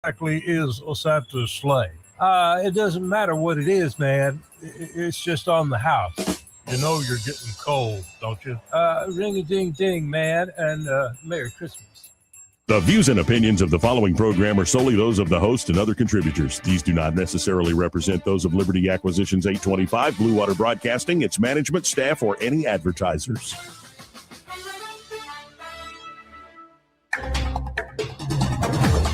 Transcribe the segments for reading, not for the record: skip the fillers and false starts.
exactly is Santa's sleigh? It doesn't matter what it is, man. It's just on the house. You know you're getting cold, don't you? Ring-a-ding-ding, man, and Merry Christmas. The views and opinions of the following program are solely those of the host and other contributors. These do not necessarily represent those of Liberty Acquisitions 825, Blue Water Broadcasting, its management, staff, or any advertisers.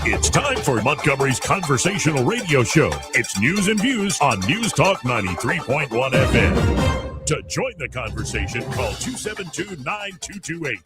It's time for Montgomery's conversational radio show. It's news and views on News Talk 93.1 FM. To join the conversation, call 272-9228.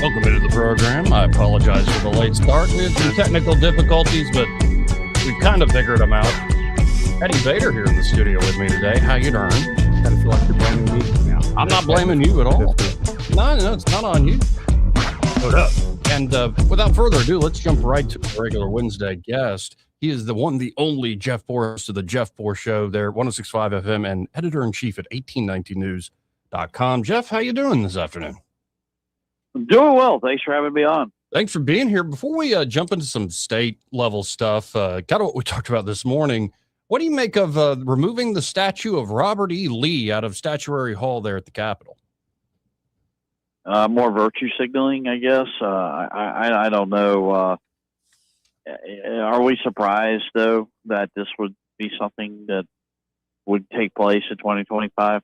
Welcome into the program. I apologize for the late start. We had some technical difficulties, but we've kind of figured them out. Eddie Bader here in the studio with me today. How you doing? I kind of feel like you're blaming me now. I'm not blaming you at all. No, it's not on you. Hold up. And without further ado, let's jump right to the regular Wednesday guest. He is the one, the only Jeff Boris of the Jeff Boris Show there, 106.5 FM, and editor-in-chief at 1819news.com. Jeff, how you doing this afternoon? I'm doing well. Thanks for having me on. Thanks for being here. Before we jump into some state-level stuff, kind of what we talked about this morning, what do you make of removing the statue of Robert E. Lee out of Statuary Hall there at the Capitol? More virtue signaling, I guess. I don't know. Are we surprised, though, that this would be something that would take place in 2025?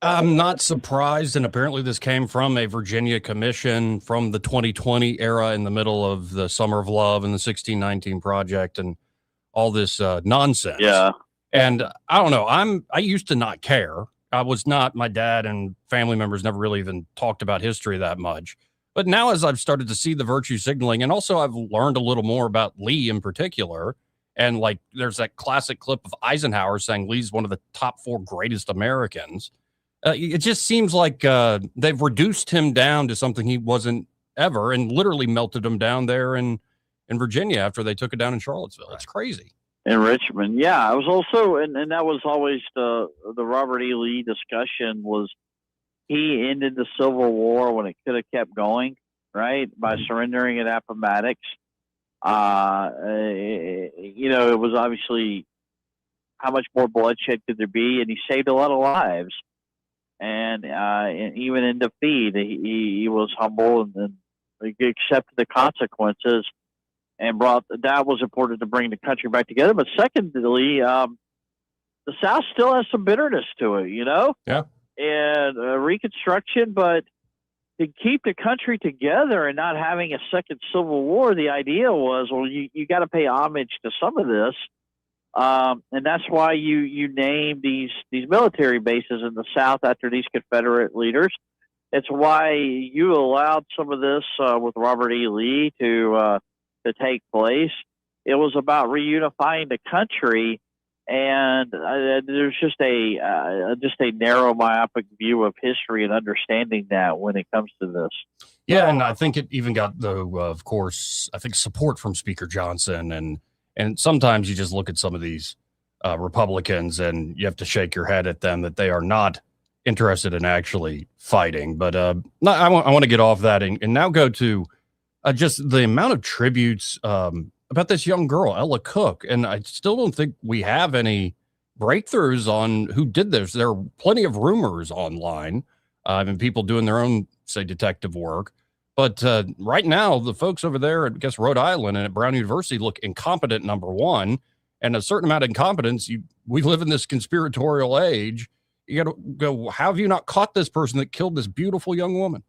I'm not surprised, and apparently this came from a Virginia commission from the 2020 era in the middle of the Summer of Love and the 1619 Project and all this nonsense. Yeah. And I don't know. I used to not care. I was not, my dad and family members never really even talked about history that much. But now as I've started to see the virtue signaling, and also I've learned a little more about Lee in particular, and like there's that classic clip of Eisenhower saying Lee's one of the top 4 greatest Americans. It just seems like they've reduced him down to something he wasn't ever and literally melted him down there in Virginia after they took it down in Charlottesville. It's crazy. In Richmond. Yeah. I was also, and that was always the Robert E. Lee discussion was he ended the Civil War when it could have kept going, right? By surrendering at Appomattox. It was obviously how much more bloodshed could there be? And he saved a lot of lives. And even in defeat, he was humble and accepted the consequences and that was important to bring the country back together. But secondly, the South still has some bitterness to it, Yeah. And Reconstruction, but to keep the country together and not having a second Civil War, the idea was, well, you got to pay homage to some of this. And that's why you name these military bases in the South after these Confederate leaders. It's why you allowed some of this with Robert E. Lee to take place. It was about reunifying the country, and there's just a narrow, myopic view of history and understanding that when it comes to this. Yeah, and I think it even got of course, I think support from Speaker Johnson and sometimes you just look at some of these Republicans and you have to shake your head at them that they are not interested in actually fighting. But I want to get off that and now go to just the amount of tributes about this young girl, Ella Cook. And I still don't think we have any breakthroughs on who did this. There are plenty of rumors online and people doing their own, say, detective work. But right now, the folks over there at, I guess, Rhode Island and at Brown University look incompetent, number one, and a certain amount of incompetence. We live in this conspiratorial age. You got to go, how have you not caught this person that killed this beautiful young woman?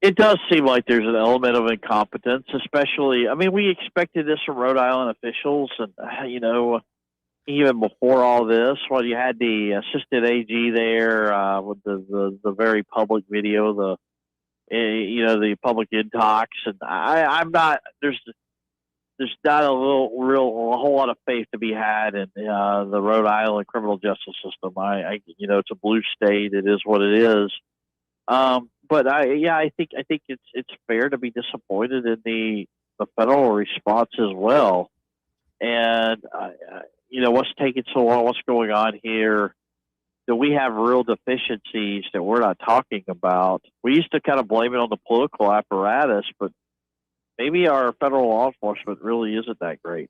It does seem like there's an element of incompetence, especially, I mean, we expected this from Rhode Island officials and, even before all this, well, you had the assistant AG there with the very public video, the public intox, and I'm not. there's not a whole lot of faith to be had in the Rhode Island criminal justice system. It's a blue state. It is what it is. But I think it's fair to be disappointed in the federal response as well. And what's taking so long? What's going on here? Do we have real deficiencies that we're not talking about? We used to kind of blame it on the political apparatus, but maybe our federal law enforcement really isn't that great.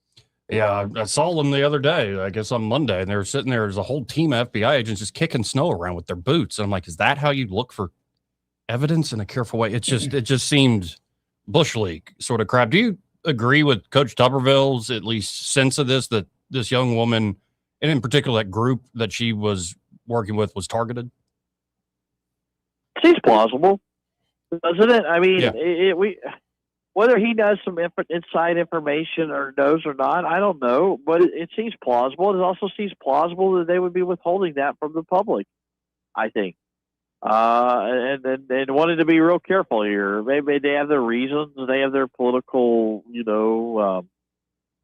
Yeah, I saw them the other day, I guess on Monday, and they were sitting there as a whole team of FBI agents just kicking snow around with their boots. And I'm like, is that how you look for evidence in a careful way? It just seemed Bush League sort of crap. Do you agree with Coach Tuberville's at least sense of this, that this young woman, and in particular that group that she was working with, was targeted? Seems plausible, doesn't it? I mean, yeah. Whether he knows some inside information or knows or not, I don't know. But it seems plausible. It also seems plausible that they would be withholding that from the public, I think. And wanted to be real careful here. Maybe they have their reasons. They have their political,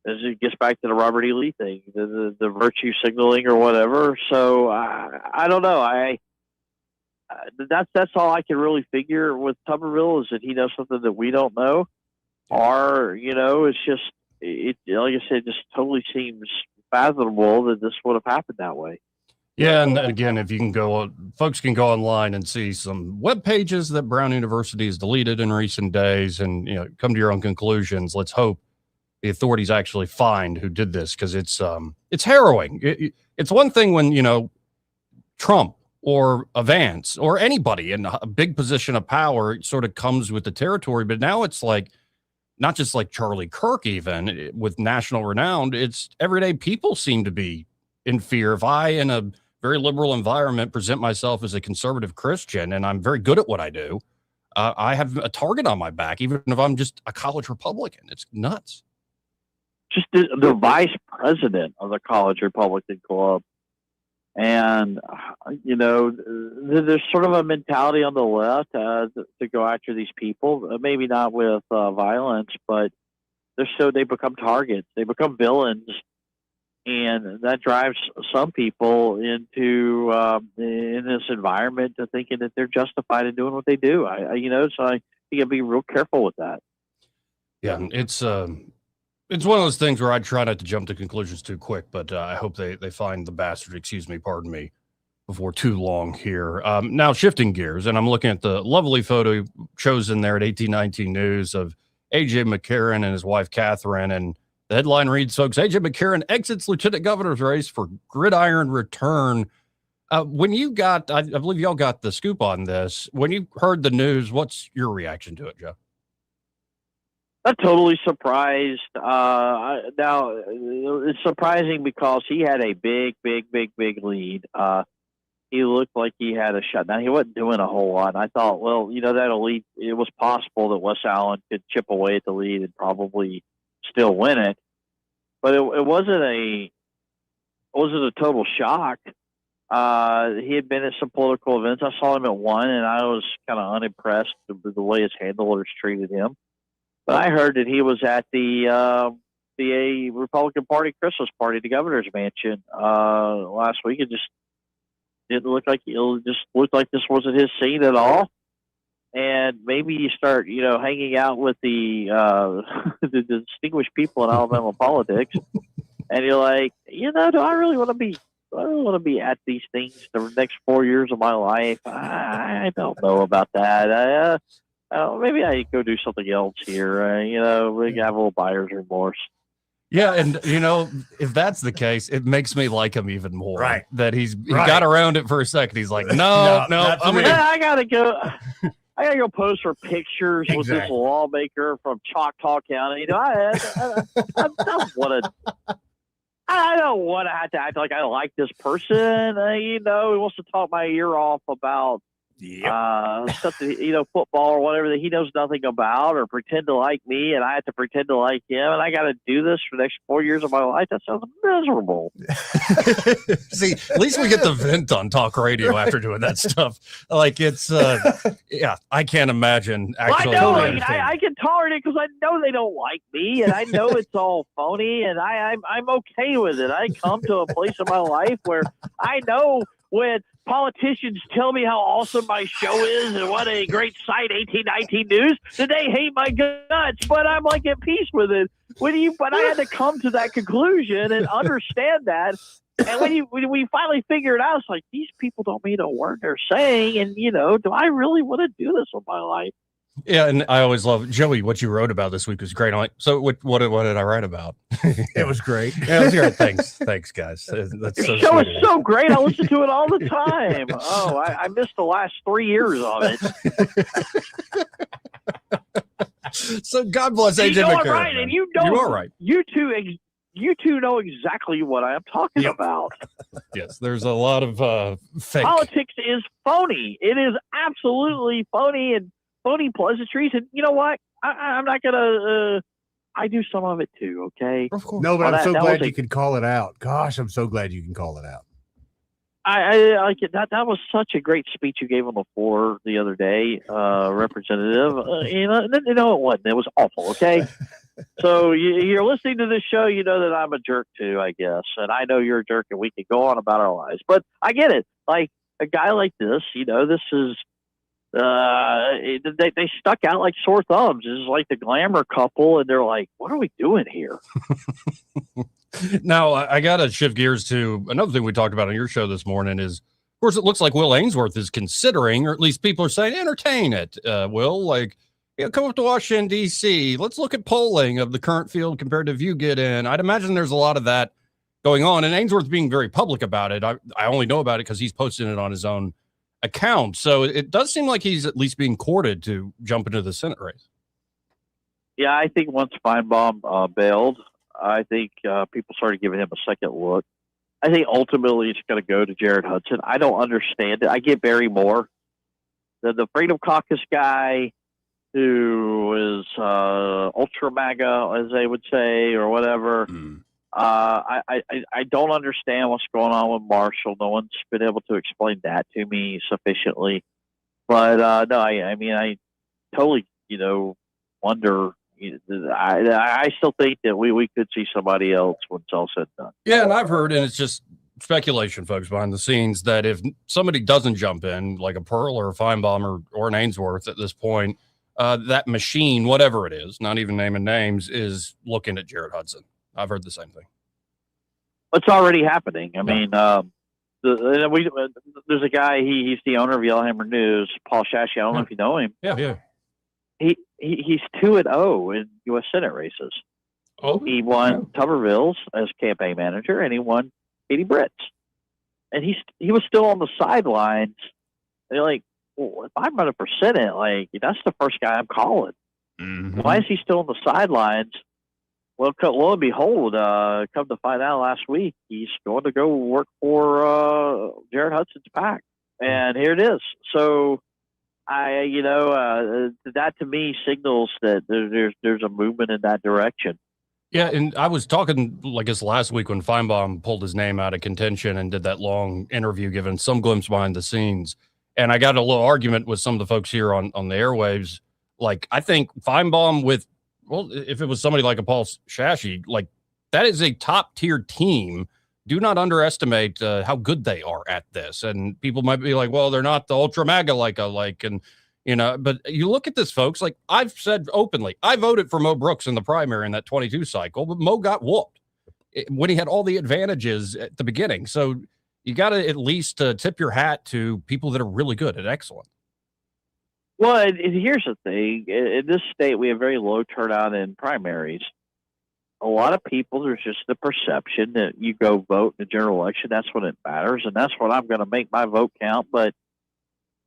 as it gets back to the Robert E. Lee thing, the virtue signaling or whatever. So I don't know. That's all I can really figure with Tuberville, is that he knows something that we don't know. Or, it's just, like I said, just totally seems fathomable that this would have happened that way. Yeah, and again, if you can folks can go online and see some web pages that Brown University has deleted in recent days, and come to your own conclusions. Let's hope the authorities actually find who did this, because it's harrowing. It's one thing when Trump or a Vance or anybody in a big position of power sort of comes with the territory, but now it's like not just like Charlie Kirk, even with national renown. It's everyday people seem to be in fear. If I, in a very liberal environment, present myself as a conservative Christian and I'm very good at what I do, I have a target on my back, even if I'm just a college Republican. It's nuts. Just the vice president of the college Republican club. And, there's sort of a mentality on the left to go after these people, maybe not with violence, but they become targets. They become villains. And that drives some people into in this environment to thinking that they're justified in doing what they do. So I think you gotta be real careful with that. Yeah, it's one of those things where I try not to jump to conclusions too quick, but I hope they find the bastard, pardon me, before too long here. Now shifting gears, and I'm looking at the lovely photo chosen there at 1819 News of A.J. McCarron and his wife Catherine, and the headline reads, folks, A.J. McCarron exits lieutenant governor's race for gridiron return. When you got, I believe y'all got the scoop on this. When you heard the news, what's your reaction to it, Joe? I'm totally surprised. Now, it's surprising because he had a big lead. He looked like he had a shot. Now, he wasn't doing a whole lot. I thought, well, that'll lead. It was possible that Wes Allen could chip away at the lead and probably still win it. But it wasn't a total shock. He had been at some political events. I saw him at one, and I was kind of unimpressed with the way his handlers treated him. But I heard that he was at the Republican Party Christmas party, the governor's mansion, last week. It just didn't look like this wasn't his scene at all. And maybe you start, hanging out with the distinguished people in Alabama politics, and you're like, do I really want to be at these things the next 4 years of my life? I don't know about that. Maybe I go do something else here. We have a little buyer's remorse. Yeah, and if that's the case, it makes me like him even more. Right. That he got around it for a second. He's like, no. I gotta go post for pictures with this lawmaker from Choctaw County. I don't want to have to act like I like this person. He wants to talk my ear off about stuff that, football or whatever that he knows nothing about, or pretend to like me and I have to pretend to like him, and I got to do this for the next 4 years of my life. That sounds miserable. See, at least we get the vent on talk radio after doing that stuff. Like it's, yeah, I can't imagine actually. Well, I can tolerate it because I know they don't like me, and I know it's all phony, and I'm okay with it. I come to a place in my life where I know when politicians tell me how awesome my show is and what a great site 1819 News, that they hate my guts, but I'm like at peace with it. But I had to come to that conclusion and understand that. And when we finally figure it out, it's like, these people don't mean a word they're saying. And, do I really want to do this with my life? Yeah, and I always love, Joey, what you wrote about this week was great. I'm like, so what did I write about? It was great. Yeah, it was great. Thanks, guys. That's Your show is so great. I listen to it all the time. Oh, I missed the last 3 years of it. So God bless AJ McCarron. Right, and you are right. You two know exactly what I am talking about. Yes, there's a lot of fake. Politics is phony. It is absolutely phony and phony pleasantries. And you know what? I'm not going to I do some of it too, okay? Of course. No, but I'm so glad you can call it out. Gosh, I'm so glad you can call it out. I like it. That was such a great speech you gave on the floor the other day, Representative. It wasn't. It was awful, okay? So you're listening to this show, you know that I'm a jerk too, I guess. And I know you're a jerk, and we can go on about our lives. But I get it. Like, a guy like this, this is... they stuck out like sore thumbs. This is like the glamour couple, and they're like, what are we doing here? Now, I got to shift gears to another thing we talked about on your show this morning is, of course, it looks like Will Ainsworth is considering, or at least people are saying, entertain it, Will. Like, come up to Washington, D.C. Let's look at polling of the current field compared to if you get in. I'd imagine there's a lot of that going on, and Ainsworth being very public about it. I only know about it because he's posting it on his own account. So it does seem like he's at least being courted to jump into the Senate race. Yeah, I think once Feinbaum bailed, I think people started giving him a second look. I think ultimately it's going to go to Jared Hudson. I don't understand it. I get Barry Moore, the Freedom Caucus guy who is ultra MAGA, as they would say, or whatever. I don't understand what's going on with Marshall. No one's been able to explain that to me sufficiently. But no, I totally, wonder. I still think that we could see somebody else when it's all said and done. Yeah, and I've heard, and it's just speculation, folks, behind the scenes, that if somebody doesn't jump in, like a Pearl or a Feinbaum or an Ainsworth at this point, that machine, whatever it is, not even naming names, is looking at Jared Hudson. I've heard the same thing. It's already happening. I mean, there's a guy. He's the owner of Yellowhammer News, Paul Shashi. I don't know if you know him. Yeah. He's 2-0 in U.S. Senate races. Oh, he won Tuberville's as campaign manager, and he won Katie Britt's. And he was still on the sidelines. And they're like, well, if I'm running for Senate, like, that's the first guy I'm calling. Mm-hmm. Why is he still on the sidelines? Well, lo and behold, come to find out last week, he's going to go work for Jared Hudson's PAC. And here it is. So, that to me signals that there's a movement in that direction. Yeah, and I was talking, I guess, last week when Feinbaum pulled his name out of contention and did that long interview, giving some glimpse behind the scenes. And I got a little argument with some of the folks here on the airwaves. Like, I think Feinbaum if it was somebody like a Paul Shashi, like, that is a top-tier team. Do not underestimate how good they are at this. And people might be like, well, they're not the ultra MAGA but you look at this, folks, like I've said openly, I voted for Mo Brooks in the primary in that 22 cycle, but Mo got whooped when he had all the advantages at the beginning. So you got to at least tip your hat to people that are really good and excellent. Well, and here's the thing. In this state, we have very low turnout in primaries. A lot of people, there's just the perception that you go vote in the general election. That's when it matters, and that's when I'm going to make my vote count. But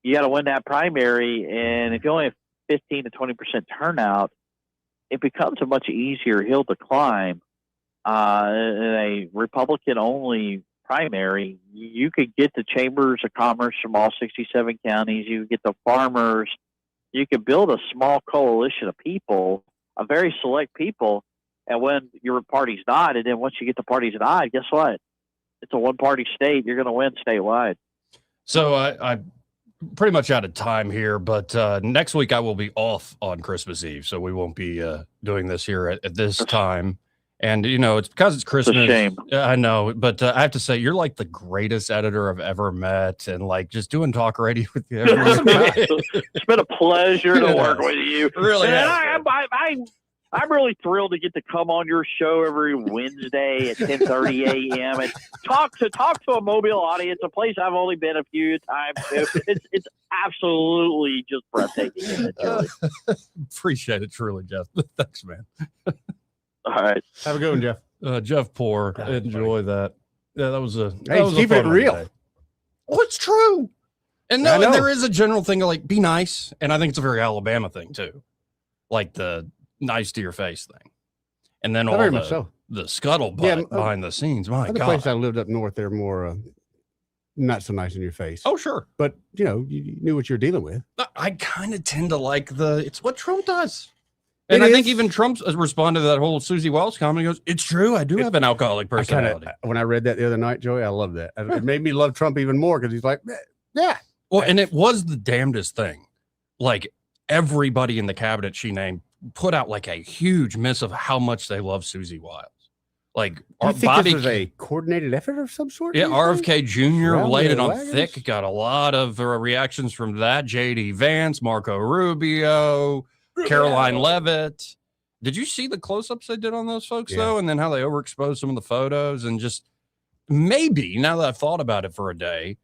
you got to win that primary, and if you only have 15 to 20% turnout, it becomes a much easier hill to climb in a Republican-only primary, you could get the chambers of commerce from all 67 counties. You could get the farmers. You could build a small coalition of people, a very select people. And when your party's not, and then once you get the parties not, guess what? It's a one-party state. You're going to win statewide. So I pretty much out of time here, but next week I will be off on Christmas Eve, so we won't be doing this here at this time. And, it's because it's Christmas. It's a shame. I know, but I have to say, you're like the greatest editor I've ever met, and like just doing talk radio with you. It's been a pleasure to work with you. Really, I'm really thrilled to get to come on your show every Wednesday at 10:30 a.m. and talk to a Mobile audience, a place I've only been a few times to. It's absolutely just breathtaking. Appreciate it, truly, Jeff. Thanks, man. All right. Have a good one, Jeff. Jeff Poor. Enjoy that. Yeah, that was a. Hey, keep it real. Well, it's true. And no, and there is a general thing of like, be nice. And I think it's a very Alabama thing, too. Like the nice to your face thing. And then all the scuttlebutt behind the scenes. My God. Place I lived up north, they're more not so nice in your face. Oh, sure. But, you knew what you're dealing with. I kind of tend to like it's what Trump does. And I think even Trump has responded to that whole Susie Welch comment. He goes, it's true. I do have an alcoholic personality. When I read that the other night, Joey, I love that. It made me love Trump even more because he's like, yeah. Well, and it was the damnedest thing. Like everybody in the cabinet she named put out like a huge miss of how much they love Susie Wiles. Like, do you think this was a coordinated effort of some sort? Yeah, RFK Jr. laid it on thick. Got a lot of reactions from that. J.D. Vance, Marco Rubio, Caroline Leavitt. Did you see the close-ups they did on those folks, though? And then how they overexposed some of the photos and just maybe, now that I've thought about it for a day,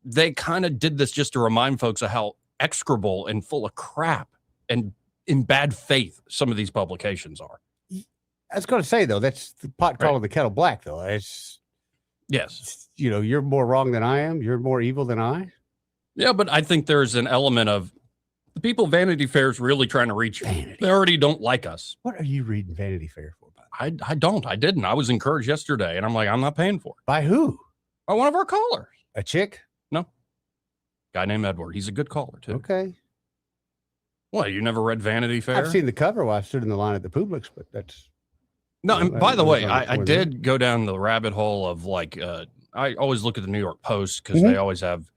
they kind of did this just to remind folks of how execrable and full of crap and in bad faith some of these publications are. I was going to say, though, that's the pot calling the kettle black, though. Yes. You're more wrong than I am. You're more evil than I. Yeah, but I think there's an element of the people Vanity Fair is really trying to reach. They already don't like us. What are you reading Vanity Fair for? I don't. I didn't. I was encouraged yesterday, and I'm like, I'm not paying for it. By who? By one of our callers. A chick? No. Guy named Edward. He's a good caller, too. Okay. What, you never read Vanity Fair? I've seen the cover while I stood in the line at the Publix, but that's... No, and by the way, I did go down the rabbit hole of like, I always look at the New York Post because they always have,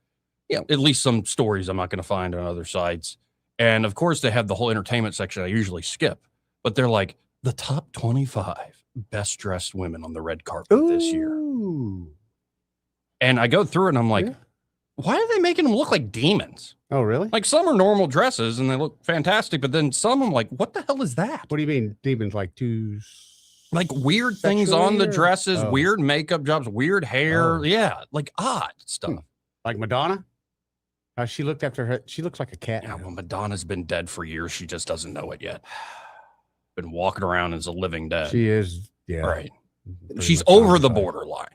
at least some stories I'm not going to find on other sites. And of course, they have the whole entertainment section I usually skip, but they're like the top 25 best dressed women on the red carpet this year. And I go through it and I'm like, why are they making them look like demons? Oh, really? Like some are normal dresses and they look fantastic, but then some I'm like, what the hell is that? What do you mean demons? Like like weird things on the dresses, weird makeup jobs, weird hair. Yeah, like odd stuff. Like Madonna? How she looked after her. She looks like a cat. Yeah, well, Madonna's been dead for years. She just doesn't know it yet. Been walking around as a living dead. She is. Yeah. Right. She's over the borderline.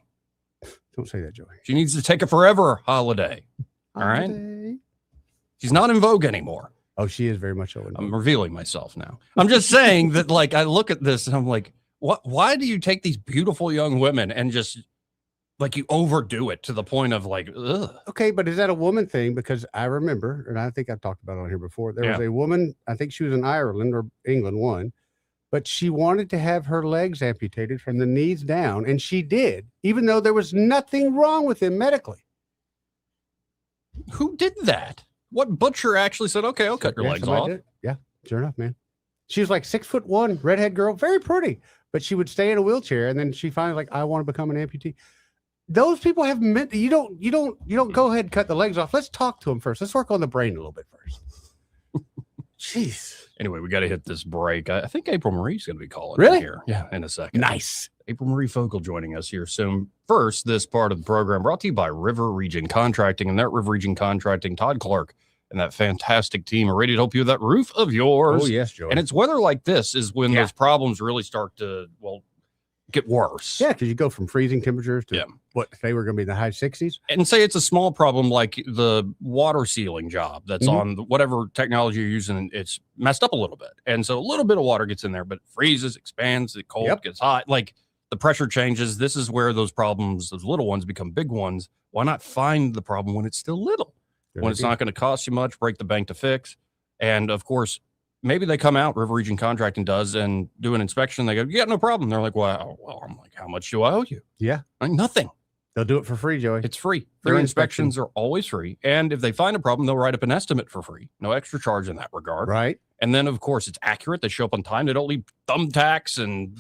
Don't say that, Joey. She needs to take a forever holiday. All right. She's not in vogue anymore. Oh, she is very much so. I'm revealing myself now. I'm just saying that, like, I look at this and I'm like, why do you take these beautiful young women and just like you overdo it to the point of like, ugh. Okay, but is that a woman thing? Because I remember, and I think I've talked about it on here before, there was a woman, I think she was in Ireland or England, one, but she wanted to have her legs amputated from the knees down, and she did, even though there was nothing wrong with them medically. Who did that? What butcher actually said, okay, I'll cut your legs off? Yeah, sure enough, man. She was like 6'1", redhead girl, very pretty. But she would stay in a wheelchair, and then she finally like, I want to become an amputee. Those people have you don't go ahead and cut the legs off. Let's talk to them first. Let's work on the brain a little bit first. Jeez. Anyway, we got to hit this break. I think April Marie's going to be calling in here. Yeah, in a second. Nice. April Marie Fogle joining us here soon. First, this part of the program brought to you by River Region Contracting, and that River Region Contracting, Todd Clark and that fantastic team are ready to help you with that roof of yours. Oh, yes, Joe. And it's weather like this is when those problems really start to, get worse. Yeah, because you go from freezing temperatures to what they were going to be in the high 60s. And say it's a small problem like the water sealing job that's on whatever technology you're using, it's messed up a little bit. And so a little bit of water gets in there, but it freezes, expands, it cold, gets hot. Like the pressure changes. This is where those problems, those little ones, become big ones. Why not find the problem when it's still little? When it's not going to cost you much, break the bank to fix. And of course, maybe they come out, River Region Contracting does, and do an inspection. They go, yeah, no problem. They're like, well, I'm like, how much do I owe you? Yeah. Like, nothing. They'll do it for free, Joey. It's free. Their inspections are always free. And if they find a problem, they'll write up an estimate for free. No extra charge in that regard. Right. And then, of course, it's accurate. They show up on time. They don't leave thumbtacks and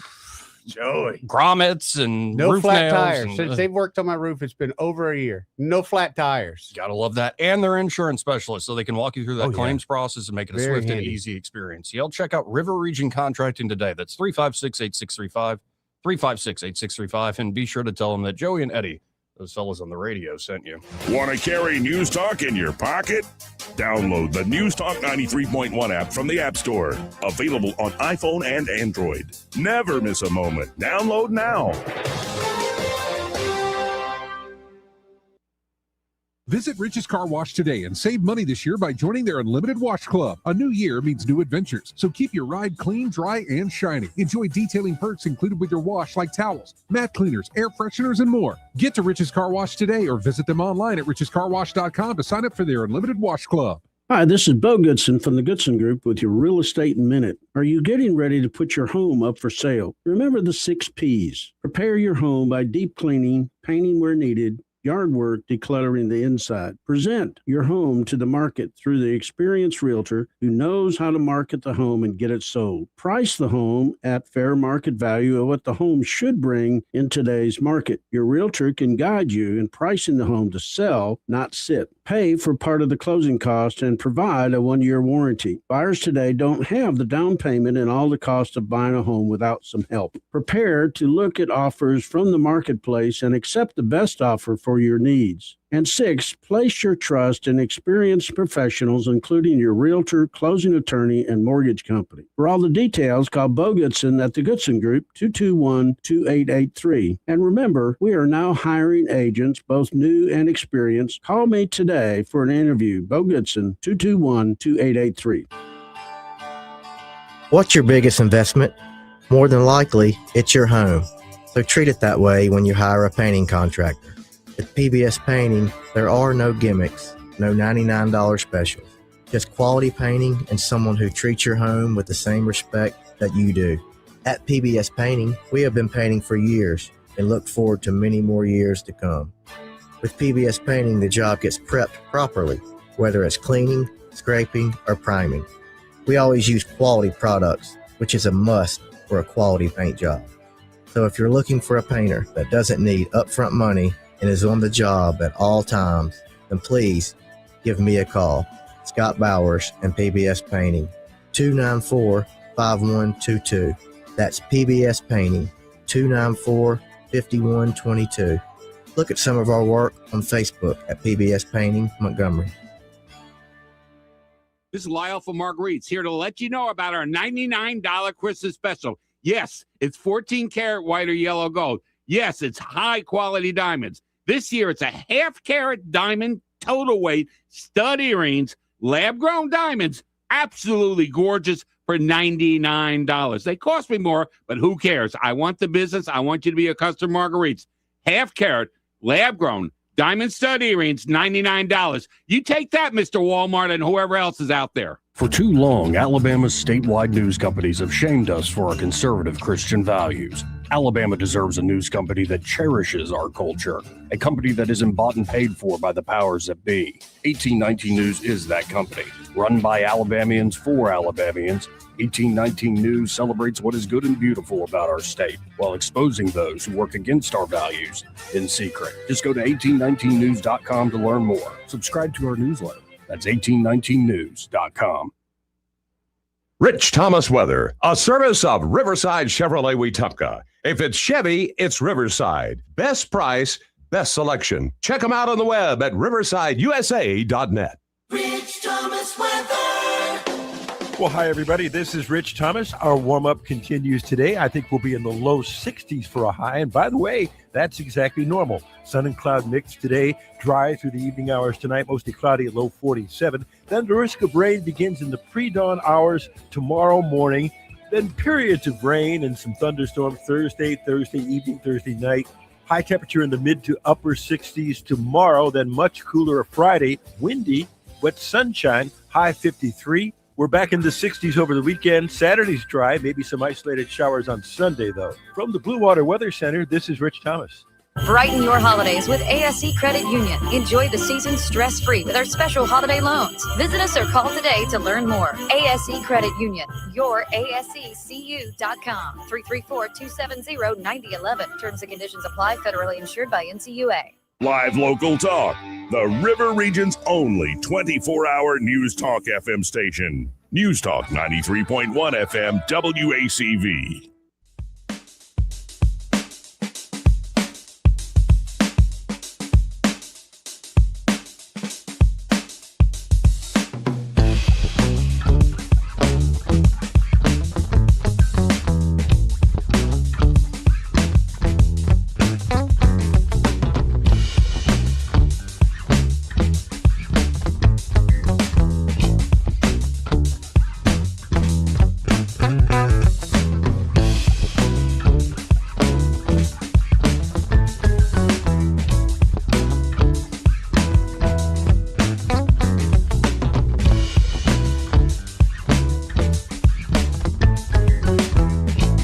Joey grommets and no roof flat nails. tires. Since they've worked on my roof, it's been over a year. No flat tires. Gotta love that. And they're insurance specialists, so they can walk you through that claims process and make it a Very swift handy. and easy experience. Y'all check out River Region Contracting today. That's 356-8635, 356-8635. And be sure to tell them that Joey and Eddie, those fellas on the radio, sent you. Want to carry News Talk in your pocket? Download the News Talk 93.1 app from the App Store. Available on iPhone and Android. Never miss a moment. Download now. Visit Rich's Car Wash today and save money this year by joining their Unlimited Wash Club. A new year means new adventures, so keep your ride clean, dry, and shiny. Enjoy detailing perks included with your wash like towels, mat cleaners, air fresheners, and more. Get to Rich's Car Wash today or visit them online at richescarwash.com to sign up for their Unlimited Wash Club. Hi, this is Bo Goodson from the Goodson Group with your Real Estate Minute. Are you getting ready to put your home up for sale? Remember the 6 Ps. Prepare your home by deep cleaning, painting where needed, yard work, decluttering the inside. Present your home to the market through the experienced realtor who knows how to market the home and get it sold. Price the home at fair market value of what the home should bring in today's market. Your realtor can guide you in pricing the home to sell, not sit. Pay for part of the closing cost and provide a 1-year warranty. Buyers today don't have the down payment and all the cost of buying a home without some help. Prepare to look at offers from the marketplace and accept the best offer for your needs. And 6, place your trust in experienced professionals, including your realtor, closing attorney, and mortgage company. For all the details, call Bo Goodson at the Goodson Group, 221-2883. And remember, we are now hiring agents, both new and experienced. Call me today for an interview. Bo Goodson, 221-2883. What's your biggest investment? More than likely, it's your home. So treat it that way when you hire a painting contractor. With PBS Painting, there are no gimmicks, no $99 specials. Just quality painting and someone who treats your home with the same respect that you do. At PBS Painting, we have been painting for years and look forward to many more years to come. With PBS Painting, the job gets prepped properly, whether it's cleaning, scraping, or priming. We always use quality products, which is a must for a quality paint job. So if you're looking for a painter that doesn't need upfront money and is on the job at all times, then please give me a call. Scott Bowers and PBS Painting, 294-5122. That's PBS Painting, 294-5122. Look at some of our work on Facebook at PBS Painting Montgomery. This is Lyle from Marguerite's here to let you know about our $99 Christmas special. Yes, it's 14 karat white or yellow gold. Yes, it's high quality diamonds. This year, it's a half carat diamond, total weight, stud earrings, lab grown diamonds, absolutely gorgeous for $99. They cost me more, but who cares? I want the business. I want you to be a customer Marguerite's. Half carat, lab grown, diamond stud earrings, $99. You take that, Mr. Walmart, and whoever else is out there. For too long, Alabama's statewide news companies have shamed us for our conservative Christian values. Alabama deserves a news company that cherishes our culture, a company that isn't bought and paid for by the powers that be. 1819 News is that company. Run by Alabamians for Alabamians, 1819 News celebrates what is good and beautiful about our state while exposing those who work against our values in secret. Just go to 1819news.com to learn more. Subscribe to our newsletter. That's 1819news.com. Rich Thomas Weather, a service of Riverside Chevrolet Wetumpka. If it's Chevy, it's Riverside. Best price, best selection. Check them out on the web at riversideusa.net. Rich Thomas Weather. Well, hi, everybody. This is Rich Thomas. Our warm-up continues today. I think we'll be in the low 60s for a high. And by the way, that's exactly normal. Sun and cloud mix today. Dry through the evening hours tonight. Mostly cloudy at low 47. Then the risk of rain begins in the pre-dawn hours tomorrow morning. Then periods of rain and some thunderstorms Thursday evening, Thursday night. High temperature in the mid to upper 60s tomorrow, then much cooler Friday. Windy, wet sunshine, high 53. We're back in the 60s over the weekend. Saturday's dry, maybe some isolated showers on Sunday, though. From the Blue Water Weather Center, this is Rich Thomas. Brighten your holidays with ASE Credit Union. Enjoy the season stress-free with our special holiday loans. Visit us or call today to learn more. ASE Credit Union, your ASECU.com, 334-270-9011. Terms and conditions apply, federally insured by NCUA. Live local talk. The River Region's only 24-hour News Talk FM station. News Talk 93.1 FM WACV.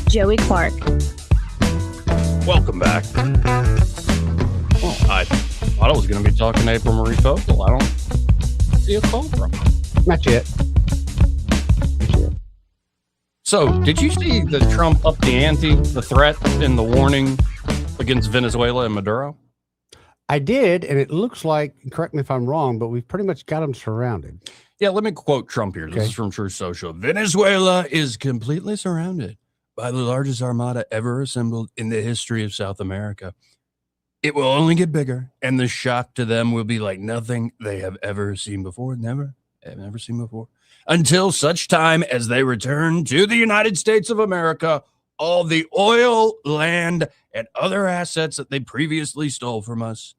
Joey Clark. Welcome back. Well, I thought I was going to be talking to April Marie Fogle. I don't see a call from her. Not yet. So, did you see that Trump upped the ante, the threat and the warning against Venezuela and Maduro? I did, and it looks like, correct me if I'm wrong, but we've pretty much got them surrounded. Yeah, let me quote Trump here. This is from True Social. Venezuela is completely surrounded by the largest armada ever assembled in the history of South America. It will only get bigger, and the shock to them will be like nothing they have ever seen before. Never seen before. Until such time as they return to the United States of America all the oil, land, and other assets that they previously stole from us.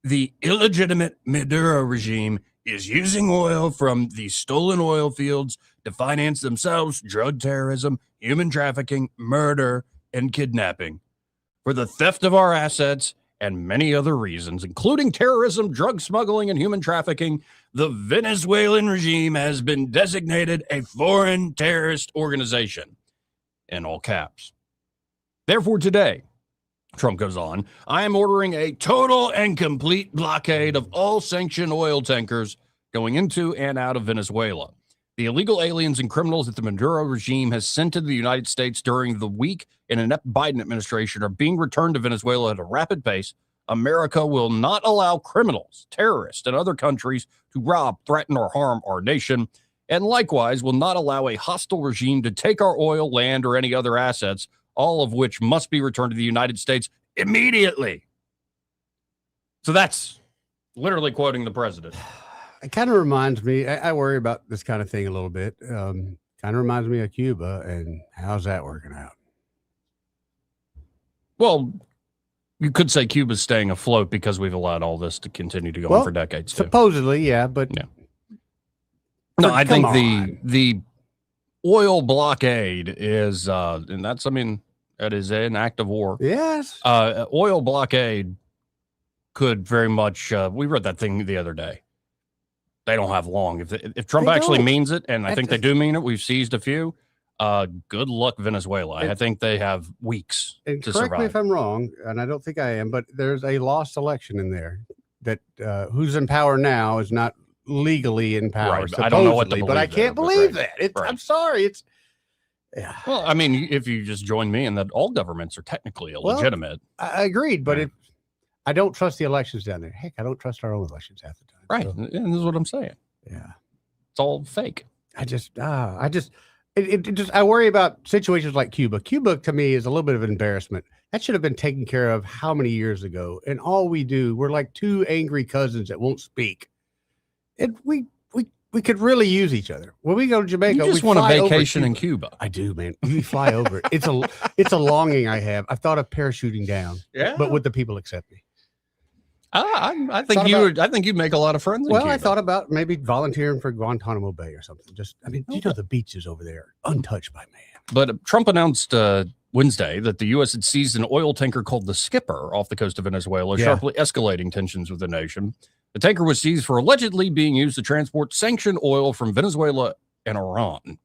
The illegitimate Maduro regime is using oil from the stolen oil fields to finance themselves, drug terrorism, human trafficking, murder, and kidnapping. For the theft of our assets and many other reasons, including terrorism, drug smuggling, and human trafficking, the Venezuelan regime has been designated a foreign terrorist organization, in all caps. Therefore, today, Trump goes on, I am ordering a total and complete blockade of all sanctioned oil tankers going into and out of Venezuela. The illegal aliens and criminals that the Maduro regime has sent to the United States during the weak and inept Biden administration are being returned to Venezuela at a rapid pace. America will not allow criminals, terrorists, and other countries to rob, threaten, or harm our nation, and likewise will not allow a hostile regime to take our oil, land, or any other assets, all of which must be returned to the United States immediately. So that's literally quoting the president. It kind of reminds me, I worry about this kind of thing a little bit. Kind of reminds me of Cuba, and how's that working out? Well, you could say Cuba's staying afloat because we've allowed all this to continue to go on for decades. Supposedly, yeah, but no, I think the oil blockade is, and that's, I mean, that is an act of war. Yes. Oil blockade could very much, we read that thing the other day. They don't have long. If Trump actually means it, and I think they do mean it, we've seized a few. Good luck, Venezuela. I think they have weeks and to correct survive. me if I'm wrong, and I don't think I am, but there's a lost election in there that who's in power now is not legally in power. Right, I don't know what to believe but I can't believe that. I'm sorry. It's Well, I mean, if you just join me in that all governments are technically illegitimate. Well, I agreed, but if I don't trust the elections down there. Heck, I don't trust our own elections half the time. Right. So, And this is what I'm saying. Yeah. It's all fake. I worry about situations like Cuba. Cuba to me is a little bit of an embarrassment. That should have been taken care of how many years ago? And all we do, we're like two angry cousins that won't speak. And we could really use each other. When we go to Jamaica, You just want a vacation in Cuba. I do, man. We fly over it. It's a longing I have. I've thought of parachuting down. Yeah. But would the people accept me? I think you'd make a lot of friends. Well, in I Cuba. thought about maybe volunteering for Guantanamo Bay or something. You know, the beaches over there, untouched by man. But Trump announced Wednesday that the U.S. had seized an oil tanker called the Skipper off the coast of Venezuela, sharply escalating tensions with the nation. The tanker was seized for allegedly being used to transport sanctioned oil from Venezuela and Iran,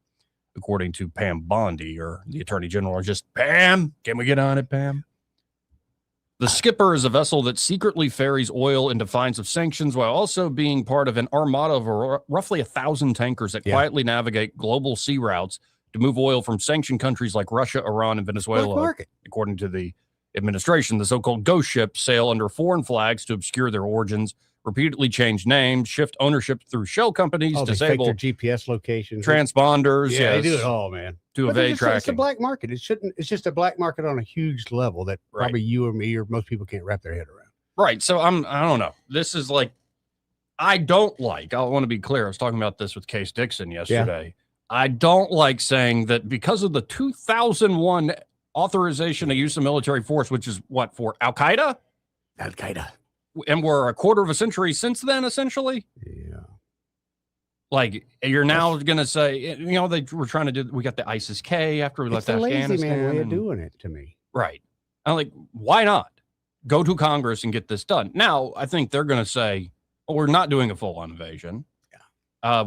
according to Pam Bondi, or the Attorney General. Or just, Pam, can we get on it, Pam? The Skipper is a vessel that secretly ferries oil in defiance of sanctions while also being part of an armada of roughly 1,000 tankers that quietly navigate global sea routes to move oil from sanctioned countries like Russia, Iran, and Venezuela. According to the administration, the so-called ghost ships sail under foreign flags to obscure their origins, repeatedly change names, shift ownership through shell companies, disable their GPS locations, transponders. Yeah, they do it all, man. To evade tracking. It's a black market. It's just a black market on a huge level that probably you or me or most people can't wrap their head around. Right. So I don't know. This is like, I want to be clear. I was talking about this with Case Dixon yesterday. Yeah. I don't like saying that because of the 2001 authorization of use of military force, which is what, for Al-Qaeda? Al-Qaeda. And we're a quarter of a century since then, essentially. Yeah. Like, you're now going to say, they were trying to do, we got the ISIS-K after we left Afghanistan. It's a lazy man way of doing it to me. Right. I'm like, why not? Go to Congress and get this done. Now, I think they're going to say, well, we're not doing a full-on invasion.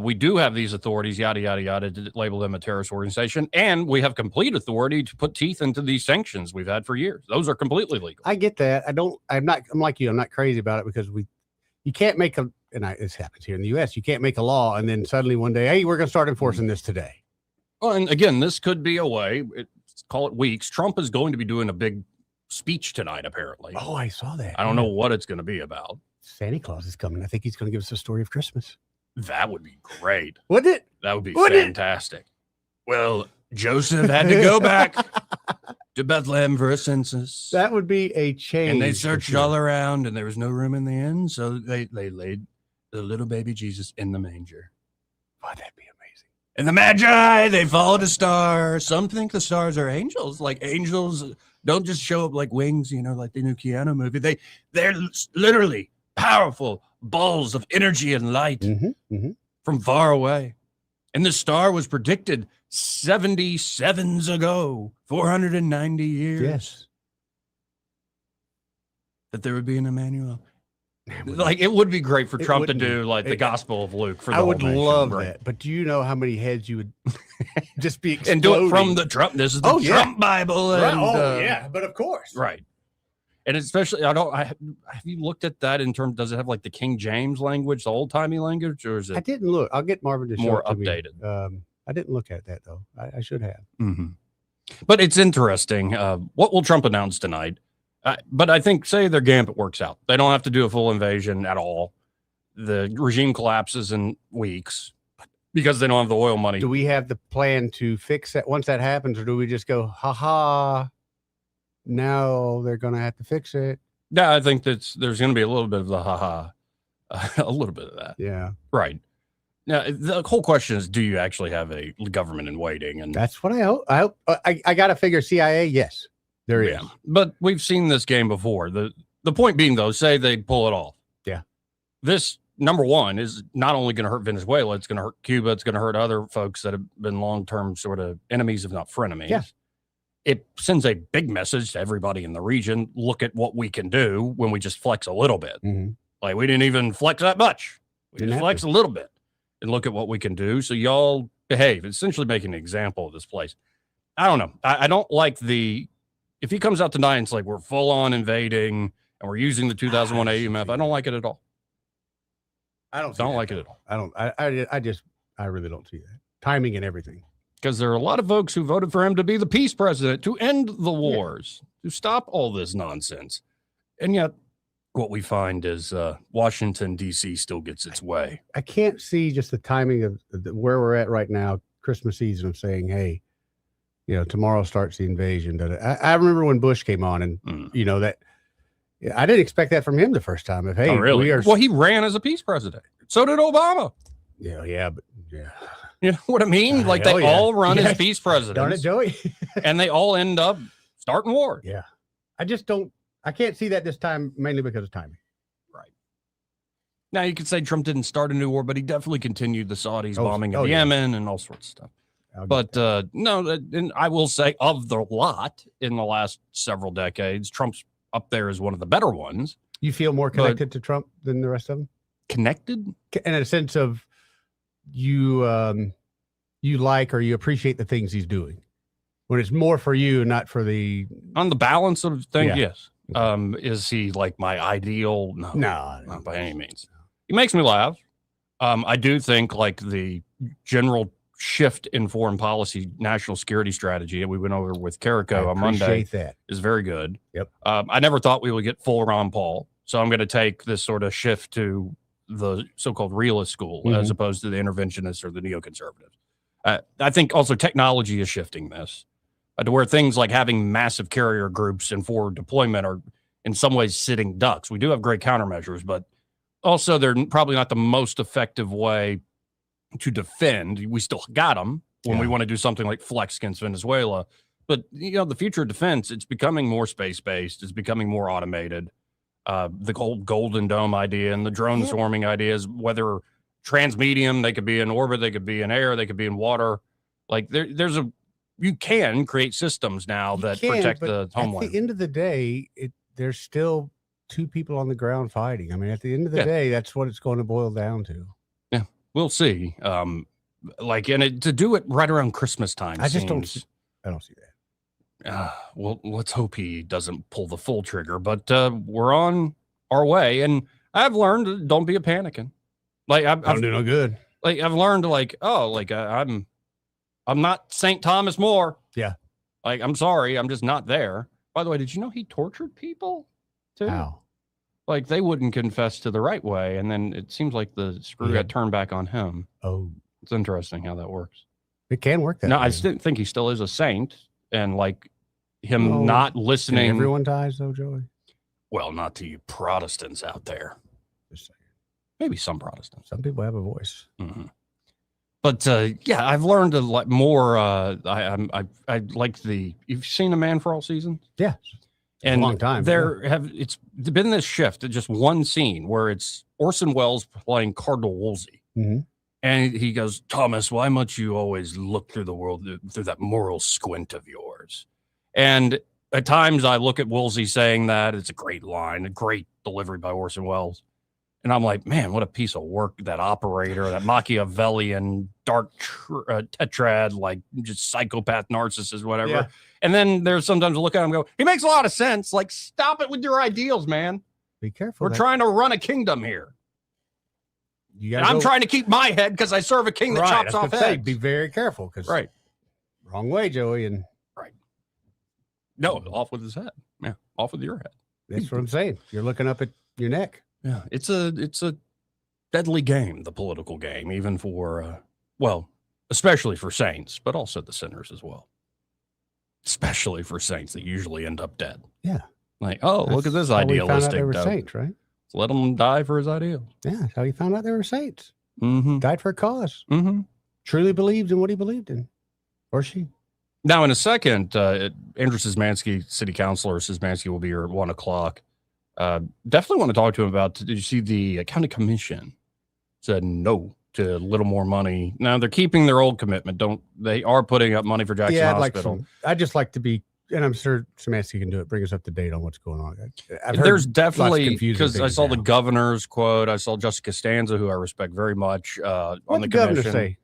We do have these authorities, yada, yada, yada, to label them a terrorist organization. And we have complete authority to put teeth into these sanctions we've had for years. Those are completely legal. I get that. I'm like you. I'm not crazy about it because you can't make this happens here in the U.S. You can't make a law and then suddenly one day, hey, we're going to start enforcing this today. Well, and again, this could be a way, call it weeks. Trump is going to be doing a big speech tonight, apparently. Oh, I saw that. I don't know what it's going to be about. Santa Claus is coming. I think he's going to give us a story of Christmas. That would be great. Wouldn't it? That would be fantastic. Well, Joseph had to go back to Bethlehem for a census. That would be a change. And they searched all around, and there was no room in the inn, so they laid the little baby Jesus in the manger. Oh, that'd be amazing. And the Magi, they followed a star. Some think the stars are angels. Like, angels don't just show up like wings, like the new Keanu movie. They're literally powerful balls of energy and light from far away. And the star was predicted 77s ago, 490 years. Yes. That there would be an Emmanuel. Like, it would be great for Trump to do like the Gospel of Luke for the whole nation. I would love that. But do you know how many heads you would just be exploding? And do it from the Trump. This is the Trump Bible. And, yeah, but of course. Right. And especially, have you looked at that in terms, does it have like the King James language, the old timey language, or is it? I didn't look. I'll get Marvin to show more it to updated. Me. I didn't look at that though. I should have. Mm-hmm. But it's interesting. What will Trump announce tonight? But I think, say their gambit works out. They don't have to do a full invasion at all. The regime collapses in weeks because they don't have the oil money. Do we have the plan to fix that once that happens, or do we just go, ha? Now they're going to have to fix it. Yeah, I think there's going to be a little bit of the a little bit of that. Yeah. Right. Now, the whole question is, do you actually have a government in waiting? And that's what I hope. I got to figure CIA. Yes, there is. But we've seen this game before. The point being, though, say they pull it off. Yeah. This, number one, is not only going to hurt Venezuela, it's going to hurt Cuba. It's going to hurt other folks that have been long-term sort of enemies, if not frenemies. Yeah. It sends a big message to everybody in the region. Look at what we can do when we just flex a little bit. Mm-hmm. Like, we didn't even flex that much. We just flex a little bit and look at what we can do. So y'all behave. It's essentially making an example of this place. I don't know. I don't like if he comes out tonight and it's like, we're full on invading and we're using the 2001 AUMF. I don't like it at all. I don't like it at all. I really don't see that. Timing and everything. Because there are a lot of folks who voted for him to be the peace president, to end the wars, to stop all this nonsense. And yet, what we find is Washington, D.C. still gets its way. I can't see just the timing of where we're at right now, Christmas season, of saying, hey, tomorrow starts the invasion. I remember when Bush came on and, that I didn't expect that from him the first time. If, hey, oh, really? Well, he ran as a peace president. So did Obama. Yeah. You know what I mean? Like, they all run as peace presidents. Darn it, Joey. And they all end up starting war. Yeah. I can't see that this time, mainly because of timing. Right. Now, you could say Trump didn't start a new war, but he definitely continued the Saudis bombing of Yemen and all sorts of stuff. But no, and I will say of the lot in the last several decades, Trump's up there as one of the better ones. You feel more connected to Trump than the rest of them? Connected? In a sense of you like or you appreciate the things he's doing. When it's more for you, not for the... On the balance of things, yes. Is he like my ideal? No, not by any means. He makes me laugh. I do think like the general shift in foreign policy, national security strategy, and we went over with Carrico on Monday, is very good. Yep. I never thought we would get full Ron Paul, so I'm going to take this sort of shift to the so-called realist school as opposed to the interventionists or the neoconservatives. I think also technology is shifting this to where things like having massive carrier groups and forward deployment are in some ways sitting ducks. We do have great countermeasures, but also they're probably not the most effective way to defend. We still got them when we want to do something like flex against Venezuela. But, the future of defense, it's becoming more space-based. It's becoming more automated. The whole Golden Dome idea and the drone swarming ideas, whether transmedium, they could be in orbit, they could be in air, they could be in water. Like you can create systems now that protect the homeland. At the end of the day, there's still two people on the ground fighting. I mean, at the end of the day, that's what it's going to boil down to. Yeah, we'll see. To do it right around Christmas time. I don't see that. Well, let's hope he doesn't pull the full trigger, but we're on our way. And I've learned, don't be a panicking. Like I've do no good. Like I've learned I'm not St. Thomas More. Yeah. Like, I'm sorry. I'm just not there. By the way, did you know he tortured people too? How? Like they wouldn't confess to the right way. And then it seems like the screw got turned back on him. Oh, it's interesting how that works. It can work that way. I still think he still is a saint, and like him not listening. Everyone dies though, Joey. Well, not to you Protestants out there. Just saying. Maybe some Protestants. Some people have a voice. Mm-hmm. But I've learned to like more. I like you've seen A Man for All Seasons? Yeah. And a long time. It's been this shift, just one scene where it's Orson Welles playing Cardinal Wolsey. Mm-hmm. And he goes, Thomas, why must you always look through the world through that moral squint of yours? And at times I look at Wolsey saying that. It's a great line, a great delivery by Orson Welles. And I'm like, man, what a piece of work, that operator, that Machiavellian, dark tetrad, like just psychopath, narcissist, whatever. Yeah. And then there's sometimes I look at him and go, he makes a lot of sense. Like, stop it with your ideals, man. Be careful. We're trying to run a kingdom here. I'm trying to keep my head because I serve a king that chops off heads. Be very careful because wrong way, Joey. And no, off with his head. Yeah, off with your head. That's what I'm saying. You're looking up at your neck. Yeah, it's a deadly game, the political game, even for especially for saints, but also the sinners as well. Especially for saints that usually end up dead. Yeah. Like, look at this idealistic. They were saints, right? So let them die for his ideals. Yeah, that's how he found out they were saints. Mm-hmm. Died for a cause. Mm-hmm. Truly believed in what he believed in, or she. Now, in a second, Andrew Szymanski, city councilor Szymanski, will be here at 1:00. Definitely want to talk to him about, did you see the county commission said no to a little more money? Now they're keeping their old commitment. They are putting up money for Jackson Hospital. I'd just like to be, and I'm sure Szymanski can do it, bring us up to date on what's going on. There's definitely, because I saw the governor's quote. I saw Jessica Costanza, who I respect very much, on the commission. Governor say?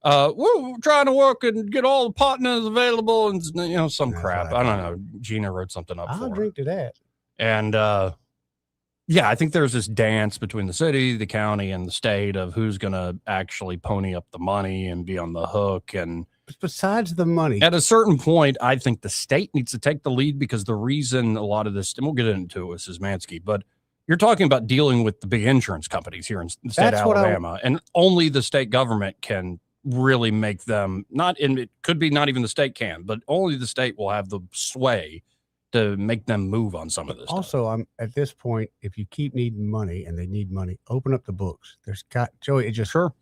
We're trying to work and get all the partners available and some crap. I don't know. Gina wrote something up. I'll drink to that. And I think there's this dance between the city, the county, and the state of who's going to actually pony up the money and be on the hook. And besides the money, at a certain point, I think the state needs to take the lead, because the reason a lot of this, and we'll get into it with Szymanski, but you're talking about dealing with the big insurance companies here in the state of Alabama, and only the state government can really make them it could be not even the state can, but only the state will have the sway to make them move on some of this. Also, stuff. I'm at this point, if you keep needing money and they need money, open up the books. There's Joey, it just sure.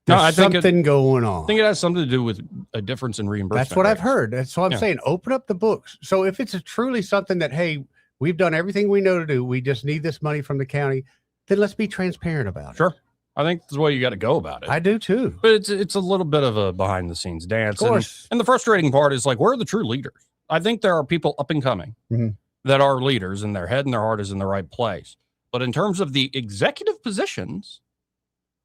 There's I think something going on. I think it has something to do with a difference in reimbursement. That's what I've heard. That's what I'm saying. Open up the books. So if it's truly something that, hey, we've done everything we know to do, we just need this money from the county, then let's be transparent about it. Sure. I think that's the way you got to go about it. I do too. But it's a little bit of a behind the scenes dance. Of course. And the frustrating part is like, where are the true leaders? I think there are people up and coming that are leaders and their head and their heart is in the right place. But in terms of the executive positions,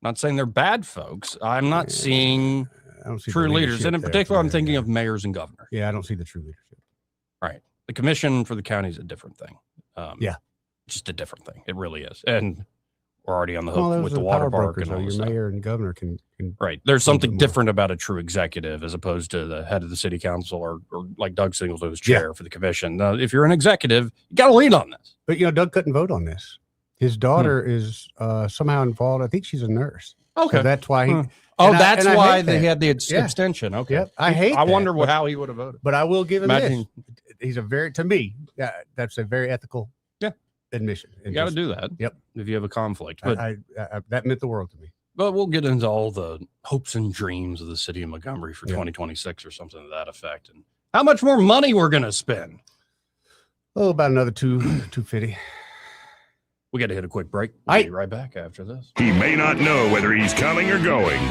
not saying they're bad folks, I'm not seeing I don't see true the leaders. And in leadership particular, there. I'm thinking of mayors and governors. Yeah, I don't see the true leadership. Right. The commission for the county is a different thing. Yeah. Just a different thing. It really is. And we're already on the Well, hook those with are the water power park brokers, and all though. this Your stuff. mayor and governor can Right. There's something more. different about a true executive as opposed to the head of the city council or like Doug Singleton's chair for the commission. Now, if you're an executive, you got to lead on this. But, Doug couldn't vote on this. His daughter is somehow involved. I think she's a nurse. Okay. So that's why he. Oh, and that's I why hate they that. had the Yeah. abstention. Okay. Yep. I wonder that, how he would have voted. But I will give him Imagine- this. He's to me, that's a very ethical admission. You got to do that. Yep. If you have a conflict. But, I that meant the world to me. but we'll get into all the hopes and dreams of the city of Montgomery for 2026 or something to that effect. And how much more money we're going to spend. Oh, about another 250. We got to hit a quick break. We'll be right back after this. He may not know whether he's coming or going,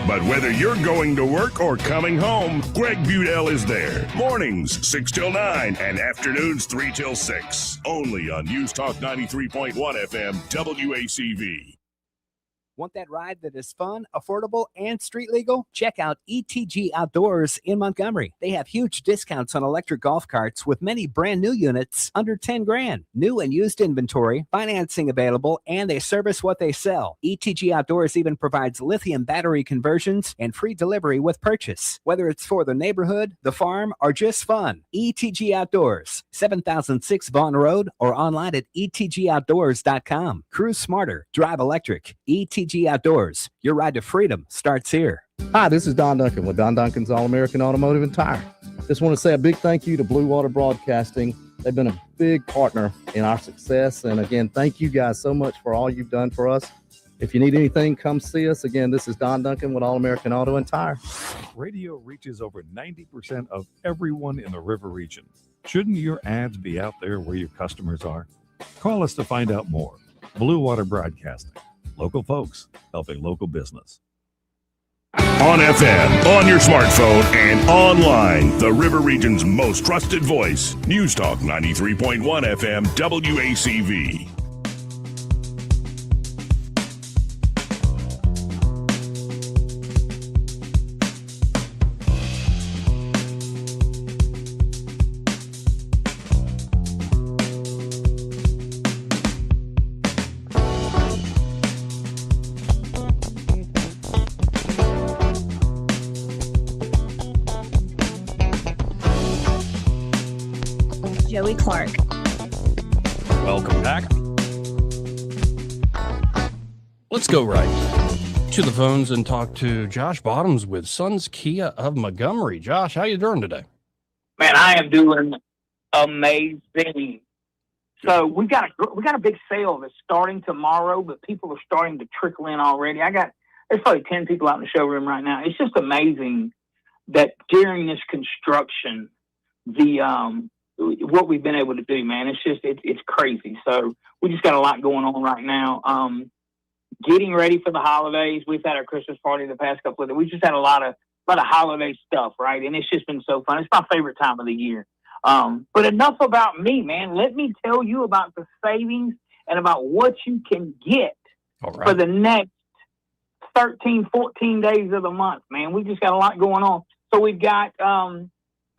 but whether you're going to work or coming home, Greg Budell is there. Mornings 6 till 9 and afternoons 3 till 6. Only on News Talk 93.1 FM WACV. Want that ride that is fun, affordable, and street legal? Check out ETG Outdoors in Montgomery. They have huge discounts on electric golf carts with many brand new units under 10 grand. New and used inventory, financing available, and they service what they sell. ETG Outdoors even provides lithium battery conversions and free delivery with purchase. Whether it's for the neighborhood, the farm, or just fun, ETG Outdoors, 7006 Vaughn Road, or online at etgoutdoors.com. Cruise smarter, drive electric. ETG Outdoors, your ride to freedom starts here. Hi, this is Don Duncan with Don Duncan's All-American Automotive and Tire. Just want to say a big thank you to Blue Water Broadcasting. They've been a big partner in our success. And again, thank you guys so much for all you've done for us. If you need anything, come see us. Again, this is Don Duncan with All-American Auto and Tire. Radio reaches over 90% of everyone in the river region. Shouldn't your ads be out there where your customers are? Call us to find out more. Blue Water Broadcasting. Local folks helping local business. On FM, on your smartphone, and online, the River Region's most trusted voice. News Talk 93.1 FM WACV. Joey Clark. Welcome back. Let's go right to the phones and talk to Josh Bottoms with Sons Kia of Montgomery. Josh, how you doing today? Man, I am doing amazing. So we got a big sale that's starting tomorrow, but people are starting to trickle in already. There's probably 10 people out in the showroom right now. It's just amazing that during this construction, what we've been able to do, man, it's crazy. So we just got a lot going on right now. Getting ready for the holidays. We've had our Christmas party the past couple of days. We just had a lot of holiday stuff, right? And it's just been so fun. It's my favorite time of the year. But enough about me, man. Let me tell you about the savings and about what you can get for the next 13, 14 days of the month, man. We just got a lot going on. So we've got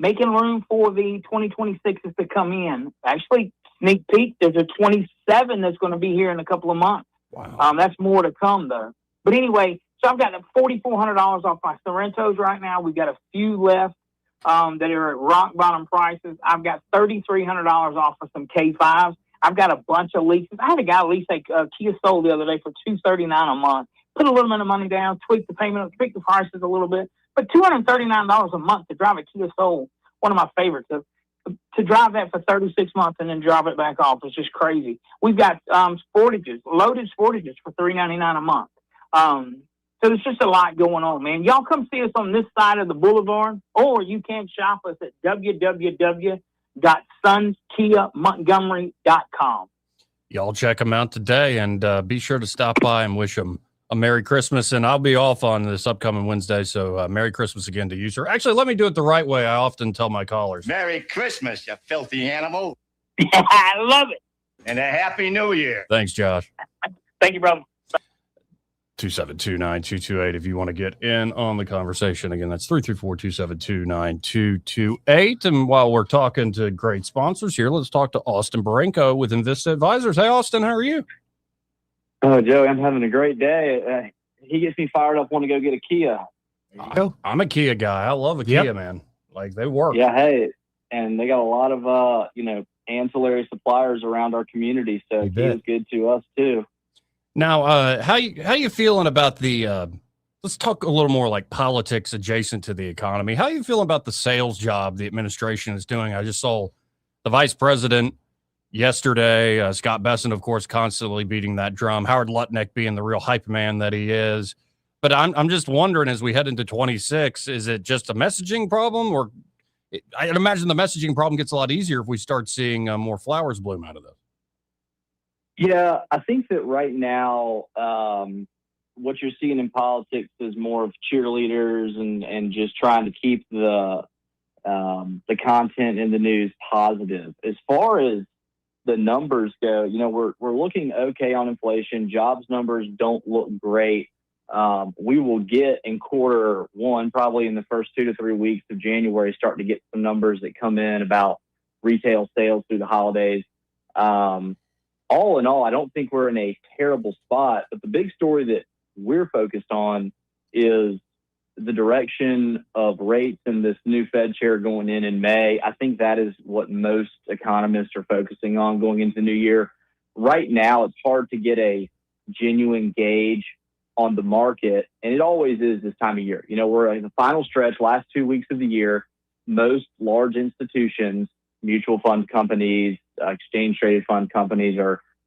making room for the 2026s to come in. Actually, sneak peek, there's a 27 that's going to be here in a couple of months. Wow. That's more to come, though. But anyway, so I've got $4,400 off my Sorrentos right now. We've got a few left that are at rock bottom prices. I've got $3,300 off of some K5s. I've got a bunch of leases. I had a guy lease a Kia Soul the other day for $239 a month. Put a little bit of money down, tweak the payment, tweak the prices a little bit. But $239 a month to drive a Kia Soul, one of my favorites. To drive that for 36 months and then drop it back off is just crazy. We've got Sportages, loaded Sportages for $399 a month. So there's just a lot going on, man. Y'all come see us on this side of the boulevard, or you can shop us at www.sonskiamontgomery.com. Y'all check them out today and be sure to stop by and wish them a Merry Christmas, and I'll be off on this upcoming Wednesday, so Merry Christmas again to you, sir. Actually, let me do it the right way. I often tell my callers. Merry Christmas, you filthy animal. I love it. And a Happy New Year. Thanks, Josh. Thank you, brother. 272-9228 if you want to get in on the conversation. Again, that's 334-272-9228. And while we're talking to great sponsors here, let's talk to Austin Barenko with Invista Advisors. Hey, Austin, how are you? Oh, Joey, I'm having a great day. He gets me fired up, want to go get a Kia. I'm a Kia guy. I love a Kia, man. Like, they work. Yeah, hey, and they got a lot of, ancillary suppliers around our community, so Kia's good to us, too. Now, how you feeling about the let's talk a little more like politics adjacent to the economy. How are you feeling about the sales job the administration is doing? I just saw the vice president yesterday, Scott Bessent, of course, constantly beating that drum. Howard Lutnick being the real hype man that he is. But I'm just wondering, as we head into 26, is it just a messaging problem? Or I'd imagine the messaging problem gets a lot easier if we start seeing more flowers bloom out of this. Yeah, I think that right now, what you're seeing in politics is more of cheerleaders and just trying to keep the content in the news positive. As far as the numbers go, we're looking okay on inflation. Jobs numbers don't look great. We will get in quarter one, probably in the first 2 to 3 weeks of January, starting to get some numbers that come in about retail sales through the holidays. All in all, I don't think we're in a terrible spot, but the big story that we're focused on is the direction of rates and this new Fed chair going in May. I think that is what most economists are focusing on going into the new year. Right now, it's hard to get a genuine gauge on the market, and it always is this time of year. We're in the final stretch, last 2 weeks of the year. Most large institutions, mutual fund companies, exchange-traded fund companies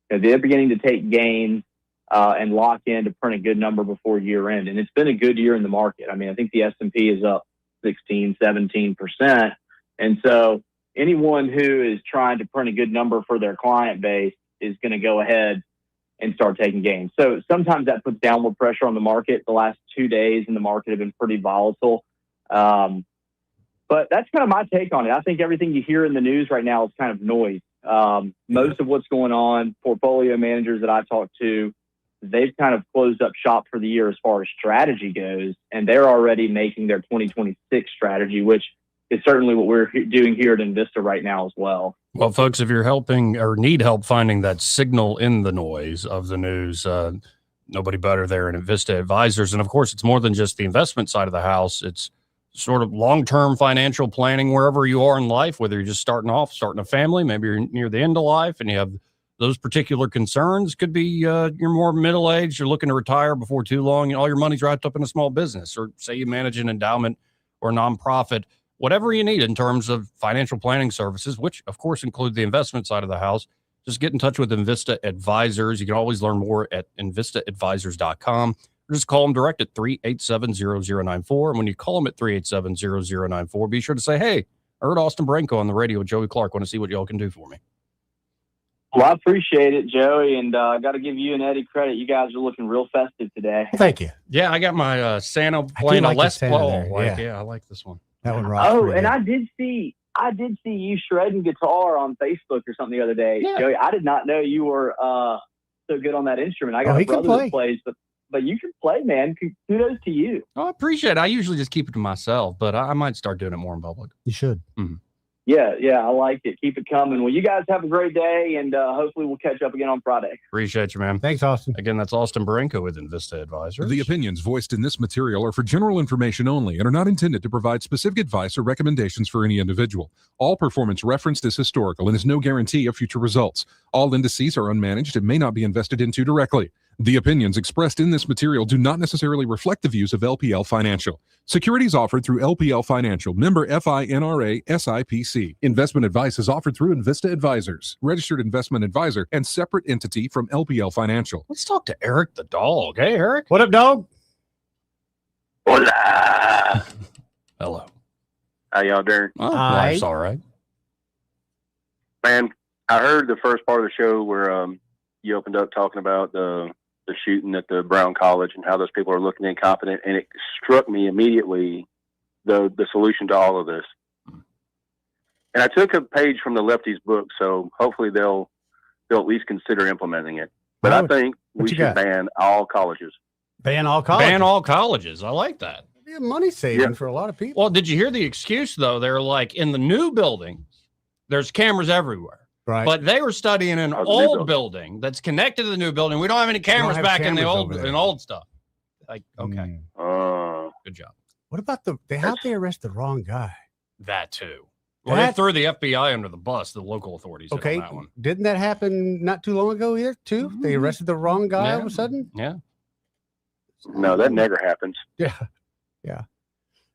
they're beginning to take gains and lock in to print a good number before year end. And it's been a good year in the market. I mean, I think the S&P is up 16, 17%. And so anyone who is trying to print a good number for their client base is going to go ahead and start taking gains. So sometimes that puts downward pressure on the market. The last 2 days in the market have been pretty volatile. But that's kind of my take on it. I think everything you hear in the news right now is kind of noise. Most of what's going on, portfolio managers that I've talked to, they've kind of closed up shop for the year as far as strategy goes, and they're already making their 2026 strategy, which is certainly what we're doing here at Invista right now as well. Well, folks, if you're helping or need help finding that signal in the noise of the news, nobody better there in Invista Advisors. And of course, it's more than just the investment side of the house. It's sort of long-term financial planning wherever you are in life, whether you're just starting a family, maybe you're near the end of life and you have those particular concerns. Could be you're more middle-aged, you're looking to retire before too long, and all your money's wrapped up in a small business, or say you manage an endowment or a nonprofit. Whatever you need in terms of financial planning services, which of course include the investment side of the house, just get in touch with Invista Advisors. You can always learn more at InvistaAdvisors.com. Or just call them direct at 387-0094. And when you call them at 387-0094, be sure to say, hey, I heard Austin Barenko on the radio with Joey Clark. Want to see what y'all can do for me. Well, I appreciate it, Joey, and I got to give you and Eddie credit. You guys are looking real festive today. Thank you. Yeah, I got my Santa playing a Les Paul. Yeah, I like this one. That one rocks. Oh, and I did see you shredding guitar on Facebook or something the other day, Joey. I did not know you were so good on that instrument. I got a brother that plays, but you can play, man. Kudos to you. Oh, I appreciate it. I usually just keep it to myself, but I might start doing it more in public. You should. Mm-hmm. Yeah, I like it. Keep it coming. Well, you guys have a great day, and hopefully we'll catch up again on Friday. Appreciate you, man. Thanks, Austin. Again, that's Austin Barenko with Invista Advisors. The opinions voiced in this material are for general information only and are not intended to provide specific advice or recommendations for any individual. All performance referenced is historical and is no guarantee of future results. All indices are unmanaged and may not be invested into directly. The opinions expressed in this material do not necessarily reflect the views of LPL Financial. Securities offered through LPL Financial, member FINRA SIPC. Investment advice is offered through Invista Advisors, registered investment advisor, and separate entity from LPL Financial. Let's talk to Eric the dog. Hey, Eric. What up, dog? Hola. Hello. How y'all doing? Oh, life's all right. Man, I heard the first part of the show where you opened up talking about the the shooting at the Brown College and how those people are looking incompetent. And it struck me immediately the solution to all of this. And I took a page from the lefties' book, so hopefully they'll at least consider implementing it. But I think we should ban all colleges. Ban all colleges. Ban all colleges. I like that. It'd be a money saving for a lot of people. Well, did you hear the excuse though? They're like, in the new building, there's cameras everywhere. Right. But they were studying an old building that's connected to the new building. We don't have any cameras back in the old stuff. Like, okay. Good job. What about how'd they arrest the wrong guy? That too. Well, they threw the FBI under the bus, the local authorities. Okay. On that one. Didn't that happen not too long ago here, too? Mm-hmm. They arrested the wrong guy all of a sudden? Yeah. No, that never happens. Yeah. Yeah.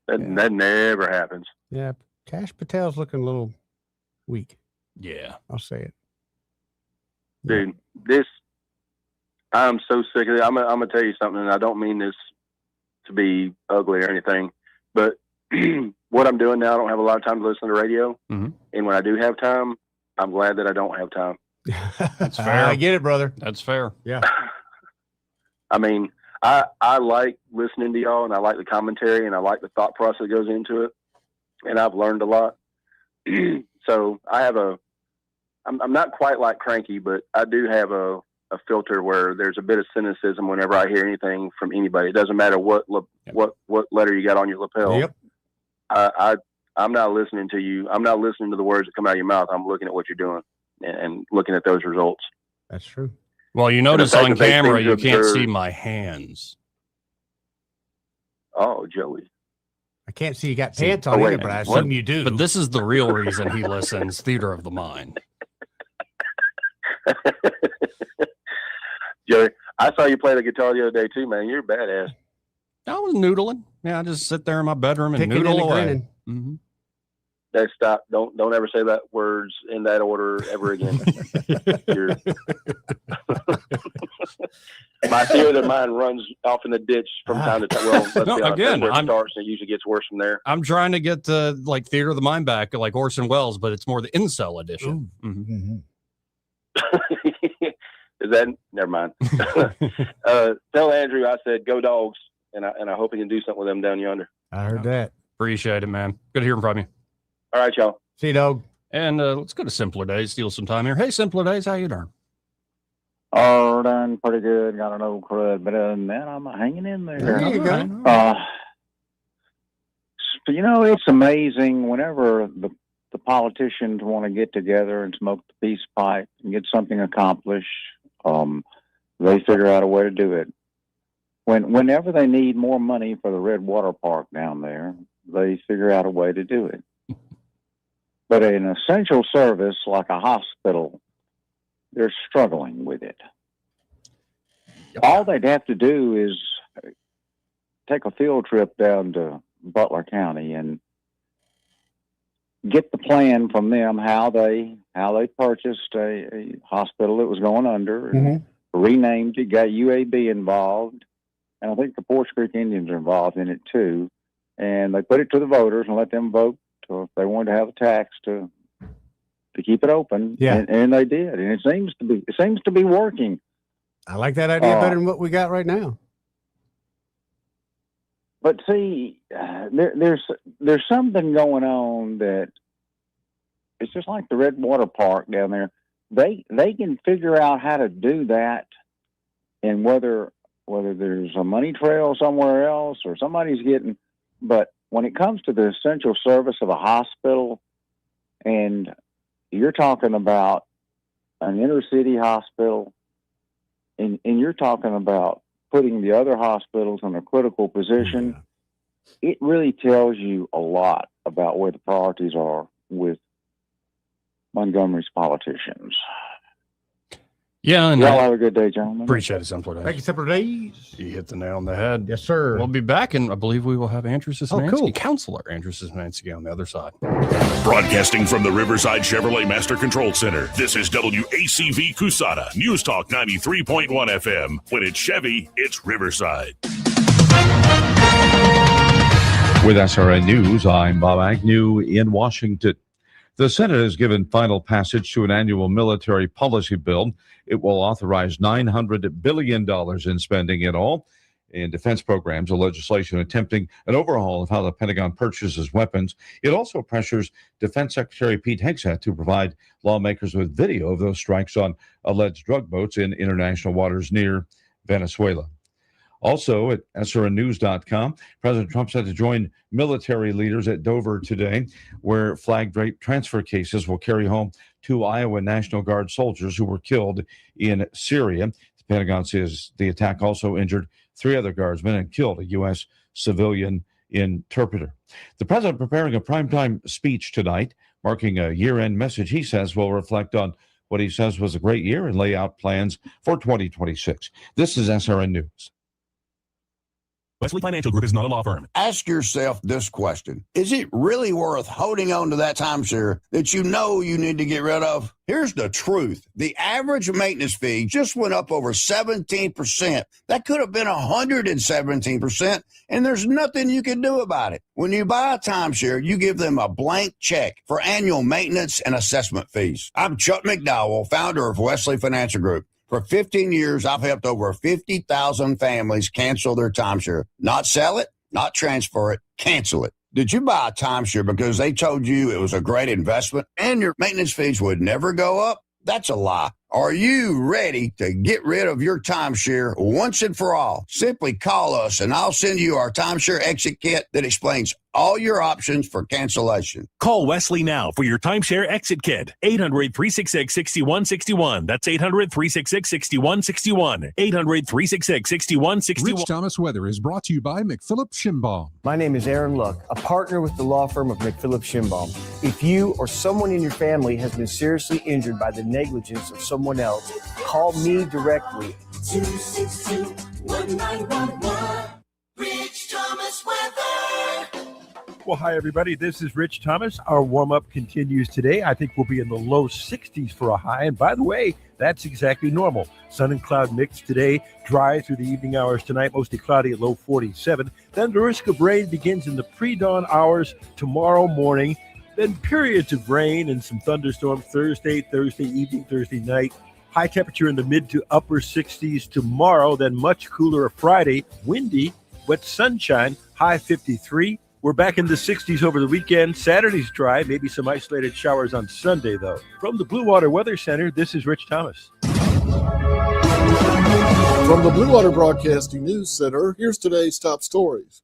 That never happens. Yeah. Kash Patel's looking a little weak. Yeah. I'll say it. Dude, I'm so sick of it. I'm going to tell you something, and I don't mean this to be ugly or anything, but what I'm doing now, I don't have a lot of time to listen to radio. Mm-hmm. And when I do have time, I'm glad that I don't have time. That's fair. I get it, brother. That's fair. Yeah. I mean, I like listening to y'all, and I like the commentary, and I like the thought process that goes into it. And I've learned a lot. So I have I'm not quite like Cranky, but I do have a filter where there's a bit of cynicism whenever I hear anything from anybody. It doesn't matter what letter you got on your lapel. Yep. I'm not listening to you. I'm not listening to the words that come out of your mouth. I'm looking at what you're doing and looking at those results. That's true. Well, you notice on camera you can't see my hands. Oh, Joey. I can't see you got pants on either, but I assume you do. But this is the real reason he listens. Theater of the mind. Joey, I saw you play the guitar the other day too, man. You're a badass. I was noodling. Yeah, I just sit there in my bedroom and noodle away. Mm-hmm. Stop. Don't ever say that words in that order ever again. My theater mind runs off in the ditch from time to time. Well, let's be honest, again, it starts and it usually gets worse from there. I'm trying to get to like Theater of the Mind back, like Orson Welles, but it's more the incel edition. Mm-hmm. Is that? Never mind. Tell Andrew I said go Dogs, and I hope he can do something with them down yonder. I heard that. Appreciate it, man. Good hearing from you. All right, y'all. See you, dog. And let's go to Simpler Days, steal some time here. Hey, Simpler Days, how you doing? Oh, done pretty good. Got an old crud, but other than that, I'm hanging in there. There you go. You know, it's amazing whenever the politicians want to get together and smoke the peace pipe and get something accomplished. They figure out a way to do it. Whenever they need more money for the Red Water Park down there, they figure out a way to do it. But an essential service like a hospital, they're struggling with it. All they'd have to do is take a field trip down to Butler County and get the plan from them how they purchased a hospital that was going under, and renamed it, got UAB involved, and I think the Porch Creek Indians are involved in it too. And they put it to the voters and let them vote if they wanted to have a tax to keep it open. Yeah. And they did, and it seems to be working. I like that idea better than what we got right now. But see, there's something going on that it's just like the Red Water Park down there. They can figure out how to do that, and whether there's a money trail somewhere else or somebody's getting. But when it comes to the essential service of a hospital, and you're talking about an inner city hospital, and you're talking about putting the other hospitals in a critical position, it really tells you a lot about where the priorities are with Montgomery's politicians. Yeah, and y'all have a good day, gentlemen. Appreciate it, Simpler Days. Thank you, Simpler Days. You hit the nail on the head. Yes, sir. We'll be back, and I believe we will have Andrew Szymanski, cool. Counselor Andrew Szymanski on the other side. Broadcasting from the Riverside Chevrolet Master Control Center, this is WACV Cusada, News Talk 93.1 FM. When it's Chevy, it's Riverside. With SRN News, I'm Bob Agnew in Washington. The Senate has given final passage to an annual military policy bill. It will authorize $900 billion in spending in all in defense programs, a legislation attempting an overhaul of how the Pentagon purchases weapons. It also pressures Defense Secretary Pete Hegseth to provide lawmakers with video of those strikes on alleged drug boats in international waters near Venezuela. Also at srnnews.com, President Trump said to join military leaders at Dover today, where flag draped transfer cases will carry home 2 Iowa National Guard soldiers who were killed in Syria. The Pentagon says the attack also injured 3 other guardsmen and killed a U.S. civilian interpreter. The president preparing a primetime speech tonight, marking a year-end message he says will reflect on what he says was a great year and lay out plans for 2026. This is SRN News. Wesley Financial Group is not a law firm. Ask yourself this question. Is it really worth holding on to that timeshare that you know you need to get rid of? Here's the truth. The average maintenance fee just went up over 17%. That could have been 117%, and there's nothing you can do about it. When you buy a timeshare, you give them a blank check for annual maintenance and assessment fees. I'm Chuck McDowell, founder of Wesley Financial Group. For 15 years, I've helped over 50,000 families cancel their timeshare. Not sell it, not transfer it, cancel it. Did you buy a timeshare because they told you it was a great investment and your maintenance fees would never go up? That's a lie. Are you ready to get rid of your timeshare once and for all? Simply call us and I'll send you our timeshare exit kit that explains all your options for cancellation. Call Wesley now for your timeshare exit kit. 800-366-6161. That's 800-366-6161. 800-366-6161. Rich Thomas Weather is brought to you by McPhillips Schimbaum. My name is Aaron Luck, a partner with the law firm of McPhillips Schimbaum. If you or someone in your family has been seriously injured by the negligence of someone else, call me directly. 262-1911. Rich Thomas Weather. Well, hi, everybody. This is Rich Thomas. Our warm-up continues today. I think we'll be in the low 60s for a high. And by the way, that's exactly normal. Sun and cloud mix today, dry through the evening hours tonight, mostly cloudy at low 47. Then the risk of rain begins in the pre-dawn hours tomorrow morning. Then periods of rain and some thunderstorms Thursday evening, Thursday night. High temperature in the mid to upper 60s tomorrow. Then much cooler Friday, windy, wet sunshine, high 53. We're back in the 60s over the weekend. Saturday's dry, maybe some isolated showers on Sunday, though. From the Blue Water Weather Center, this is Rich Thomas. From the Blue Water Broadcasting News Center, here's today's top stories.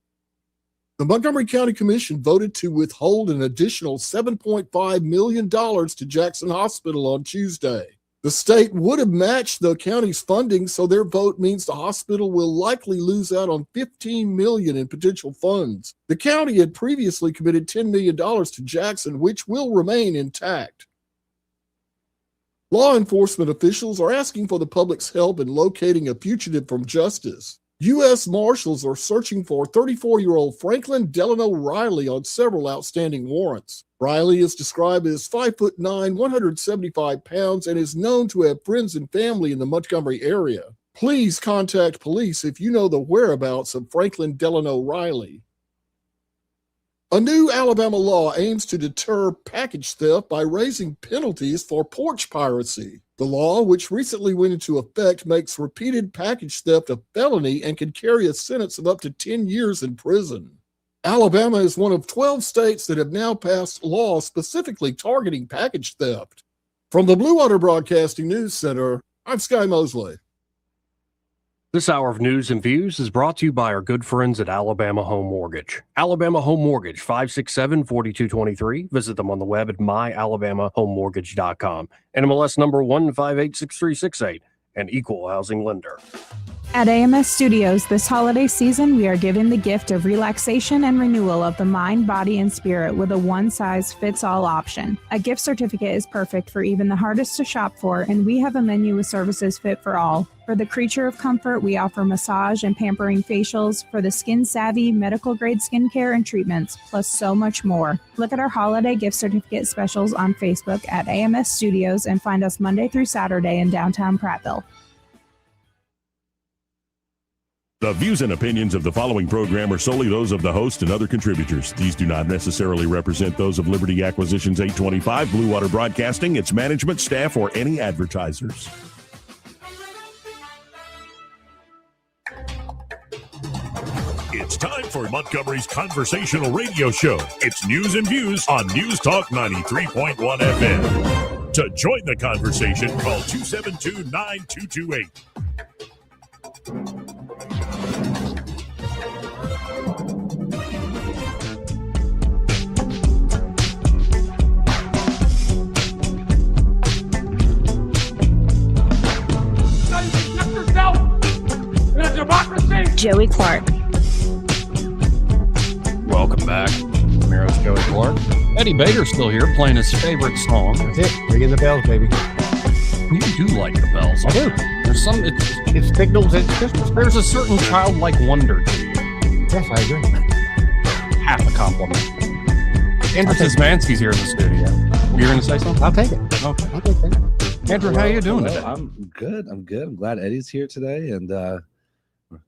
The Montgomery County Commission voted to withhold an additional $7.5 million to Jackson Hospital on Tuesday. The state would have matched the county's funding, so their vote means the hospital will likely lose out on $15 million in potential funds. The county had previously committed $10 million to Jackson, which will remain intact. Law enforcement officials are asking for the public's help in locating a fugitive from justice. U.S. Marshals are searching for 34-year-old Franklin Delano Riley on several outstanding warrants. Riley is described as 5'9", 175 pounds, and is known to have friends and family in the Montgomery area. Please contact police if you know the whereabouts of Franklin Delano Riley. A new Alabama law aims to deter package theft by raising penalties for porch piracy. The law, which recently went into effect, makes repeated package theft a felony and can carry a sentence of up to 10 years in prison. Alabama is one of 12 states that have now passed laws specifically targeting package theft. From the Blue Water Broadcasting News Center, I'm Sky Mosley. This hour of news and views is brought to you by our good friends at Alabama Home Mortgage. Alabama Home Mortgage, 567-4223. Visit them on the web at myalabamahomemortgage.com. NMLS number 1586368, an equal housing lender. At AMS Studios this holiday season, we are giving the gift of relaxation and renewal of the mind, body, and spirit with a one-size-fits-all option. A gift certificate is perfect for even the hardest to shop for, and we have a menu with services fit for all. For the creature of comfort, we offer massage and pampering facials. For the skin-savvy, medical-grade skincare and treatments, plus so much more. Look at our holiday gift certificate specials on Facebook at AMS Studios and find us Monday through Saturday in downtown Prattville. The views and opinions of the following program are solely those of the host and other contributors. These do not necessarily represent those of Liberty Acquisitions 825, Blue Water Broadcasting, its management, staff, or any advertisers. It's time for Montgomery's conversational radio show. It's news and views on News Talk 93.1 FM. To join the conversation, call 272-9228. Joey Clark. Welcome back. Miro's Joey Clark. Eddie Bader's still here playing his favorite song. That's it. Ringing the bells, baby. You do like the bells. I do. There's some. It signals it's Christmas. There's a certain childlike wonder to you. Yes, I agree. Half a compliment. Andrew Szymanski's here in the studio. You're going to say something? I'll take it. Okay. I'll take that. Andrew, how you doing today? I'm good. I'm glad Eddie's here today, and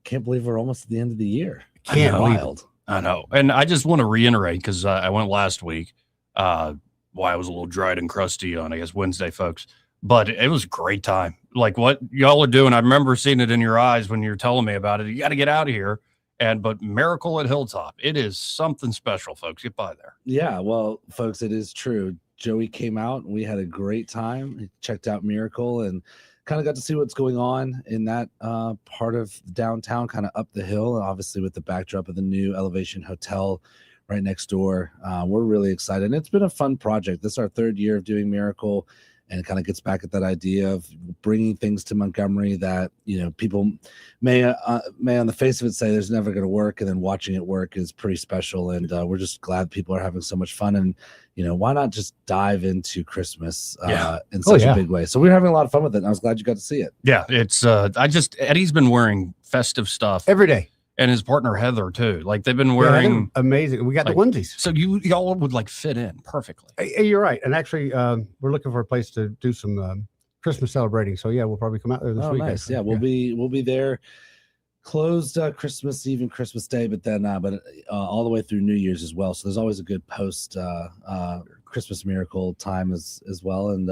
can't believe we're almost at the end of the year. Wild. I know. And I just want to reiterate, because I went last week. I was a little dried and crusty on, I guess, Wednesday, folks. But it was a great time. Like what y'all are doing, I remember seeing it in your eyes when you were telling me about it. You got to get out of here. But Miracle at Hilltop, it is something special, folks. Get by there. Yeah, well, folks, it is true. Joey came out and we had a great time. He checked out Miracle and kind of got to see what's going on in that part of downtown, kind of up the hill, and obviously with the backdrop of the new Elevation Hotel right next door. We're really excited. And it's been a fun project. This is our third year of doing Miracle, and it kind of gets back at that idea of bringing things to Montgomery that, people may on the face of it say there's never going to work, and then watching it work is pretty special. And we're just glad people are having so much fun. And why not just dive into Christmas in such a big way? So we're having a lot of fun with it, and I was glad you got to see it. Yeah, it's Eddie's been wearing festive stuff every day, and his partner Heather too. Like they've been wearing amazing. We got the onesies, so y'all would like fit in perfectly. You're right, and actually, we're looking for a place to do some Christmas celebrating. So yeah, we'll probably come out there this week. Nice. Actually. Yeah, we'll be there. Closed Christmas Eve and Christmas Day, but then all the way through New Year's as well. So there's always a good post Christmas Miracle time as well. And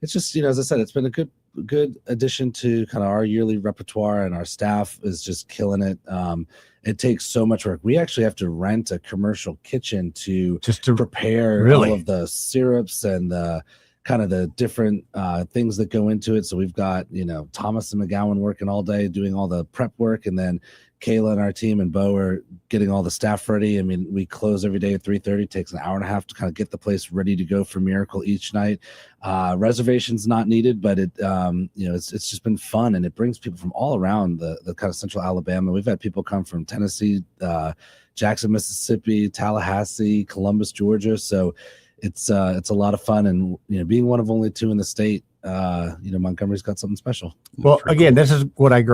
it's just, as I said, it's been a good addition to kind of our yearly repertoire, and our staff is just killing it. It takes so much work. We actually have to rent a commercial kitchen to prepare all of the syrups and the kind of the different things that go into it. So we've got, Thomas and McCarron working all day doing all the prep work, and then Kayla and our team and Bo are getting all the staff ready. I mean, we close every day at 3:30. It takes an hour and a half to kind of get the place ready to go for Miracle each night. Reservations not needed, but it's just been fun, and it brings people from all around the kind of central Alabama. We've had people come from Tennessee, Jackson, Mississippi, Tallahassee, Columbus, Georgia. So it's a lot of fun, and being one of only two in the state, Montgomery's got something special. Well, again, this is what I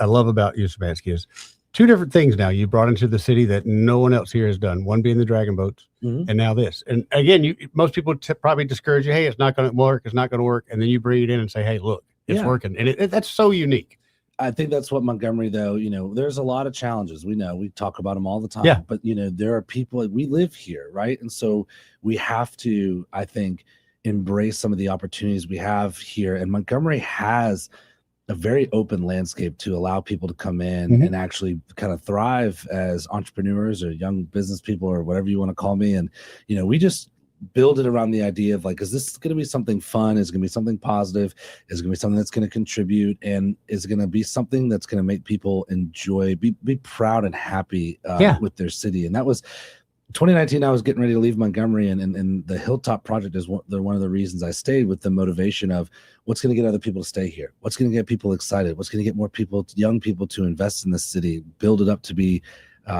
love about you, Szymanski, is two different things now you brought into the city that no one else here has done. One being the dragon boats, and now this. And again, most people probably discourage you. Hey, it's not going to work. It's not going to work. And then you bring it in and say, hey, look, it's working. And that's so unique. I think that's what Montgomery, though, there's a lot of challenges. We know, we talk about them all the time, but there are people, we live here, right? And so we have to, I think, embrace some of the opportunities we have here. And Montgomery has a very open landscape to allow people to come in and actually kind of thrive as entrepreneurs or young business people or whatever you want to call me. And, we just build it around the idea of like, is this going to be something fun? Is it going to be something positive? Is it going to be something that's going to contribute? And is it going to be something that's going to make people enjoy, be proud and happy with their city? And that was 2019. I was getting ready to leave Montgomery, and the Hilltop project is one of the reasons I stayed, with the motivation of what's going to get other people to stay here? What's going to get people excited? What's going to get more people, young people, to invest in this city, build it up to be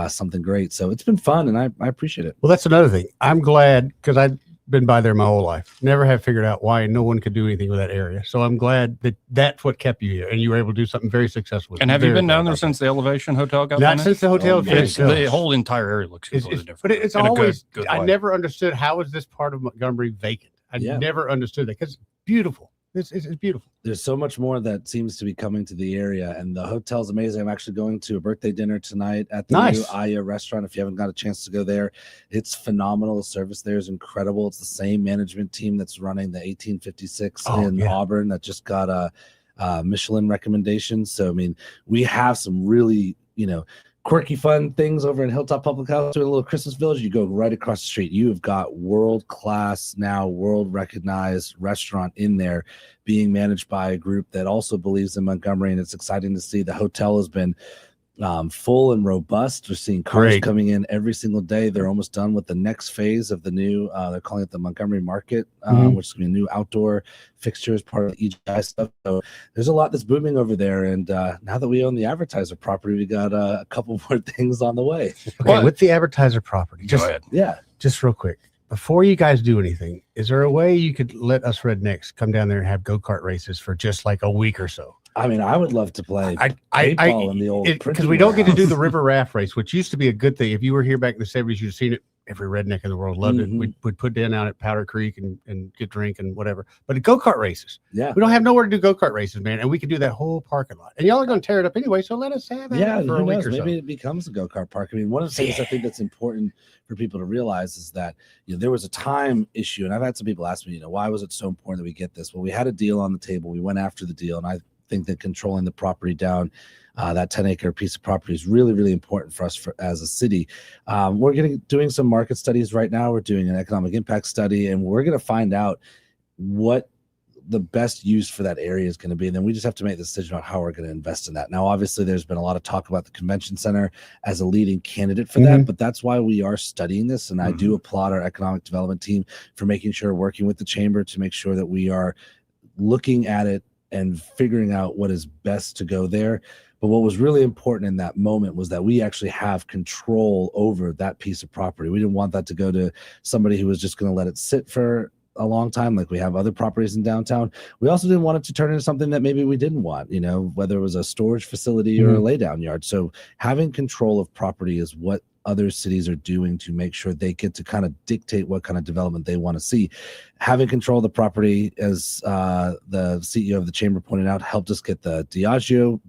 something great. So it's been fun, and I appreciate it. Well, that's another thing. I'm glad, because I've been by there my whole life. Never have figured out why no one could do anything with that area. So I'm glad that that's what kept you here, and you were able to do something very successful. And have you been down there since the Elevation Hotel got Not since the hotel. The whole entire area looks completely different. But it's always, good I never understood, how is this part of Montgomery vacant? I never understood that, because it's beautiful. It's beautiful. There's so much more that seems to be coming to the area, and the hotel's amazing. I'm actually going to a birthday dinner tonight at the new Aya restaurant. If you haven't got a chance to go there, it's phenomenal. The service there is incredible. It's the same management team that's running the 1856 in Auburn that just got a Michelin recommendation. So, I mean, we have some really, quirky, fun things over in Hilltop Public House, doing a little Christmas Village. You go right across the street. You have got world-class, now world-recognized restaurant in there being managed by a group that also believes in Montgomery, and it's exciting to see. The hotel has been full and robust. We're seeing cars coming in every single day. They're almost done with the next phase of the new, they're calling it the Montgomery Market, which is going to be a new outdoor fixture as part of the EGI stuff. So there's a lot that's booming over there. And now that we own the advertiser property, we got a couple more things on the way. Okay, with the advertiser property, just real quick, before you guys do anything, is there a way you could let us rednecks come down there and have go-kart races for just like a week or so? I mean, I would love to play paintball in the old, because we don't get to do the river raft race, which used to be a good thing. If you were here back in the 70s, you'd seen it. Every redneck in the world loved it. We'd put down at Powder Creek and get drink and whatever. But go-kart races, we don't have nowhere to do go-kart races, man. And we could do that whole parking lot. And y'all are going to tear it up anyway, so let us have it for a week or so. Maybe it becomes a go-kart park. I mean, one of the things I think that's important for people to realize is that there was a time issue, and I've had some people ask me, why was it so important that we get this? Well, we had a deal on the table. We went after the deal, and I think that controlling the property down, that 10-acre piece of property is really, really important for us as a city. We're doing some market studies right now. We're doing an economic impact study, and we're going to find out what the best use for that area is going to be. And then we just have to make the decision on how we're going to invest in that. Now, obviously, there's been a lot of talk about the convention center as a leading candidate for that, but that's why we are studying this. And I do applaud our economic development team for making sure, working with the chamber to make sure that we are looking at it and figuring out what is best to go there. But what was really important in that moment was that we actually have control over that piece of property. We didn't want that to go to somebody who was just going to let it sit for a long time, like we have other properties in downtown. We also didn't want it to turn into something that maybe we didn't want, whether it was a storage facility or a laydown yard. So having control of property is what other cities are doing to make sure they get to kind of dictate what kind of development they want to see. Having control of the property, as the CEO of the chamber pointed out, helped us get the Diageo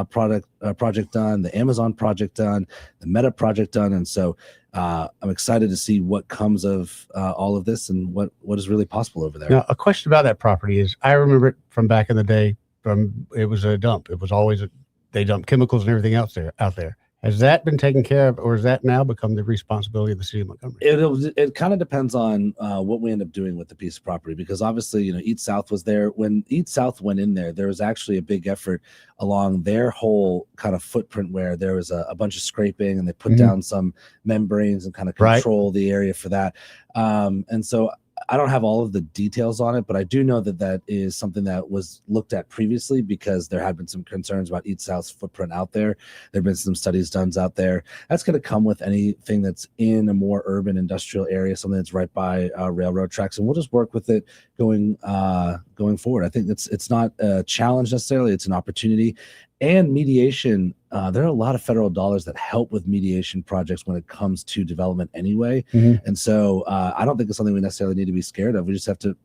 project done, the Amazon project done, the Meta project done. And so I'm excited to see what comes of all of this and what is really possible over there. Now, a question about that property is, I remember it from back in the day, it was a dump. It was always they dumped chemicals and everything else out there. Has that been taken care of, or has that now become the responsibility of the city of Montgomery? It kind of depends on what we end up doing with the piece of property, because obviously, Eat South was there. When Eat South went in there was actually a big effort along their whole kind of footprint where there was a bunch of scraping, and they put down some membranes and kind of control the area for that. And so I don't have all of the details on it, but I do know that that is something that was looked at previously, because there had been some concerns about Eat South's footprint out there. There have been some studies done out there. That's going to come with anything that's in a more urban industrial area, something that's right by railroad tracks, and we'll just work with it going forward. I think it's not a challenge necessarily; it's an opportunity. And mediation, there are a lot of federal dollars that help with mediation projects when it comes to development anyway. And so I don't think it's something we necessarily need to be scared of. We just have to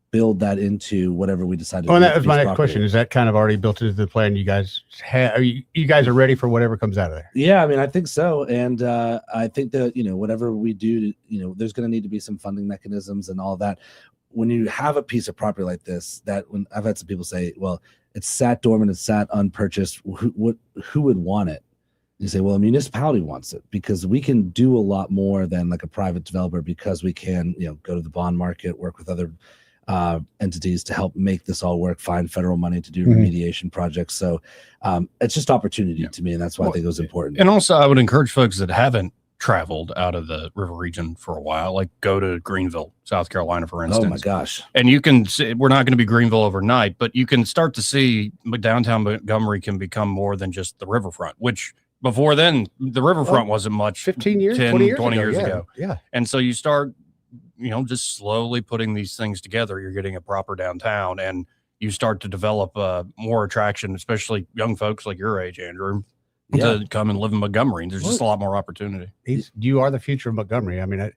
build that into whatever we decide to do. And that was my next question. Is that kind of already built into the plan you guys have? You guys are ready for whatever comes out of there? Yeah, I mean, I think so. And I think that, whatever we do, there's going to need to be some funding mechanisms and all of that. When you have a piece of property like this, when I've had some people say, well, it's sat dormant, it's sat unpurchased, who would want it? You say, well, a municipality wants it, because we can do a lot more than like a private developer, because we can, go to the bond market, work with other entities to help make this all work, find federal money to do remediation projects. So it's just opportunity to me, and that's why I think it was important. And also, I would encourage folks that haven't traveled out of the river region for a while, like go to Greenville, South Carolina, for instance. Oh my gosh. And you can see, we're not going to be Greenville overnight, but you can start to see downtown Montgomery can become more than just the riverfront, which before then the riverfront wasn't much. 15 years, 20 years ago. Yeah. And so you start, just slowly putting these things together. You're getting a proper downtown, and you start to develop more attraction, especially young folks like your age, Andrew, to come and live in Montgomery. There's just a lot more opportunity. You are the future of Montgomery. I mean,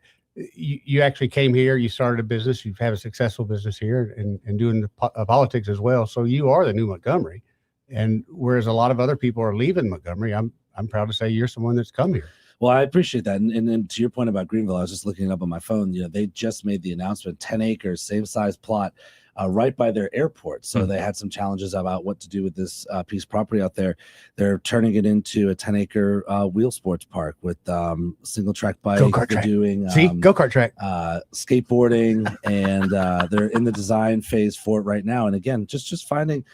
you actually came here, you started a business, you have a successful business here and doing the politics as well. So you are the new Montgomery. And whereas a lot of other people are leaving Montgomery, I'm proud to say you're someone that's come here. Well, I appreciate that. And to your point about Greenville, I was just looking it up on my phone. They just made the announcement, 10 acres, same size plot, right by their airport. So they had some challenges about what to do with this piece of property out there. They're turning it into a 10-acre wheel sports park with single track bike. Go-kart They're track. doing Go-kart track, skateboarding, and they're in the design phase for it right now. And again, just finding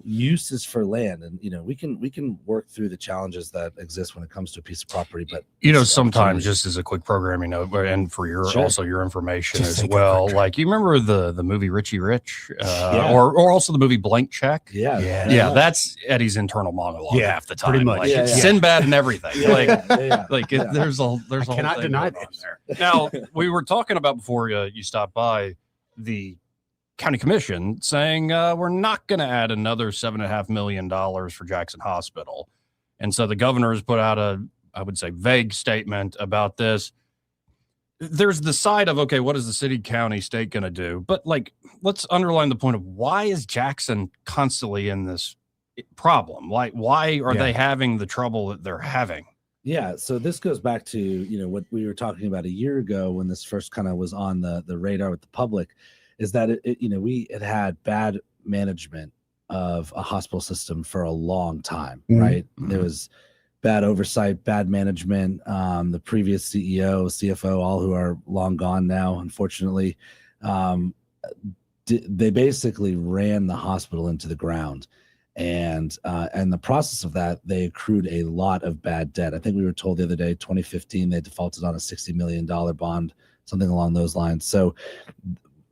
uses for land, and we can work through the challenges that exist when it comes to a piece of property. But sometimes, just as a quick programming note, and for your also your information Just as well, like you remember the movie Richie Rich, Yeah. or also the movie Blank Check. Yeah. That's Eddie's internal monologue half the time, pretty much. like Yeah, it's yeah. Sinbad and everything. Yeah. There's a I cannot whole thing deny going on this. there. Now, we were talking about before you stopped by the county commission saying we're not going to add another $7.5 million for Jackson Hospital. And so the governor has put out I would say, vague statement about this. There's the side of, okay, what is the city, county, state going to do? But let's underline the point of why is Jackson constantly in this problem? Like, why are they having the trouble that they're having? Yeah, so this goes back to what we were talking about a year ago when this first kind of was on the radar with the public, is that we had bad management of a hospital system for a long time, right? There was bad oversight, bad management. The previous CEO, CFO, all who are long gone now, unfortunately, they basically ran the hospital into the ground. And the process of that, they accrued a lot of bad debt. I think we were told the other day, 2015, they defaulted on a $60 million bond, something along those lines. So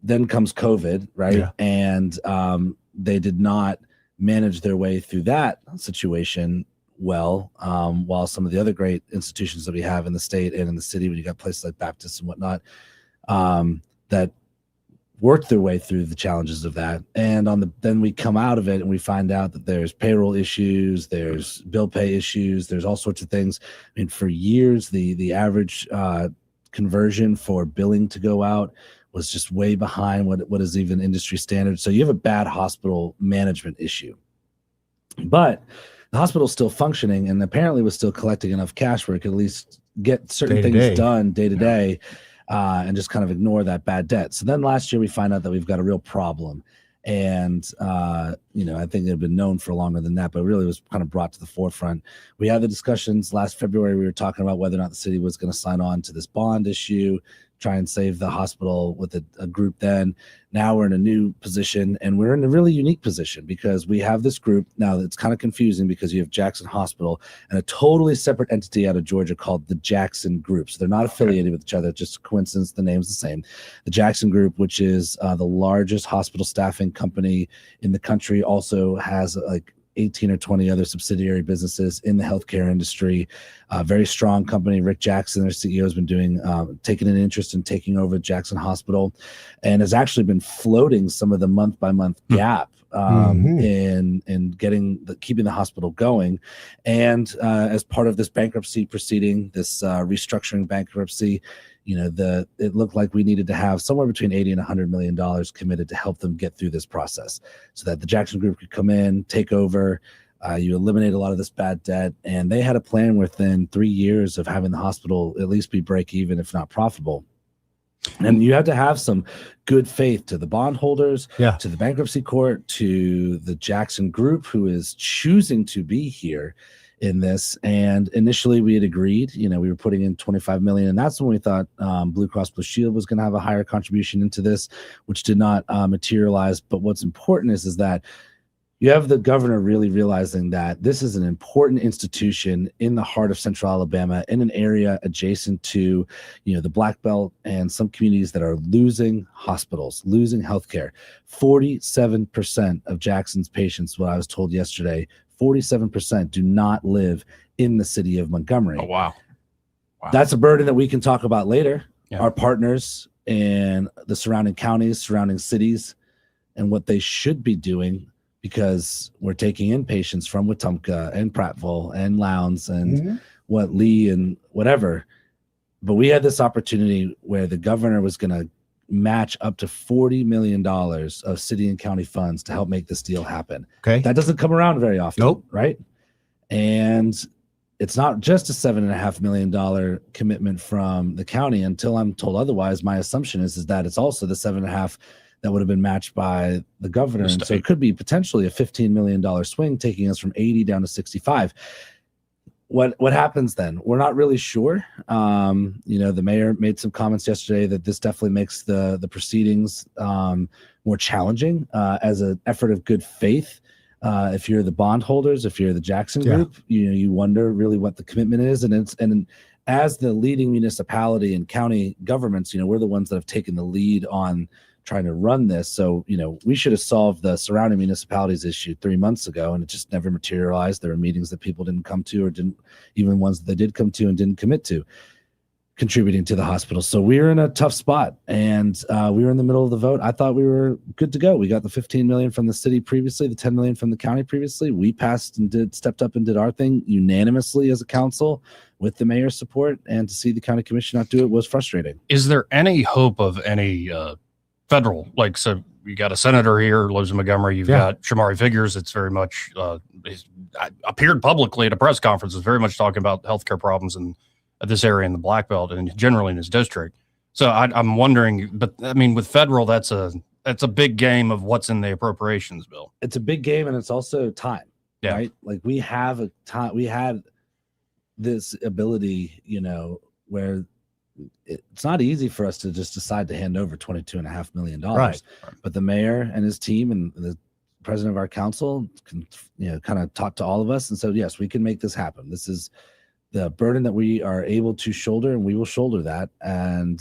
then comes COVID, right? Yeah. And they did not manage their way through that situation well, while some of the other great institutions that we have in the state and in the city, when you got places like Baptist and whatnot, that worked their way through the challenges of that. And then we come out of it and we find out that there's payroll issues, there's bill pay issues, there's all sorts of things. I mean, for years, the average conversion for billing to go out was just way behind what is even industry standard. So you have a bad hospital management issue. But the hospital's still functioning and apparently was still collecting enough cash where it could at least get certain things done day to day, and just kind of ignore that bad debt. So then last year we find out that we've got a real problem. And, I think it had been known for longer than that, but really was kind of brought to the forefront. We had the discussions last February. We were talking about whether or not the city was going to sign on to this bond issue, try and save the hospital with a group then. Now we're in a new position, and we're in a really unique position because we have this group. Now it's kind of confusing because you have Jackson Hospital and a totally separate entity out of Georgia called the Jackson Group. So they're not affiliated with each other, just a coincidence, the name's the same. The Jackson Group, which is the largest hospital staffing company in the country, also has 18 or 20 other subsidiary businesses in the healthcare industry. Very strong company. Rick Jackson, their CEO, has been taking an interest in taking over Jackson Hospital and has actually been floating some of the month-by-month gap in keeping the hospital going. And as part of this bankruptcy proceeding, this restructuring bankruptcy, it looked like we needed to have somewhere between $80 and $100 million committed to help them get through this process so that the Jackson Group could come in, take over, you eliminate a lot of this bad debt. And they had a plan within 3 years of having the hospital at least be break even, if not profitable. And you have to have some good faith to the bondholders, to the bankruptcy court, to the Jackson Group, who is choosing to be here in this. And initially we had agreed, we were putting in $25 million, and that's when we thought Blue Cross Blue Shield was going to have a higher contribution into this, which did not materialize. But what's important is that you have the governor really realizing that this is an important institution in the heart of Central Alabama, in an area adjacent to, the Black Belt and some communities that are losing hospitals, losing healthcare. 47% of Jackson's patients, what I was told yesterday, 47% do not live in the city of Montgomery. Oh, wow. That's a burden that we can talk about later. Our partners in the surrounding counties, surrounding cities, and what they should be doing, because we're taking in patients from Wetumpka and Prattville and Lowndes and Lee and whatever. But we had this opportunity where the governor was going to match up to $40 million of city and county funds to help make this deal happen. Okay. That doesn't come around very often. Nope. Right. And it's not just a $7.5 million commitment from the county until I'm told otherwise. My assumption is that it's also the 7.5 that would have been matched by the governor. And so it could be potentially a $15 million swing, taking us from 80 down to 65. What happens then? We're not really sure. The mayor made some comments yesterday that this definitely makes the proceedings more challenging as an effort of good faith. If you're the bondholders, if you're the Jackson Group, you wonder really what the commitment is, and as the leading municipality and county governments, we're the ones that have taken the lead on trying to run this. So, we should have solved the surrounding municipalities issue 3 months ago, and it just never materialized. There were meetings that people didn't come to, or didn't, even ones that they did come to and didn't commit to, contributing to the hospital. So we're in a tough spot, and we were in the middle of the vote. I thought we were good to go. We got the $15 million from the city previously, the $10 million from the county previously. We passed and stepped up and did our thing unanimously as a council with the mayor's support, and to see the county commission not do it was frustrating. Is there any hope of any federal, so you got a senator here, lives in Montgomery, you've got Shamari Figures. It's very much appeared publicly at a press conference, is very much talking about healthcare problems in this area in the Black Belt and generally in his district. So I'm wondering, but I mean, with federal, that's a big game of what's in the appropriations bill. It's a big game, and it's also time, right? Like we have a time, we had this ability, where it's not easy for us to just decide to hand over $22.5 million. Right. But the mayor and his team and the president of our council can, kind of talk to all of us and said, yes, we can make this happen. This is the burden that we are able to shoulder, and we will shoulder that. And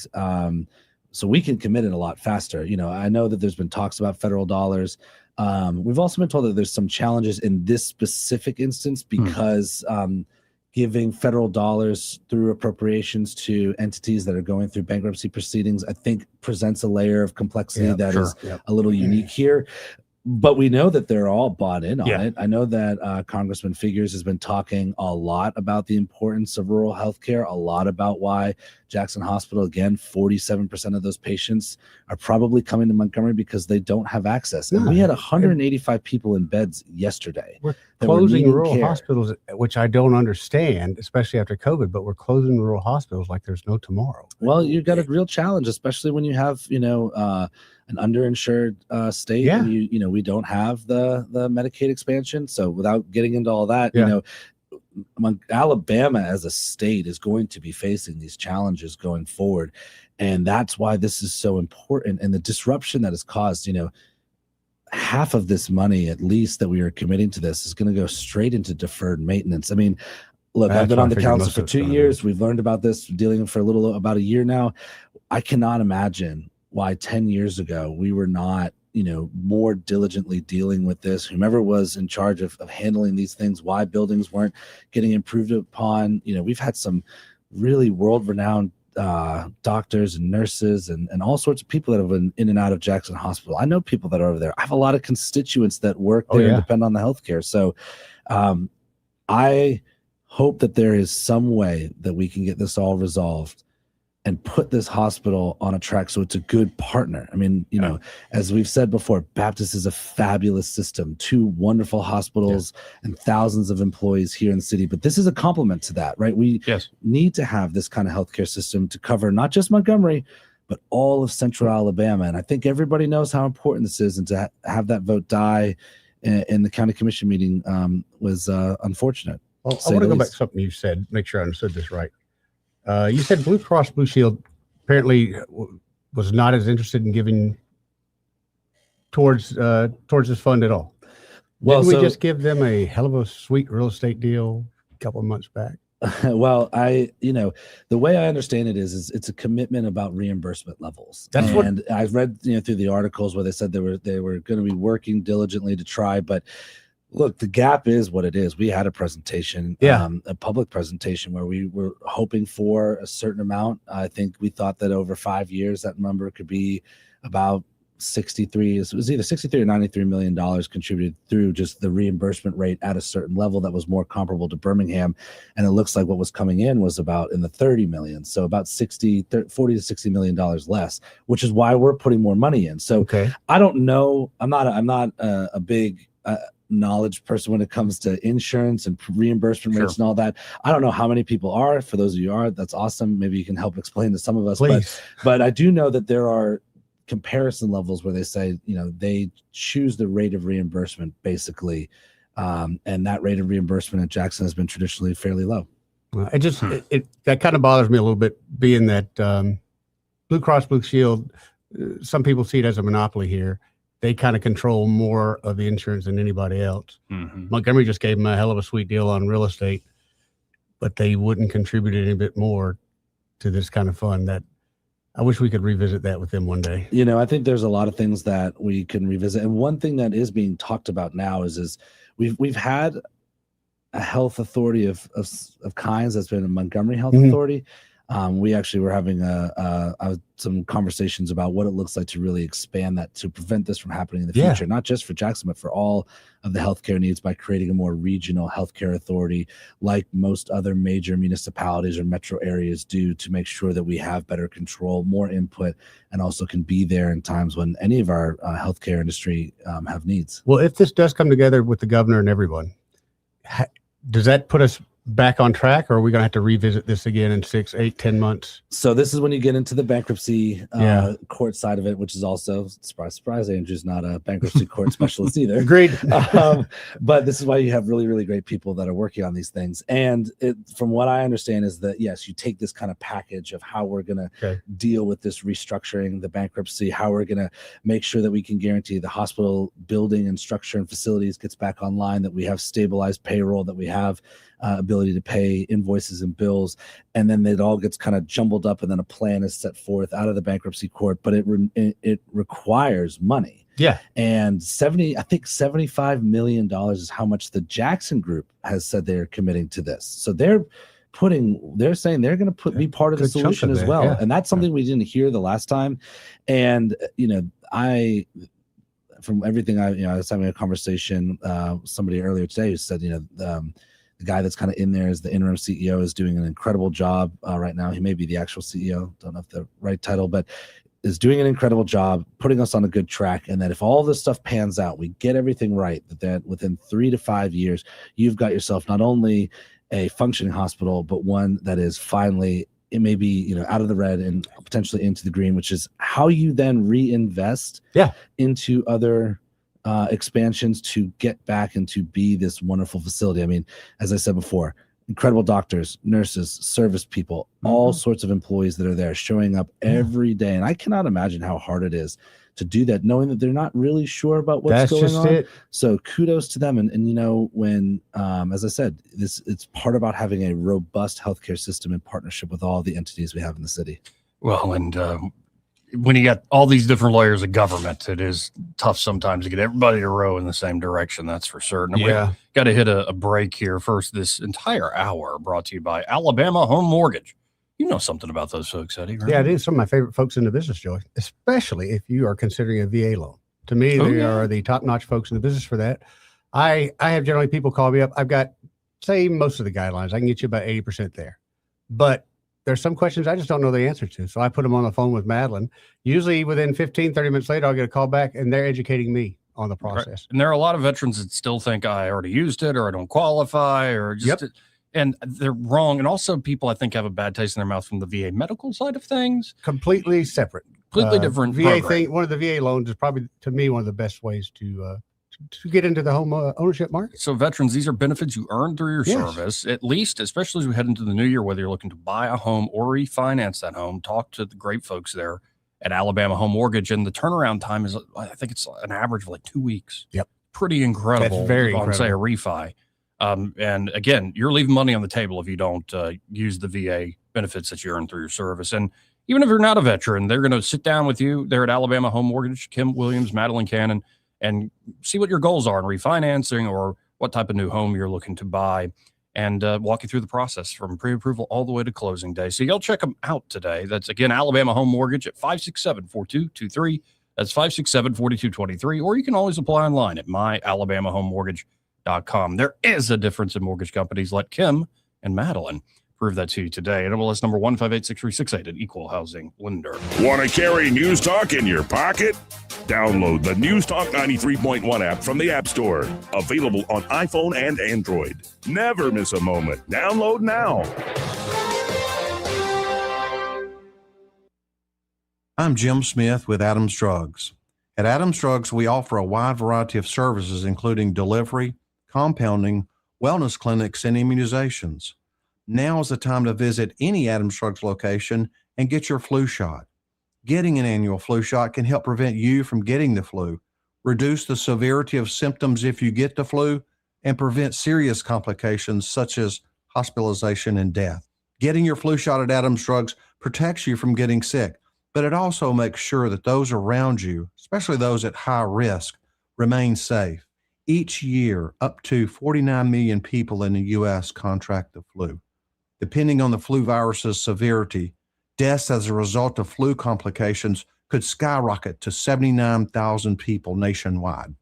so we can commit it a lot faster. I know that there's been talks about federal dollars. We've also been told that there's some challenges in this specific instance because giving federal dollars through appropriations to entities that are going through bankruptcy proceedings, I think presents a layer of complexity that is a little unique here. But we know that they're all bought in on it. I know that Congressman Figures has been talking a lot about the importance of rural healthcare, a lot about why Jackson Hospital, again, 47% of those patients are probably coming to Montgomery because they don't have access. And we had 185 people in beds yesterday. We're closing rural hospitals, which I don't understand, especially after COVID, but we're closing rural hospitals like there's no tomorrow. Well, you've got a real challenge, especially when you have, an underinsured state. Yeah. And we don't have the Medicaid expansion. So without getting into all that, Alabama as a state is going to be facing these challenges going forward. And that's why this is so important. And the disruption that is caused, half of this money, at least, that we are committing to this is going to go straight into deferred maintenance. I mean, look, I've been on the council for 2 years. We've learned about this, dealing for about a year now. I cannot imagine why 10 years ago we were not, more diligently dealing with this. Whomever was in charge of handling these things, why buildings weren't getting improved upon. We've had some really world-renowned doctors and nurses and all sorts of people that have been in and out of Jackson Hospital. I know people that are over there. I have a lot of constituents that work there and depend on the healthcare. So I hope that there is some way that we can get this all resolved and put this hospital on a track so it's a good partner. I mean, as we've said before, Baptist is a fabulous system, 2 wonderful hospitals and thousands of employees here in the city. But this is a complement to that, right? We need to have this kind of healthcare system to cover not just Montgomery, but all of central Alabama. And I think everybody knows how important this is. And to have that vote die in the county commission meeting was unfortunate. Well, I want to go back to something you said, make sure I understood this right. You said Blue Cross Blue Shield apparently was not as interested in giving towards this fund at all. Didn't we just give them a hell of a sweet real estate deal a couple of months back? Well, the way I understand it is it's a commitment about reimbursement levels. And I've read through the articles where they said they were going to be working diligently to try, but look, the gap is what it is. We had a presentation, a public presentation where we were hoping for a certain amount. I think we thought that over 5 years, that number could be about it was either 63 or 93 million dollars contributed through just the reimbursement rate at a certain level that was more comparable to Birmingham, and it looks like what was coming in was about in the 30 million, so about 40 to 60 million dollars less, which is why we're putting more money in. So I don't know, I'm not a big knowledge person when it comes to insurance and reimbursement rates and all that. I don't know how many people are. For those of you who are, that's awesome. Maybe you can help explain to some of us. But I do know that there are comparison levels where they say, they choose the rate of reimbursement basically, and that rate of reimbursement at Jackson has been traditionally fairly low. That kind of bothers me a little bit, being that Blue Cross Blue Shield, some people see it as a monopoly here. They kind of control more of the insurance than anybody else. Montgomery just gave them a hell of a sweet deal on real estate, but they wouldn't contribute any bit more to this kind of fund. That I wish we could revisit that with them one day. I think there's a lot of things that we can revisit. And one thing that is being talked about now is we've had a health authority of kinds that's been a Montgomery Health Authority. We actually were having some conversations about what it looks like to really expand that to prevent this from happening in the future, not just for Jackson, but for all of the healthcare needs, by creating a more regional healthcare authority like most other major municipalities or metro areas do, to make sure that we have better control, more input, and also can be there in times when any of our healthcare industry have needs. Well, if this does come together with the governor and everyone, does that put us back on track, or are we going to have to revisit this again in 6, 8, 10 months? So this is when you get into the bankruptcy court side of it, which is also, surprise, Andrew's not a bankruptcy court specialist either. Agreed. But this is why you have really, really great people that are working on these things. And from what I understand is that, yes, you take this kind of package of how we're going to deal with this restructuring, the bankruptcy, how we're going to make sure that we can guarantee the hospital building and structure and facilities gets back online, that we have stabilized payroll, that we have ability to pay invoices and bills, and then it all gets kind of jumbled up, and then a plan is set forth out of the bankruptcy court. But it requires money. Yeah, and $75 million is how much the Jackson Group has said they're committing to this. So they're saying they're going to be part of the solution as well, and that's something we didn't hear the last time. And from everything I was having a conversation somebody earlier today who said the guy that's kind of in there as the interim CEO is doing an incredible job right now. He may be the actual CEO, don't know if the right title, but is doing an incredible job putting us on a good track. And that if all this stuff pans out, we get everything right, that within 3 to 5 years, you've got yourself not only a functioning hospital, but one that is finally, it may be, out of the red and potentially into the green, which is how you then reinvest into other expansions to get back and to be this wonderful facility. I mean, as I said before, incredible doctors, nurses, service people, all sorts of employees that are there showing up every day. And I cannot imagine how hard it is to do that, knowing that they're not really sure about what's going on. So kudos to them. And when, as I said, it's part about having a robust healthcare system in partnership with all the entities we have in the city. Well, and when you got all these different layers of government, it is tough sometimes to get everybody to row in the same direction. That's for certain. And we got to hit a break here. First, this entire hour brought to you by Alabama Home Mortgage. You know something about those folks, Eddie, right? Yeah, I do. Some of my favorite folks in the business, Joey, especially if you are considering a VA loan. To me, they are the top-notch folks in the business for that. I have generally people call me up. I've got, say, most of the guidelines. I can get you about 80% there. But there's some questions I just don't know the answer to. So I put them on the phone with Madeline. Usually within 15, 30 minutes later, I'll get a call back, and they're educating me on the process. Right. And there are a lot of veterans that still think I already used it, or I don't qualify, or just, and they're wrong. And also people, I think, have a bad taste in their mouth from the VA medical side of things. Completely separate. Completely different VA program. thing. One of the VA loans is probably, to me, one of the best ways to get into the home ownership market. So veterans, these are benefits you earn through your service, at least, especially as we head into the new year, whether you're looking to buy a home or refinance that home. Talk to the great folks there at Alabama Home Mortgage. And the turnaround time is, I think it's an average of like 2 weeks. Yep. Pretty incredible. That's very on, incredible. say, a refi. And again, you're leaving money on the table if you don't use the VA benefits that you earn through your service. And even if you're not a veteran, they're going to sit down with you there at Alabama Home Mortgage, Kim Williams, Madeline Cannon, and see what your goals are in refinancing or what type of new home you're looking to buy, and walk you through the process from pre-approval all the way to closing day. So y'all check them out today. That's, again, Alabama Home Mortgage at 567-4223. That's 567-4223, or you can always apply online at myalabamahomemortgage.com. There is a difference in mortgage companies. Let Kim and Madeline prove that to you today. NMLS number 1586368, an equal housing lender. Want to carry News Talk in your pocket? Download the News Talk 93.1 app from the App Store. Available on iPhone and Android. Never miss a moment. Download now. I'm Jim Smith with Adams Drugs. At Adams Drugs, we offer a wide variety of services, including delivery, compounding, wellness clinics, and immunizations. Now is the time to visit any Adams Drugs location and get your flu shot. Getting an annual flu shot can help prevent you from getting the flu, reduce the severity of symptoms if you get the flu, and prevent serious complications such as hospitalization and death. Getting your flu shot at Adams Drugs protects you from getting sick, but it also makes sure that those around you, especially those at high risk, remain safe. Each year, up to 49 million people in the U.S. contract the flu. Depending on the flu virus's severity, deaths as a result of flu complications could skyrocket to 79,000 people nationwide.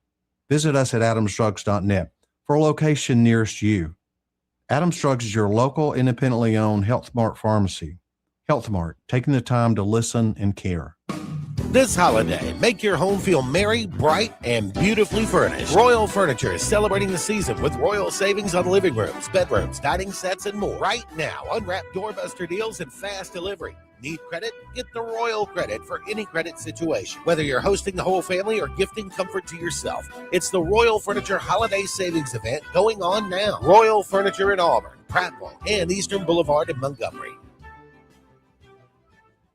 Visit us at adamsdrugs.net for a location nearest you. Adams Drugs is your local, independently owned Health Mart pharmacy. Health Mart, taking the time to listen and care. This holiday, make your home feel merry, bright, and beautifully furnished. Royal Furniture is celebrating the season with royal savings on living rooms, bedrooms, dining sets, and more. Right now, unwrap doorbuster deals and fast delivery. Need credit? Get the Royal Credit for any credit situation. Whether you're hosting the whole family or gifting comfort to yourself, it's the Royal Furniture Holiday Savings Event going on now. Royal Furniture in Auburn, Prattville, and Eastern Boulevard in Montgomery.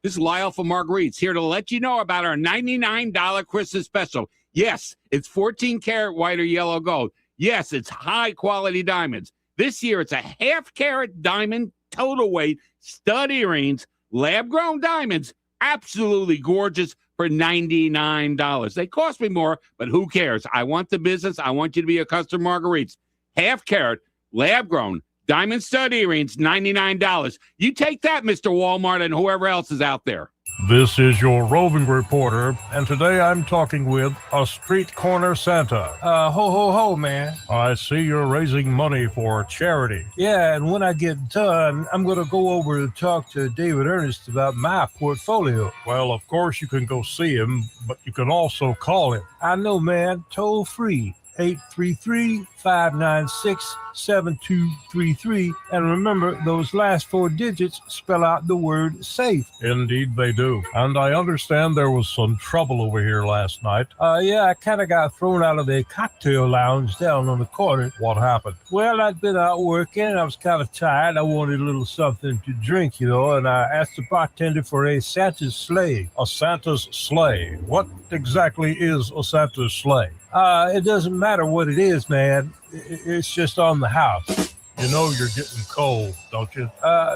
This is Lyle from Marguerite's here to let you know about our $99 Christmas special. Yes, it's 14 karat white or yellow gold. Yes, it's high quality diamonds. This year, it's a half carat diamond, total weight, stud earrings, lab grown diamonds, absolutely gorgeous for $99. They cost me more, but who cares? I want the business. I want you to be a customer Marguerite's. Half carat, lab grown, diamond stud earrings, $99. You take that, Mr. Walmart, and whoever else is out there. This is your roving reporter, and today I'm talking with a street corner Santa. Ho, ho, ho, man. I see you're raising money for charity. Yeah, and when I get done, I'm going to go over to talk to David Ernest about my portfolio. Well, of course you can go see him, but you can also call him. I know, man. Toll free. 833-596-7233. And remember, those last 4 digits spell out the word safe. Indeed they do. And I understand there was some trouble over here last night. Yeah, I kind of got thrown out of the cocktail lounge down on the corner. What happened? Well, I'd been out working and I was kind of tired. I wanted a little something to drink, you know, and I asked the bartender for a Santa's sleigh. A Santa's sleigh? What exactly is a Santa's sleigh? It doesn't matter what it is, man. It's just on the house. You know you're getting cold, don't you?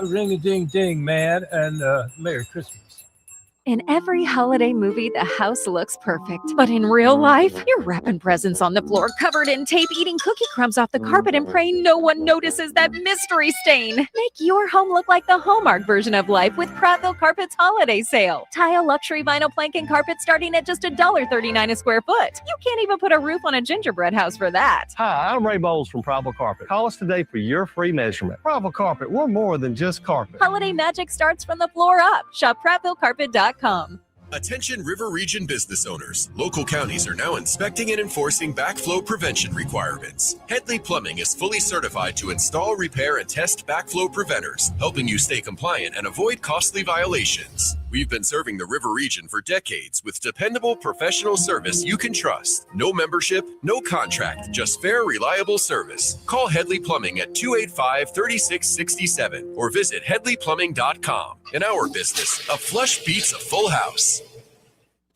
Ring-a-ding-ding, man, and Merry Christmas. In every holiday movie, the house looks perfect. But in real life, you're wrapping presents on the floor, covered in tape, eating cookie crumbs off the carpet, and praying no one notices that mystery stain. Make your home look like the Hallmark version of life with Prattville Carpet's holiday sale. Tile luxury vinyl plank and carpet starting at just $1.39 a square foot. You can't even put a roof on a gingerbread house for that. Hi, I'm Ray Bowles from Probable Carpet. Call us today for your free measurement. Probable Carpet, we're more than just carpet. Holiday magic starts from the floor up. Shop PrattvilleCarpet.com. Attention River Region business owners. Local counties are now inspecting and enforcing backflow prevention requirements. Headley Plumbing is fully certified to install, repair, and test backflow preventers, helping you stay compliant and avoid costly violations. We've been serving the River Region for decades with dependable professional service you can trust. No membership, no contract, just fair, reliable service. Call Headley Plumbing at 285-3667 or visit headleyplumbing.com. In our business, a flush beats a full house.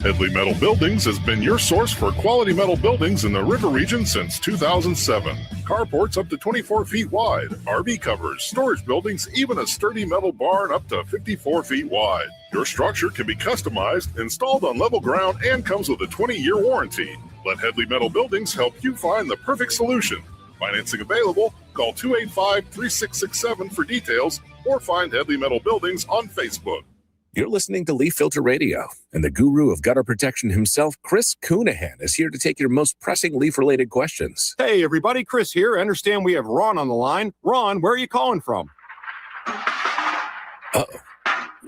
Headley Metal Buildings has been your source for quality metal buildings in the River Region since 2007. Carports up to 24 feet wide, RV covers, storage buildings, even a sturdy metal barn up to 54 feet wide. Your structure can be customized, installed on level ground, and comes with a 20-year warranty. Let Headley Metal Buildings help you find the perfect solution. Financing available. Call 285-3667 for details or find Headley Metal Buildings on Facebook. You're listening to Leaf Filter Radio, and the guru of gutter protection himself, Chris Coonahan, is here to take your most pressing leaf-related questions. Hey, everybody, Chris here. I understand we have Ron on the line. Ron, where are you calling from? Uh-oh.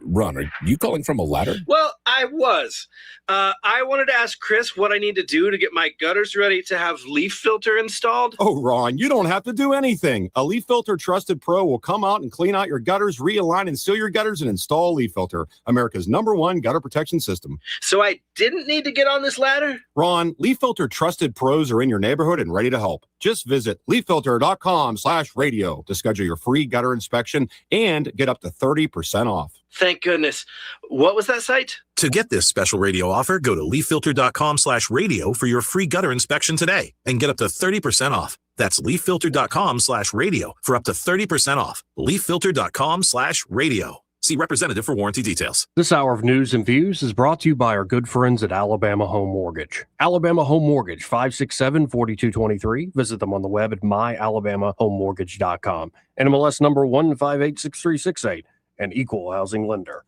Ron, are you calling from a ladder? Well, I was. I wanted to ask Chris what I need to do to get my gutters ready to have leaf filter installed. Oh, Ron, you don't have to do anything. A Leaf Filter Trusted Pro will come out and clean out your gutters, realign and seal your gutters, and install Leaf Filter, America's #1 gutter protection system. So I didn't need to get on this ladder? Ron, Leaf Filter Trusted Pros are in your neighborhood and ready to help. Just visit leaffilter.com/radio to schedule your free gutter inspection and get up to 30% off. Thank goodness. What was that site? To get this special radio offer, go to leaffilter.com/radio for your free gutter inspection today and get up to 30% off. That's leaffilter.com/radio for up to 30% off. leaffilter.com/radio. See representative for warranty details. This hour of news and views is brought to you by our good friends at Alabama Home Mortgage. Alabama Home Mortgage, 567-4223. Visit them on the web at myalabamahomemortgage.com. NMLS number 1586368, an equal housing lender.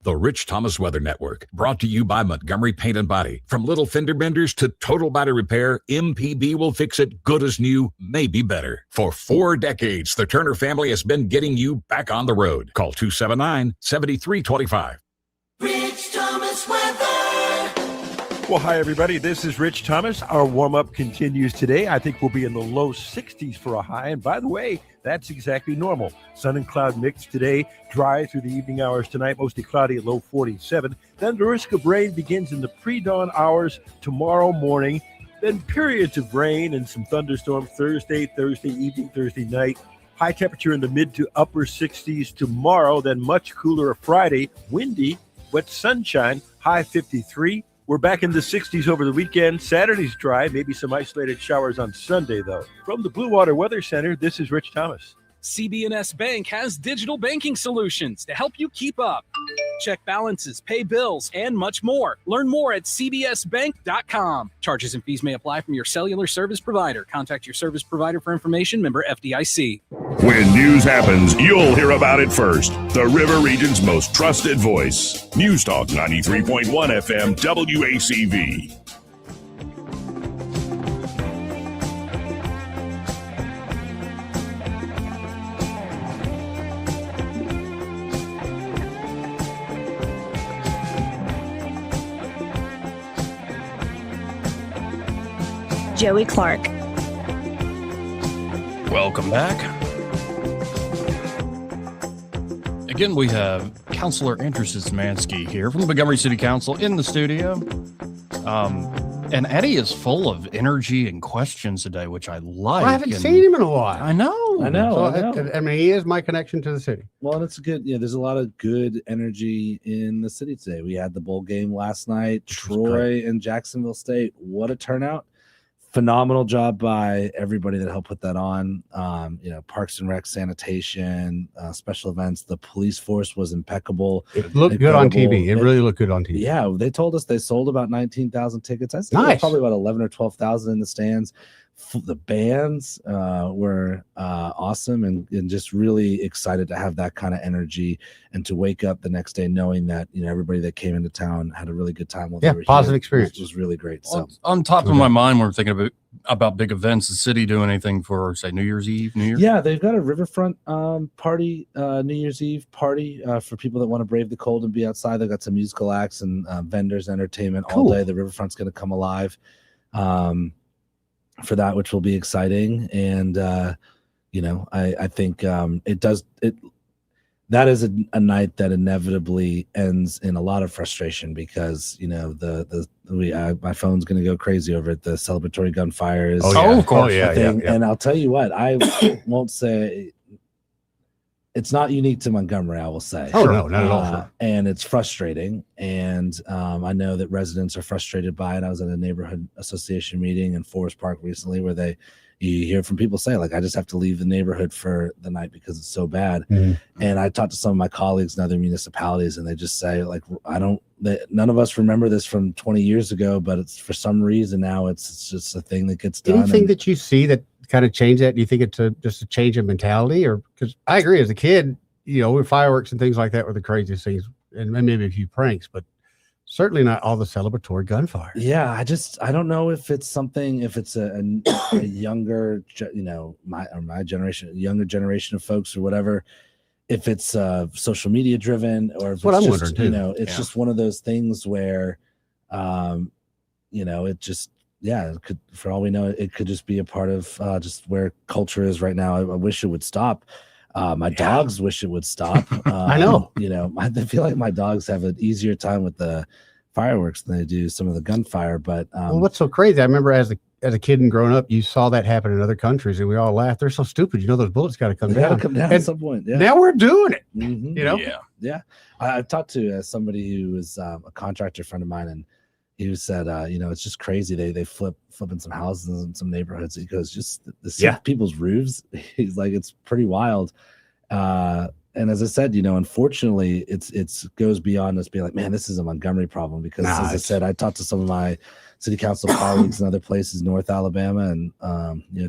The Rich Thomas Weather Network, brought to you by Montgomery Paint and Body. From little fender benders to total body repair, MPB will fix it good as new, maybe better. For 4 decades, the Turner family has been getting you back on the road. Call 279-7325. Rich Thomas weather. Well, hi, everybody. This is Rich Thomas. Our warm-up continues today. I think we'll be in the low 60s for a high. And by the way, that's exactly normal. Sun and cloud mix today, dry through the evening hours tonight, mostly cloudy at low 47. Then the risk of rain begins in the pre-dawn hours tomorrow morning. Then periods of rain and some thunderstorms Thursday evening, Thursday night. High temperature in the mid to upper 60s tomorrow, then much cooler Friday. Windy, wet sunshine, high 53. We're back in the 60s over the weekend. Saturday's dry, maybe some isolated showers on Sunday, though. From the Blue Water Weather Center, this is Rich Thomas. CB&S Bank has digital banking solutions to help you keep up. Check balances, pay bills, and much more. Learn more at cbsbank.com. Charges and fees may apply from your cellular service provider. Contact your service provider for information. Member FDIC. When news happens, you'll hear about it first. The River Region's most trusted voice. News Talk 93.1 FM WACV. Joey Clark. Welcome back. Again, we have Councilor Andrew Szymanski here from the Montgomery City Council in the studio. And Eddie is full of energy and questions today, which I like. I haven't seen him in a while. I know. I mean, he is my connection to the city. Well, it's good. Yeah, there's a lot of good energy in the city today. We had the bowl game last night. Troy and Jacksonville State. What a turnout. Phenomenal job by everybody that helped put that on. Parks and Rec, sanitation, special events. The police force was impeccable. It looked good on TV. It really looked good on TV. Yeah, they told us they sold about 19,000 tickets. I think nice. Probably about 11 or 12,000 in the stands. The bands were awesome and just really excited to have that kind of energy and to wake up the next day knowing that everybody that came into town had a really good time while they were positive here. experience. It was really great. So on top of my mind, when we're thinking about big events, the city do anything for, say, New Year's Eve, New Year's? Yeah, they've got a riverfront party, New Year's Eve party for people that want to brave the cold and be outside. They've got some musical acts and vendors, entertainment all day. The riverfront's going to come alive for that, which will be exciting. And I think that is a night that inevitably ends in a lot of frustration because my phone's going to go crazy over it. The celebratory gunfire is of course. And I'll tell you what, I won't say it's not unique to Montgomery, I will say. Oh, no, not at all. And it's frustrating. And I know that residents are frustrated by it. I was at a neighborhood association meeting in Forest Park recently where you hear from people say, like, I just have to leave the neighborhood for the night because it's so bad. Mm-hmm. And I talked to some of my colleagues in other municipalities, and they just say, like, none of us remember this from 20 years ago, but it's for some reason now it's just a thing that gets done. Anything that you see that kind of change that? Do you think it's just a change of mentality? Or because I agree, as a kid, with fireworks and things like that were the craziest things. and maybe a few pranks, but certainly not all the celebratory gunfire. Yeah, I don't know if it's something, if it's a younger, my generation, younger generation of folks or whatever, if it's social media driven, or if what it's I'm just, wondering too. It's just one of those things where, it just, it could, for all we know, it could just be a part of just where culture is right now. I wish it would stop. My dogs wish it would stop. I know. I feel like my dogs have an easier time with the fireworks than they do some of the gunfire. But well, what's so crazy? I remember as a kid and growing up, you saw that happen in other countries, and we all laughed. They're so stupid. Those bullets got to come down. Got to come down at some point. Yeah. Now we're doing it. Mm-hmm. Yeah. I talked to somebody who was a contractor friend of mine, and he said, it's just crazy. They flipping some houses in some neighborhoods. He goes, just the people's roofs. He's like, it's pretty wild. And as I said, unfortunately, it's goes beyond us being like, man, this is a Montgomery problem. Because as I said, I talked to some of my city council colleagues in other places, North Alabama, and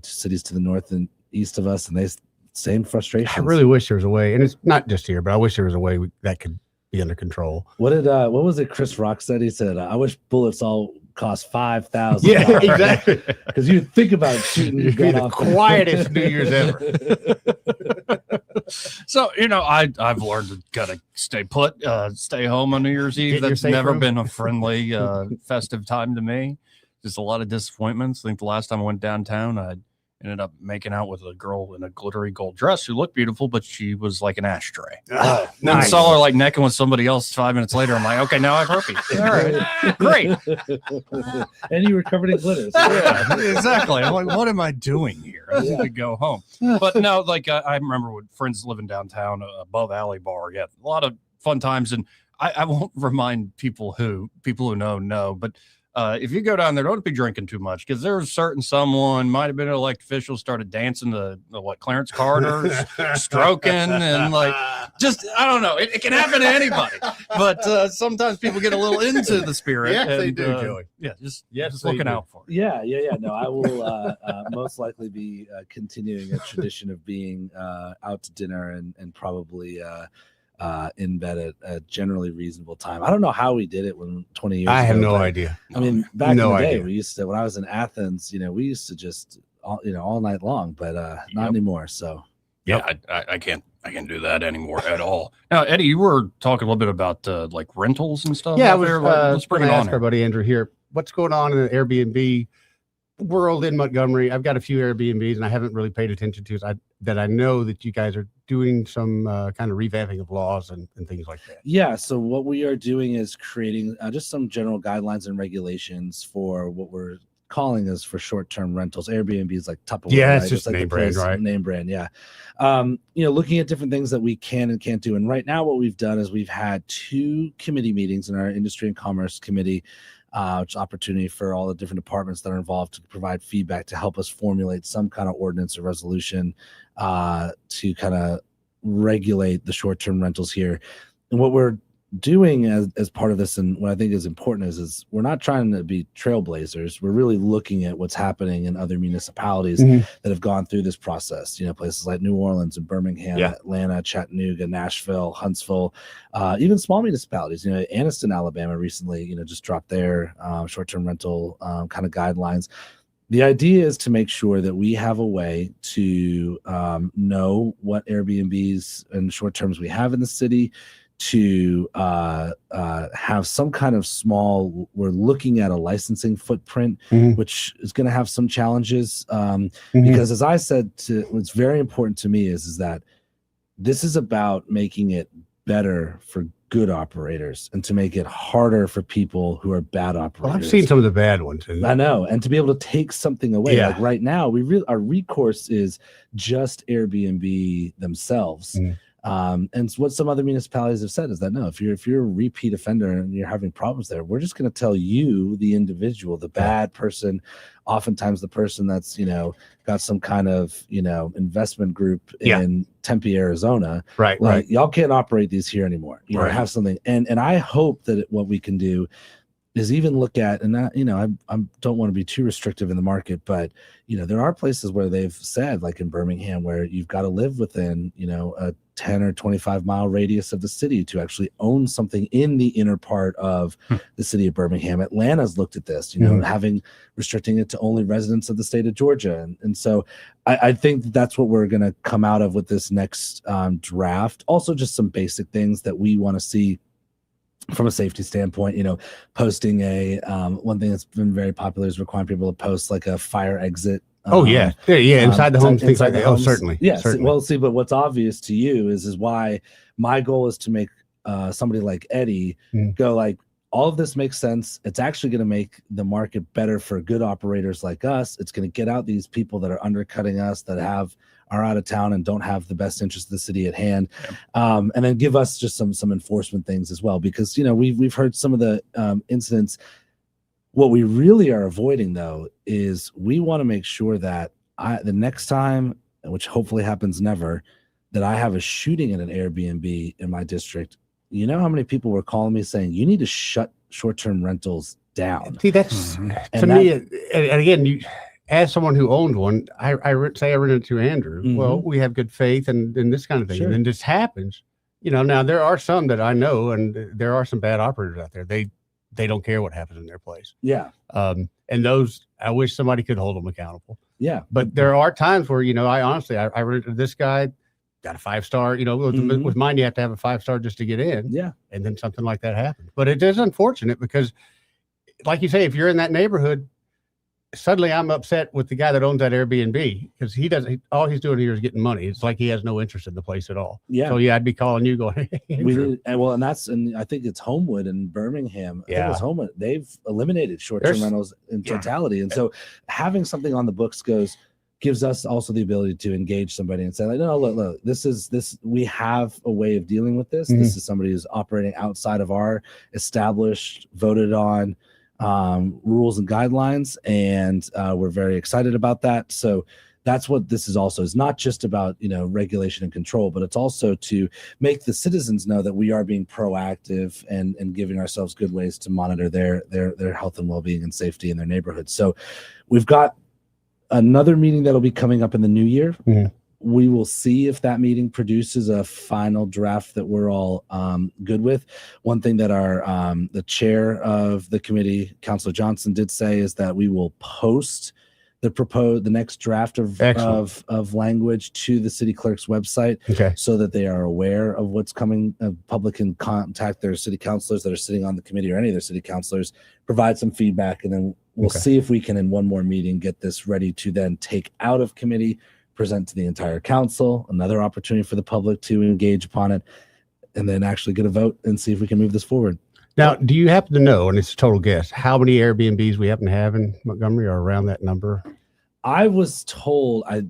cities to the north and east of us, and they same frustration. I really wish there was a way, and it's not just here, but I wish there was a way that could be under control. What was it Chris Rock said? He said, I wish bullets all cost $5,000. Yeah, exactly. Because you think about shooting your gun off. Quietest New Year's ever. So, I've learned to gotta stay put, stay home on New Year's Eve. That's never been a friendly, festive time to me. Just a lot of disappointments. I think the last time I went downtown, I ended up making out with a girl in a glittery gold dress who looked beautiful, but she was like an ashtray. Nice. I saw her like necking with somebody else 5 minutes later. I'm like, okay, now I have herpes. All right, great. And you were covered in glitters. Yeah, exactly. I'm like, what am I doing here? I need to go home. But no, I remember with friends living downtown above Alley Bar. Yeah, a lot of fun times. And I won't remind people who know, but if you go down there, don't be drinking too much, because there's someone might have been an elected official, started dancing to Clarence Carter's stroking, and I don't know. It can happen to anybody, but sometimes people get a little into the spirit. Yes, they do, Joey. Yeah, just looking out for it. Yeah. No, I will most likely be continuing a tradition of being out to dinner and probably in bed at a generally reasonable time. I don't know how we did it when 20 years ago. I have no idea. I mean, back in the day, we used to, when I was in Athens, we used to just all night long, but not anymore. So yeah, I can't do that anymore at all. Now, Eddie, you were talking a little bit about rentals and stuff. Yeah, let's bring it on. Our buddy Andrew here, what's going on in the Airbnb world in Montgomery? I've got a few Airbnbs, and I haven't really paid attention to that. I know that you guys are doing some kind of revamping of laws and things like that. Yeah. So what we are doing is creating just some general guidelines and regulations for what we're calling as for short-term rentals. Airbnb is like Tupperware. Yeah, it's right? just name brand, right? Name brand, yeah. Looking at different things that we can and can't do. And right now what we've done is we've had 2 committee meetings in our Industry and Commerce Committee, which is opportunity for all the different departments that are involved to provide feedback to help us formulate some kind of ordinance or resolution to kind of regulate the short-term rentals here. And what we're doing as part of this, and what I think is important, is we're not trying to be trailblazers. We're really looking at what's happening in other municipalities that have gone through this process. Places like New Orleans and Birmingham, Atlanta, Chattanooga, Nashville, Huntsville, even small municipalities. Anniston, Alabama recently, just dropped their short-term rental kind of guidelines. The idea is to make sure that we have a way to know what Airbnbs and short terms we have in the city, to have some kind of we're looking at a licensing footprint, which is going to have some challenges. Because as I said, what's very important to me is that this is about making it better for good operators and to make it harder for people who are bad operators. Well, I've seen some of the bad ones. I know. And to be able to take something away, like right now, our recourse is just Airbnb themselves. And what some other municipalities have said is that, no, if you're a repeat offender and you're having problems there, we're just going to tell you, the individual, the bad person, oftentimes the person that's, got some kind of, investment group in Tempe, Arizona. Right. Y'all can't operate these here anymore. You know, have something. And I hope that what we can do is even look at, and I don't want to be too restrictive in the market, but there are places where they've said, like in Birmingham, where you've got to live within a 10 or 25 mile radius of the city to actually own something in the inner part of the city of Birmingham. Atlanta's looked at this, restricting it to only residents of the state of Georgia. And so I think that's what we're going to come out of with this next draft. Also, just some basic things that we want to see from a safety standpoint, posting one thing that's been very popular is requiring people to post like a fire exit. Inside the homes, things like that. Oh, certainly. Yes. Certainly. Well, see, but what's obvious to you is why my goal is to make somebody like Eddie go like, all of this makes sense. It's actually going to make the market better for good operators like us. It's going to get out these people that are undercutting us, that are out of town and don't have the best interest of the city at hand, and then give us just some enforcement things as well. Because we've heard some of the incidents. What we really are avoiding, though, is we want to make sure that the next time, which hopefully happens never, that I have a shooting at an Airbnb in my district. You know how many people were calling me saying you need to shut short-term rentals down? See, that's to me, and again, as someone who owned one, I rented to Andrew. Mm-hmm. Well, we have good faith and this kind of thing. Sure. And then this happens. Now there are some that I know, and there are some bad operators out there. They don't care what happens in their place. Yeah. And those, I wish somebody could hold them accountable. Yeah. But there are times where, I honestly, I rented this guy, got a 5-star, with mine, you have to have a 5-star just to get in. Yeah. And then something like that happens. But it is unfortunate because, like you say, if you're in that neighborhood, suddenly I'm upset with the guy that owns that Airbnb because all he's doing here is getting money. It's like he has no interest in the place at all. Yeah. So I'd be calling you going, hey, and I think it's Homewood in Birmingham. I think it was Homewood. They've eliminated short-term rentals in totality. And so having something on the books gives us also the ability to engage somebody and say, like, no, look, we have a way of dealing with this. Mm-hmm. This is somebody who's operating outside of our established, voted on rules and guidelines, and we're very excited about that. So that's what this is also. It's not just about regulation and control, but it's also to make the citizens know that we are being proactive and giving ourselves good ways to monitor their health and well-being and safety in their neighborhood. So we've got another meeting that'll be coming up in the new year. Mm-hmm. We will see if that meeting produces a final draft that we're all good with. One thing that the chair of the committee, Councilor Johnson, did say is that we will post the next draft of language to the city clerk's website, so that they are aware of what's coming. Public can contact their city councilors that are sitting on the committee, or any of their city councilors, provide some feedback, and then we'll see if we can, in one more meeting, get this ready to then take out of committee, present to the entire council, another opportunity for the public to engage upon it, and then actually get a vote and see if we can move this forward. Now, do you happen to know, and it's a total guess, how many Airbnbs we happen to have in Montgomery or around that number? I was told, I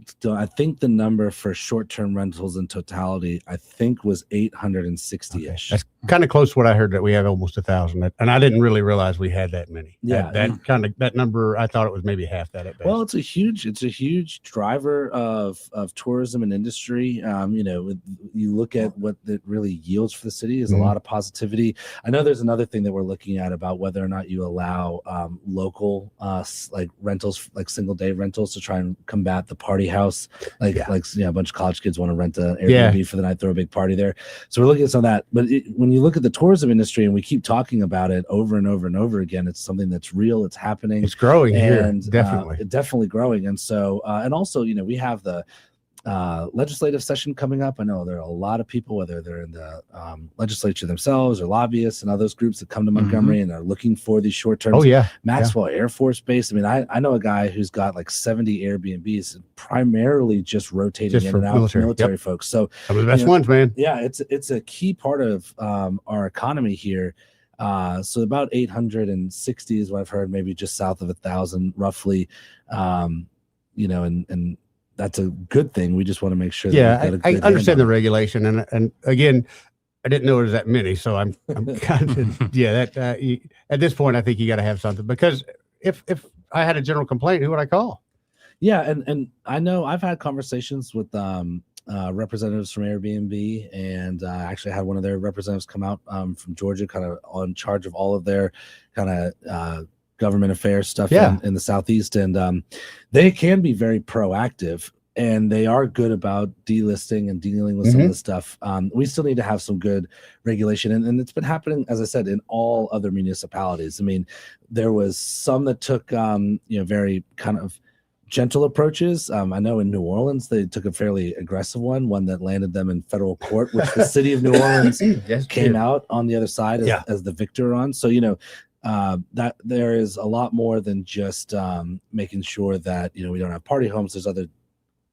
think the number for short-term rentals in totality, I think was 860-ish. That's kind of close to what I heard, that we have almost 1,000. And I didn't really realize we had that many. Yeah. That number, I thought it was maybe half that at best. Well, it's a huge driver of tourism and industry. You look at what it really yields for the city is a lot of positivity. I know there's another thing that we're looking at about whether or not you allow local like rentals, like single-day rentals, to try and combat the party house. A bunch of college kids want to rent an Airbnb for the night, throw a big party there. So we're looking at some of that. But when you look at the tourism industry, and we keep talking about it over and over and over again, it's something that's real. It's happening. It's growing and here, definitely. Definitely growing. And so, and also, we have the legislative session coming up. I know there are a lot of people, whether they're in the legislature themselves or lobbyists and others groups, that come to Montgomery and are looking for these short terms. Oh yeah, Maxwell Air Force Base. I mean, I know a guy who's got like 70 Airbnbs, primarily just rotating in and out with military folks. So some of the best ones, man. Yeah, it's a key part of our economy here. So about 860 is what I've heard, maybe just south of 1,000 roughly. And that's a good thing. We just want to make sure. That I understand the regulation, and again, I didn't know it was that many, so I'm kind of at this point, I think you got to have something, because if I had a general complaint, who would I call? Yeah, and I know I've had conversations with representatives from Airbnb, and I actually had one of their representatives come out from Georgia, kind of on charge of all of their kind of government affairs stuff in the Southeast. And they can be very proactive, and they are good about delisting and dealing with some of the stuff. We still need to have some good regulation, and it's been happening, as I said, in all other municipalities. I mean, there was some that took very kind of gentle approaches. I know in New Orleans they took a fairly aggressive one that landed them in federal court, which the city of New Orleans came out on the other side as the victor on. So that there is a lot more than just making sure that we don't have party homes. There's other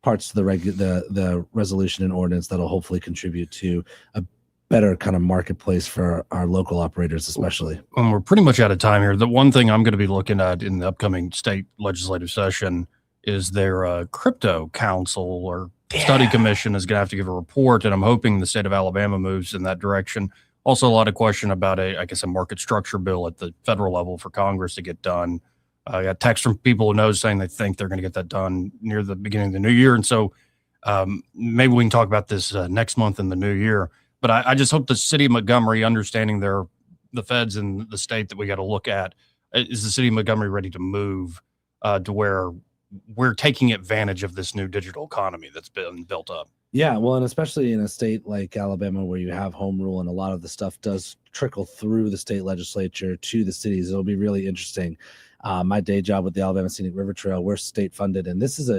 parts to the resolution and ordinance that'll hopefully contribute to a better kind of marketplace for our local operators, especially. And we're pretty much out of time here. The one thing I'm going to be looking at in the upcoming state legislative session is their crypto council or study commission is going to have to give a report, and I'm hoping the state of Alabama moves in that direction. Also, a lot of question about a market structure bill at the federal level for Congress to get done. I got text from people who know saying they think they're going to get that done near the beginning of the new year, and so maybe we can talk about this next month in the new year. But I just hope the city of Montgomery, understanding the feds and the state that we got to look at, is the city of Montgomery ready to move to where we're taking advantage of this new digital economy that's been built up? Yeah, well, and especially in a state like Alabama where you have home rule and a lot of the stuff does trickle through the state legislature to the cities. It'll be really interesting. My day job with the Alabama Scenic River Trail, we're state funded, and this is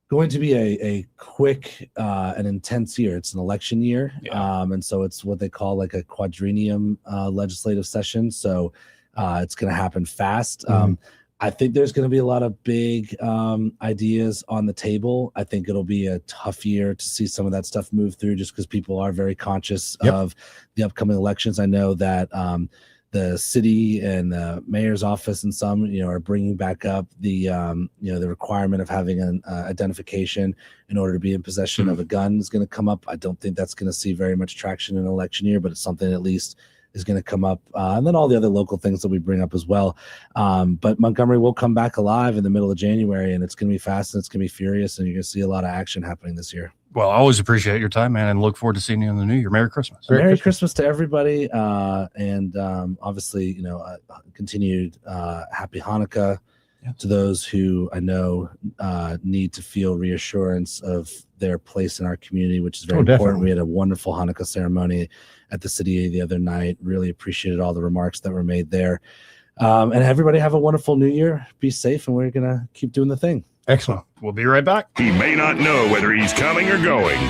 going to be a quick and intense year. It's an election year, and so it's what they call like a quadrennium legislative session. So it's going to happen fast. I think there's going to be a lot of big ideas on the table. I think it'll be a tough year to see some of that stuff move through just because people are very conscious of the upcoming elections. I know that the city and the mayor's office and some, are bringing back up the requirement of having an identification in order to be in possession of a gun is going to come up. I don't think that's going to see very much traction in an election year, but it's something at least is going to come up, and then all the other local things that we bring up as well. But Montgomery will come back alive in the middle of January, and it's going to be fast and it's going to be furious, and you're going to see a lot of action happening this year. Well, I always appreciate your time, man, and look forward to seeing you in the new year. Merry Christmas. Merry Christmas to everybody, and obviously, continued happy Hanukkah to those who I know need to feel reassurance of their place in our community, which is very important. Definitely. We had a wonderful Hanukkah ceremony at the city the other night. Really appreciated all the remarks that were made there. And everybody have a wonderful new year. Be safe, and we're going to keep doing the thing. Excellent. We'll be right back. He may not know whether he's coming or going,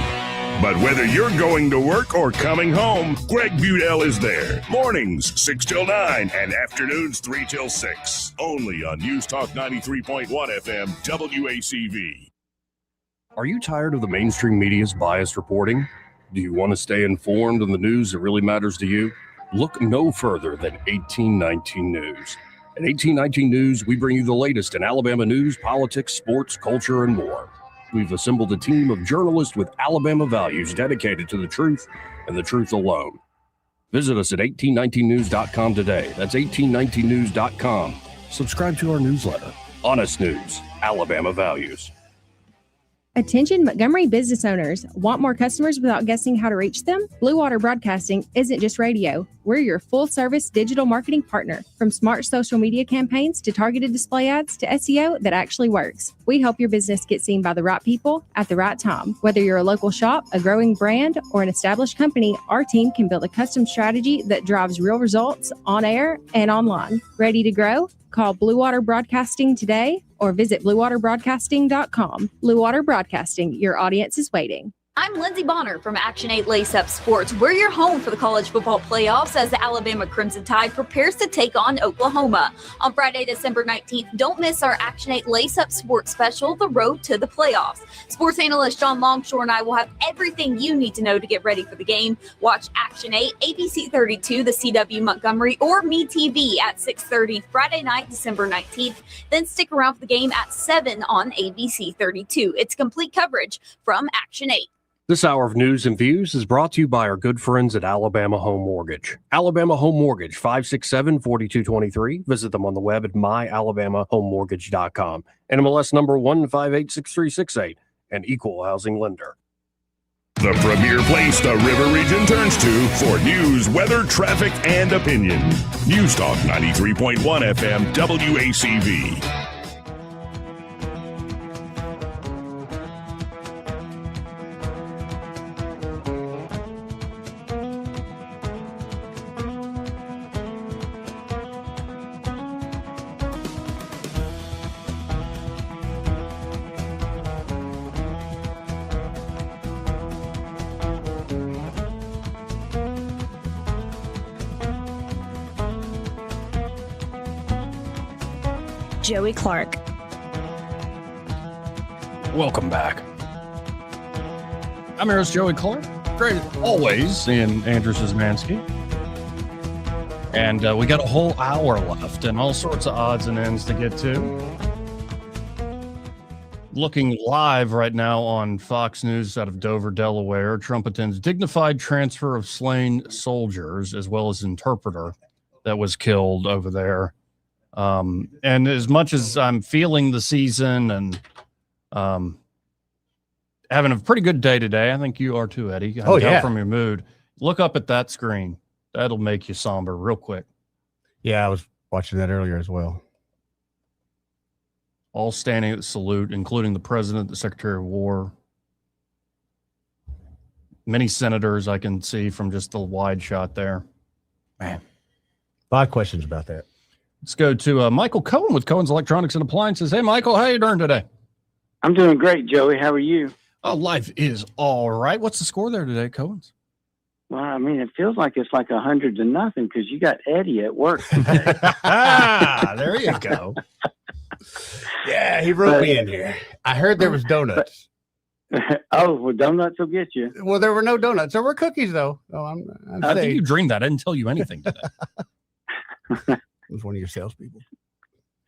but whether you're going to work or coming home, Greg Budell is there. Mornings 6 till 9 and afternoons 3 till 6. Only on News Talk 93.1 FM WACV. Are you tired of the mainstream media's biased reporting? Do you want to stay informed on the news that really matters to you? Look no further than 1819 News. At 1819 News, we bring you the latest in Alabama news, politics, sports, culture, and more. We've assembled a team of journalists with Alabama values dedicated to the truth and the truth alone. Visit us at 1819news.com today. That's 1819news.com. Subscribe to our newsletter. Honest News, Alabama Values. Attention Montgomery business owners. Want more customers without guessing how to reach them? Blue Water Broadcasting isn't just radio. We're your full-service digital marketing partner. From smart social media campaigns to targeted display ads to SEO that actually works. We help your business get seen by the right people at the right time. Whether you're a local shop, a growing brand, or an established company, our team can build a custom strategy that drives real results on air and online. Ready to grow? Call Blue Water Broadcasting today or visit bluewaterbroadcasting.com. Blue Water Broadcasting, your audience is waiting. I'm Lindsey Bonner from Action 8 Lace Up Sports. We're your home for the college football playoffs as the Alabama Crimson Tide prepares to take on Oklahoma. On Friday, December 19th, don't miss our Action 8 Lace Up Sports special, The Road to the Playoffs. Sports analyst John Longshore and I will have everything you need to know to get ready for the game. Watch Action 8, ABC 32, the CW Montgomery, or MeTV at 6:30 Friday night, December 19th. Then stick around for the game at 7 on ABC 32. It's complete coverage from Action 8. This hour of news and views is brought to you by our good friends at Alabama Home Mortgage. Alabama Home Mortgage, 567-4223. Visit them on the web at myalabamahomemortgage.com. NMLS number 1586368, an equal housing lender. The premier place the River Region turns to for news, weather, traffic, and opinion. News Talk 93.1 FM WACV. Joey Clark. Welcome back. I'm your host, Joey Clark. Great as always seeing Andrew Szymanski. And we got a whole hour left and all sorts of odds and ends to get to. Looking live right now on Fox News out of Dover, Delaware. Trump attends dignified transfer of slain soldiers as well as interpreter that was killed over there. And as much as I'm feeling the season and having a pretty good day today, I think you are too, Eddie. I can tell from your mood. Look up at that screen. That'll make you somber real quick. Yeah, I was watching that earlier as well. All standing at the salute, including the president, the secretary of war. Many senators I can see from just the wide shot there. Man, a lot of questions about that. Let's go to Michael Cohen with Cohen's Electronics and Appliances. Hey, Michael, how you doing today? I'm doing great, Joey. How are you? Oh, life is all right. What's the score there today, Cohen's? Well, I mean, it feels like it's like 100-0 because you got Eddie at work today. There you go. Yeah, he wrote me in here. I heard there was donuts. Oh, well, donuts will get you. Well, there were no donuts. There were cookies, though. Oh, I think you dreamed that. I didn't tell you anything today. It was one of your salespeople.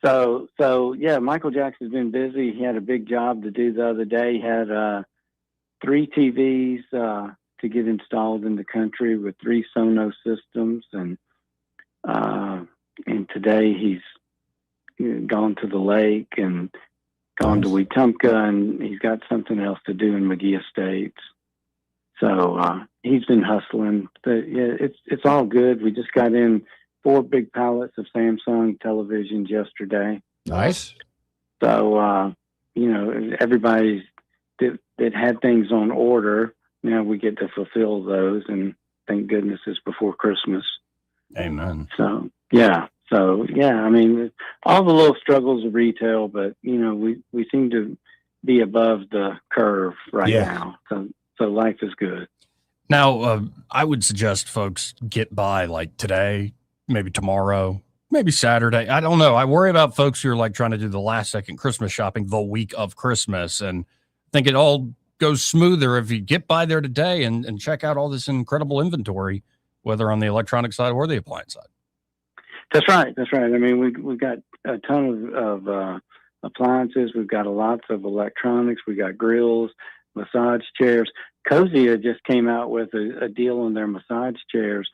So yeah, Michael Jackson's been busy. He had a big job to do the other day. He had 3 TVs to get installed in the country with 3 Sonos systems, and today he's gone to the lake and gone to Wetumpka, and he's got something else to do in McGee Estates. So he's been hustling. But yeah, it's all good. We just got in 4 big pallets of Samsung televisions yesterday. Nice. So, everybody that had things on order, now we get to fulfill those, and thank goodness it's before Christmas. Amen. So, yeah. I mean, all the little struggles of retail, but, we seem to be above the curve right now. So life is good. Now, I would suggest folks get by like today, maybe tomorrow, maybe Saturday. I don't know. I worry about folks who are like trying to do the last second Christmas shopping the week of Christmas, and think it all goes smoother if you get by there today and check out all this incredible inventory, whether on the electronic side or the appliance side. That's right. I mean, we've got a ton of appliances. We've got lots of electronics. We got grills, massage chairs. Cozy just came out with a deal on their massage chairs.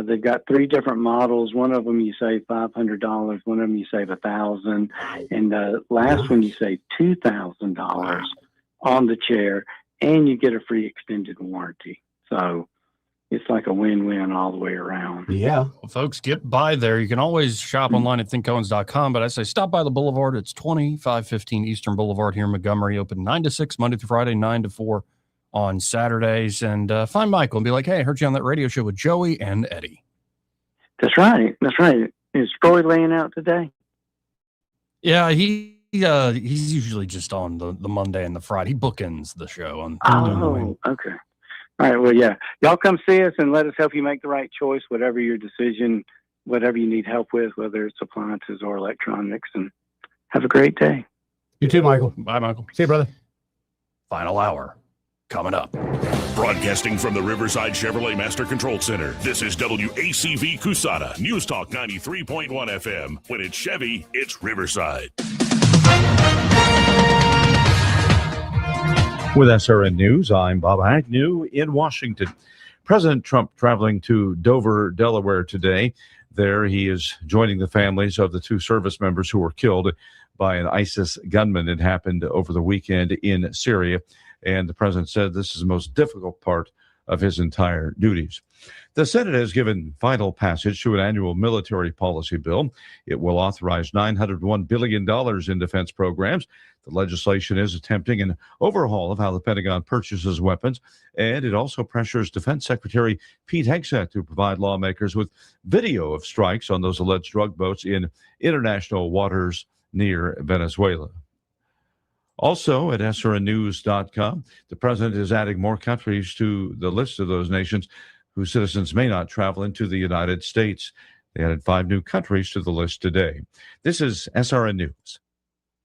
They've got 3 different models. One of them you save $500. One of them you save $1,000, and the last one you save $2,000 on the chair, and you get a free extended warranty. So it's like a win-win all the way around. Yeah. Well, folks, get by there. You can always shop online at thinkcohens.com, but I say stop by the Boulevard. It's 2515 Eastern Boulevard here in Montgomery, open 9 to 6, Monday through Friday, 9 to 4 on Saturdays. And find Michael and be like, hey, I heard you on that radio show with Joey and Eddie. That's right. Is Troy laying out today? Yeah, he's usually just on the Monday and the Friday. He bookends the show. Okay. All right. Well, yeah. Y'all come see us and let us help you make the right choice, whatever your decision, whatever you need help with, whether it's appliances or electronics. And have a great day. You too, Michael. Bye, Michael. See you, brother. Final hour coming up. Broadcasting from the Riverside Chevrolet Master Control Center, this is WACV Cusada, News Talk 93.1 FM. When it's Chevy, it's Riverside. With SRN News, I'm Bob Agnew in Washington. President Trump traveling to Dover, Delaware today. There he is joining the families of the 2 service members who were killed by an ISIS gunman. It happened over the weekend in Syria. And the president said this is the most difficult part of his entire duties. The Senate has given final passage to an annual military policy bill. It will authorize $901 billion in defense programs. The legislation is attempting an overhaul of how the Pentagon purchases weapons, and it also pressures Defense Secretary Pete Hegseth to provide lawmakers with video of strikes on those alleged drug boats in international waters near Venezuela. Also at srnnews.com, the president is adding more countries to the list of those nations whose citizens may not travel into the United States. They added 5 new countries to the list today. This is SRN News.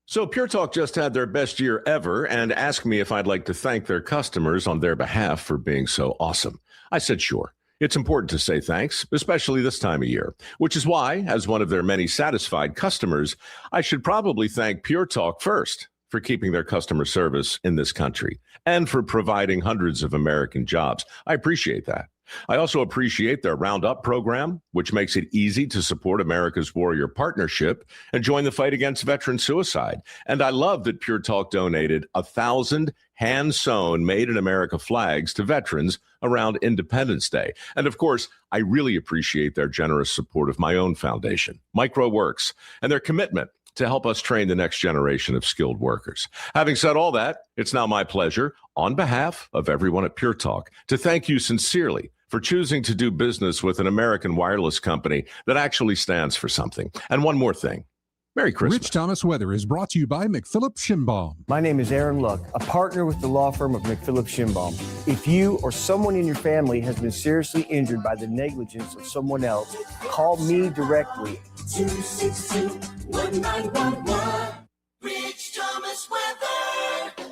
So Pure Talk just had their best year ever and asked me if I'd like to thank their customers on their behalf for being so awesome. I said sure. It's important to say thanks, especially this time of year, which is why, as one of their many satisfied customers, I should probably thank Pure Talk first for keeping their customer service in this country and for providing hundreds of American jobs. I appreciate that. I also appreciate their Roundup program, which makes it easy to support America's Warrior Partnership and join the fight against veteran suicide. And I love that Pure Talk donated 1,000 hand-sewn Made in America flags to veterans around Independence Day. And of course, I really appreciate their generous support of my own foundation, MicroWorks, and their commitment to help us train the next generation of skilled workers. Having said all that, it's now my pleasure, on behalf of everyone at Pure Talk, to thank you sincerely for choosing to do business with an American wireless company that actually stands for something. And one more thing. Merry Christmas. Rich Thomas Weather is brought to you by McPhillips Shinbaum. My name is Aaron Luck, a partner with the law firm of McPhillips Shinbaum. If you or someone in your family has been seriously injured by the negligence of someone else, call me directly. 262-1911. Rich Thomas Weather.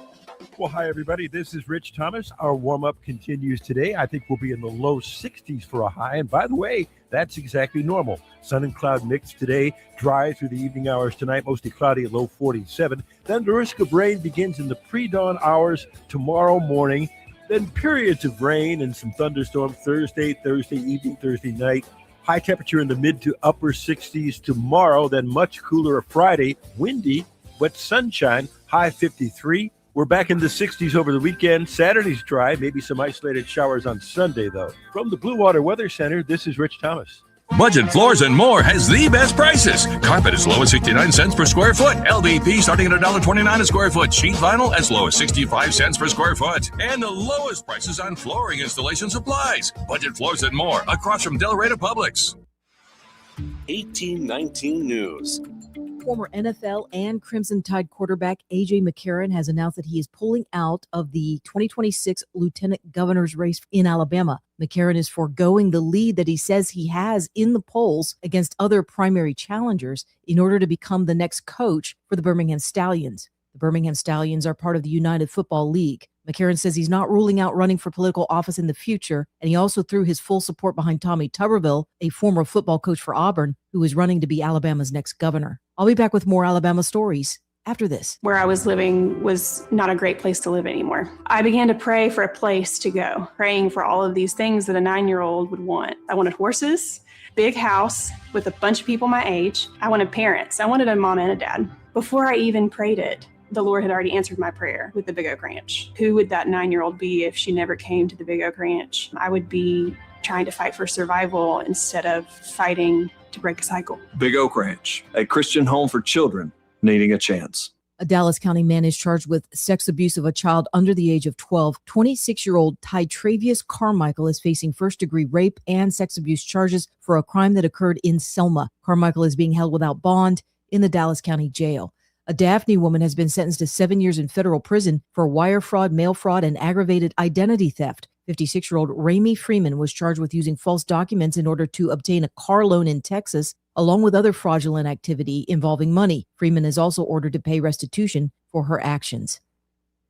Well, hi, everybody. This is Rich Thomas. Our warm-up continues today. I think we'll be in the low 60s for a high. And by the way, that's exactly normal. Sun and cloud mix today, dry through the evening hours tonight, mostly cloudy at low 47. Then the risk of rain begins in the pre-dawn hours tomorrow morning. Then periods of rain and some thunderstorms Thursday evening, Thursday night. High temperature in the mid to upper 60s tomorrow, then much cooler Friday, windy, but sunshine, high 53. We're back in the 60s over the weekend. Saturday's dry, maybe some isolated showers on Sunday, though. From the Blue Water Weather Center, this is Rich Thomas. Budget Floors and More has the best prices. Carpet as low as 69 cents per square foot. LVP starting at $1.29 a square foot. Sheet vinyl as low as 65 cents per square foot. And the lowest prices on flooring installation supplies. Budget Floors and More across from Delray Publix. 1819 News. Former NFL and Crimson Tide quarterback A.J. McCarron has announced that he is pulling out of the 2026 lieutenant governor's race in Alabama. McCarron is foregoing the lead that he says he has in the polls against other primary challengers in order to become the next coach for the Birmingham Stallions. The Birmingham Stallions are part of the United Football League. McCarron says he's not ruling out running for political office in the future, and he also threw his full support behind Tommy Tuberville, a former football coach for Auburn, who is running to be Alabama's next governor. I'll be back with more Alabama stories after this. Where I was living was not a great place to live anymore. I began to pray for a place to go, praying for all of these things that a 9-year-old would want. I wanted horses, big house with a bunch of people my age. I wanted parents. I wanted a mom and a dad. Before I even prayed it, the Lord had already answered my prayer with the Big Oak Ranch. Who would that 9-year-old be if she never came to the Big Oak Ranch? I would be trying to fight for survival instead of fighting to break a cycle. Big Oak Ranch, a Christian home for children needing a chance. A Dallas County man is charged with sex abuse of a child under the age of 12. 26-year-old Ty Travius Carmichael is facing first-degree rape and sex abuse charges for a crime that occurred in Selma. Carmichael is being held without bond in the Dallas County Jail. A Daphne woman has been sentenced to 7 years in federal prison for wire fraud, mail fraud, and aggravated identity theft. 56-year-old Ramey Freeman was charged with using false documents in order to obtain a car loan in Texas, along with other fraudulent activity involving money. Freeman is also ordered to pay restitution for her actions.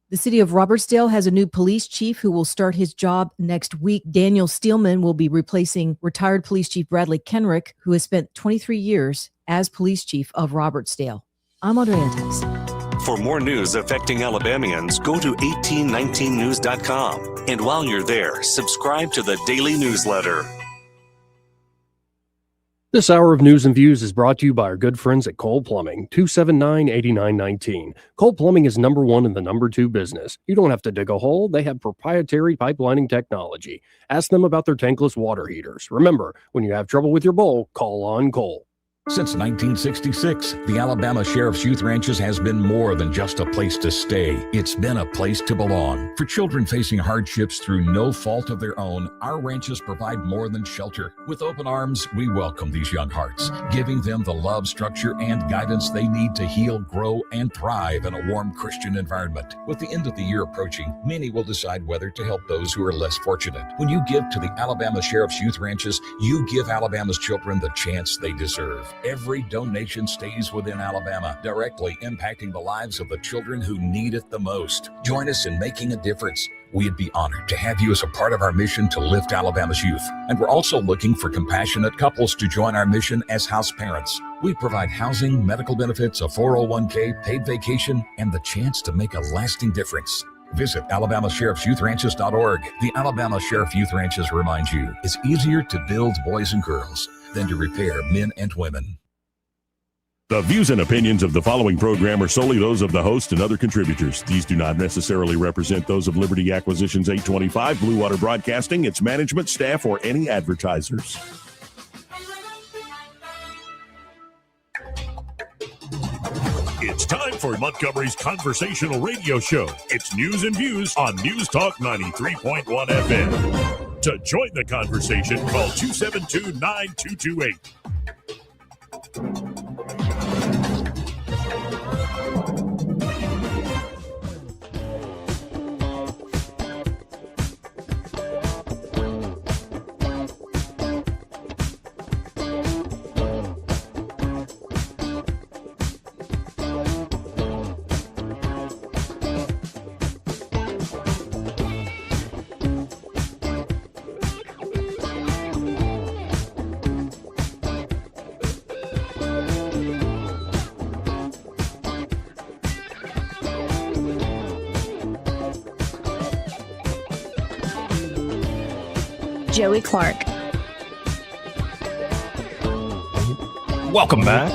The city of Robertsdale has a new police chief who will start his job next week. Daniel Steelman will be replacing retired police chief Bradley Kenrick, who has spent 23 years as police chief of Robertsdale. I'm Andrea Tice. For more news affecting Alabamians, go to 1819news.com. And while you're there, subscribe to the daily newsletter. This hour of news and views is brought to you by our good friends at Cole Plumbing, 279-8919. Cole Plumbing is number one in the number two business. You don't have to dig a hole. They have proprietary pipelining technology. Ask them about their tankless water heaters. Remember, when you have trouble with your bowl, call on Cole. Since 1966, the Alabama Sheriff's Youth Ranches has been more than just a place to stay. It's been a place to belong. For children facing hardships through no fault of their own, our ranches provide more than shelter. With open arms, we welcome these young hearts, giving them the love, structure, and guidance they need to heal, grow, and thrive in a warm Christian environment. With the end of the year approaching, many will decide whether to help those who are less fortunate. When you give to the Alabama Sheriff's Youth Ranches, you give Alabama's children the chance they deserve. Every donation stays within Alabama, directly impacting the lives of the children who need it the most. Join us in making a difference. We'd be honored to have you as a part of our mission to lift Alabama's youth. And we're also looking for compassionate couples to join our mission as house parents. We provide housing, medical benefits, a 401k, paid vacation, and the chance to make a lasting difference. Visit AlabamaSheriff'sYouthRanches.org. The Alabama Sheriff Youth Ranches reminds you it's easier to build boys and girls than to repair men and women. The views and opinions of the following program are solely those of the host and other contributors. These do not necessarily represent those of Liberty Acquisitions 825, Blue Water Broadcasting, its management, staff, or any advertisers. It's time for Montgomery's conversational radio show. It's news and views on News Talk 93.1 FM. To join the conversation, call 272-9228. Joey Clark. Welcome back.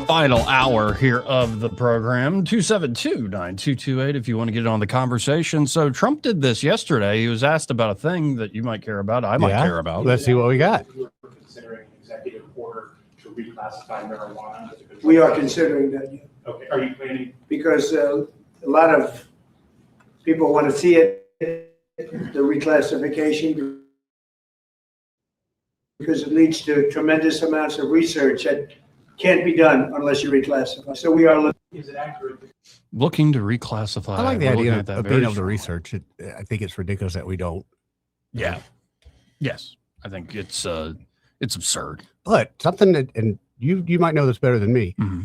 Final hour here of the program, 272-9228 if you want to get on the conversation. So Trump did this yesterday. He was asked about a thing that you might care about, I might care about. Let's see what we got. Considering executive order to reclassify marijuana. We are considering that. Okay, are you planning? Because a lot of people want to see it, the reclassification, because it leads to tremendous amounts of research that can't be done unless you reclassify. So we are looking. Is it accurate? Looking to reclassify. I like the We're idea looking at of that being very able to strongly. research it. I think it's ridiculous that we don't. Yeah. Yes. I think it's absurd. But something that, and you might know this better than me, Mm-hmm.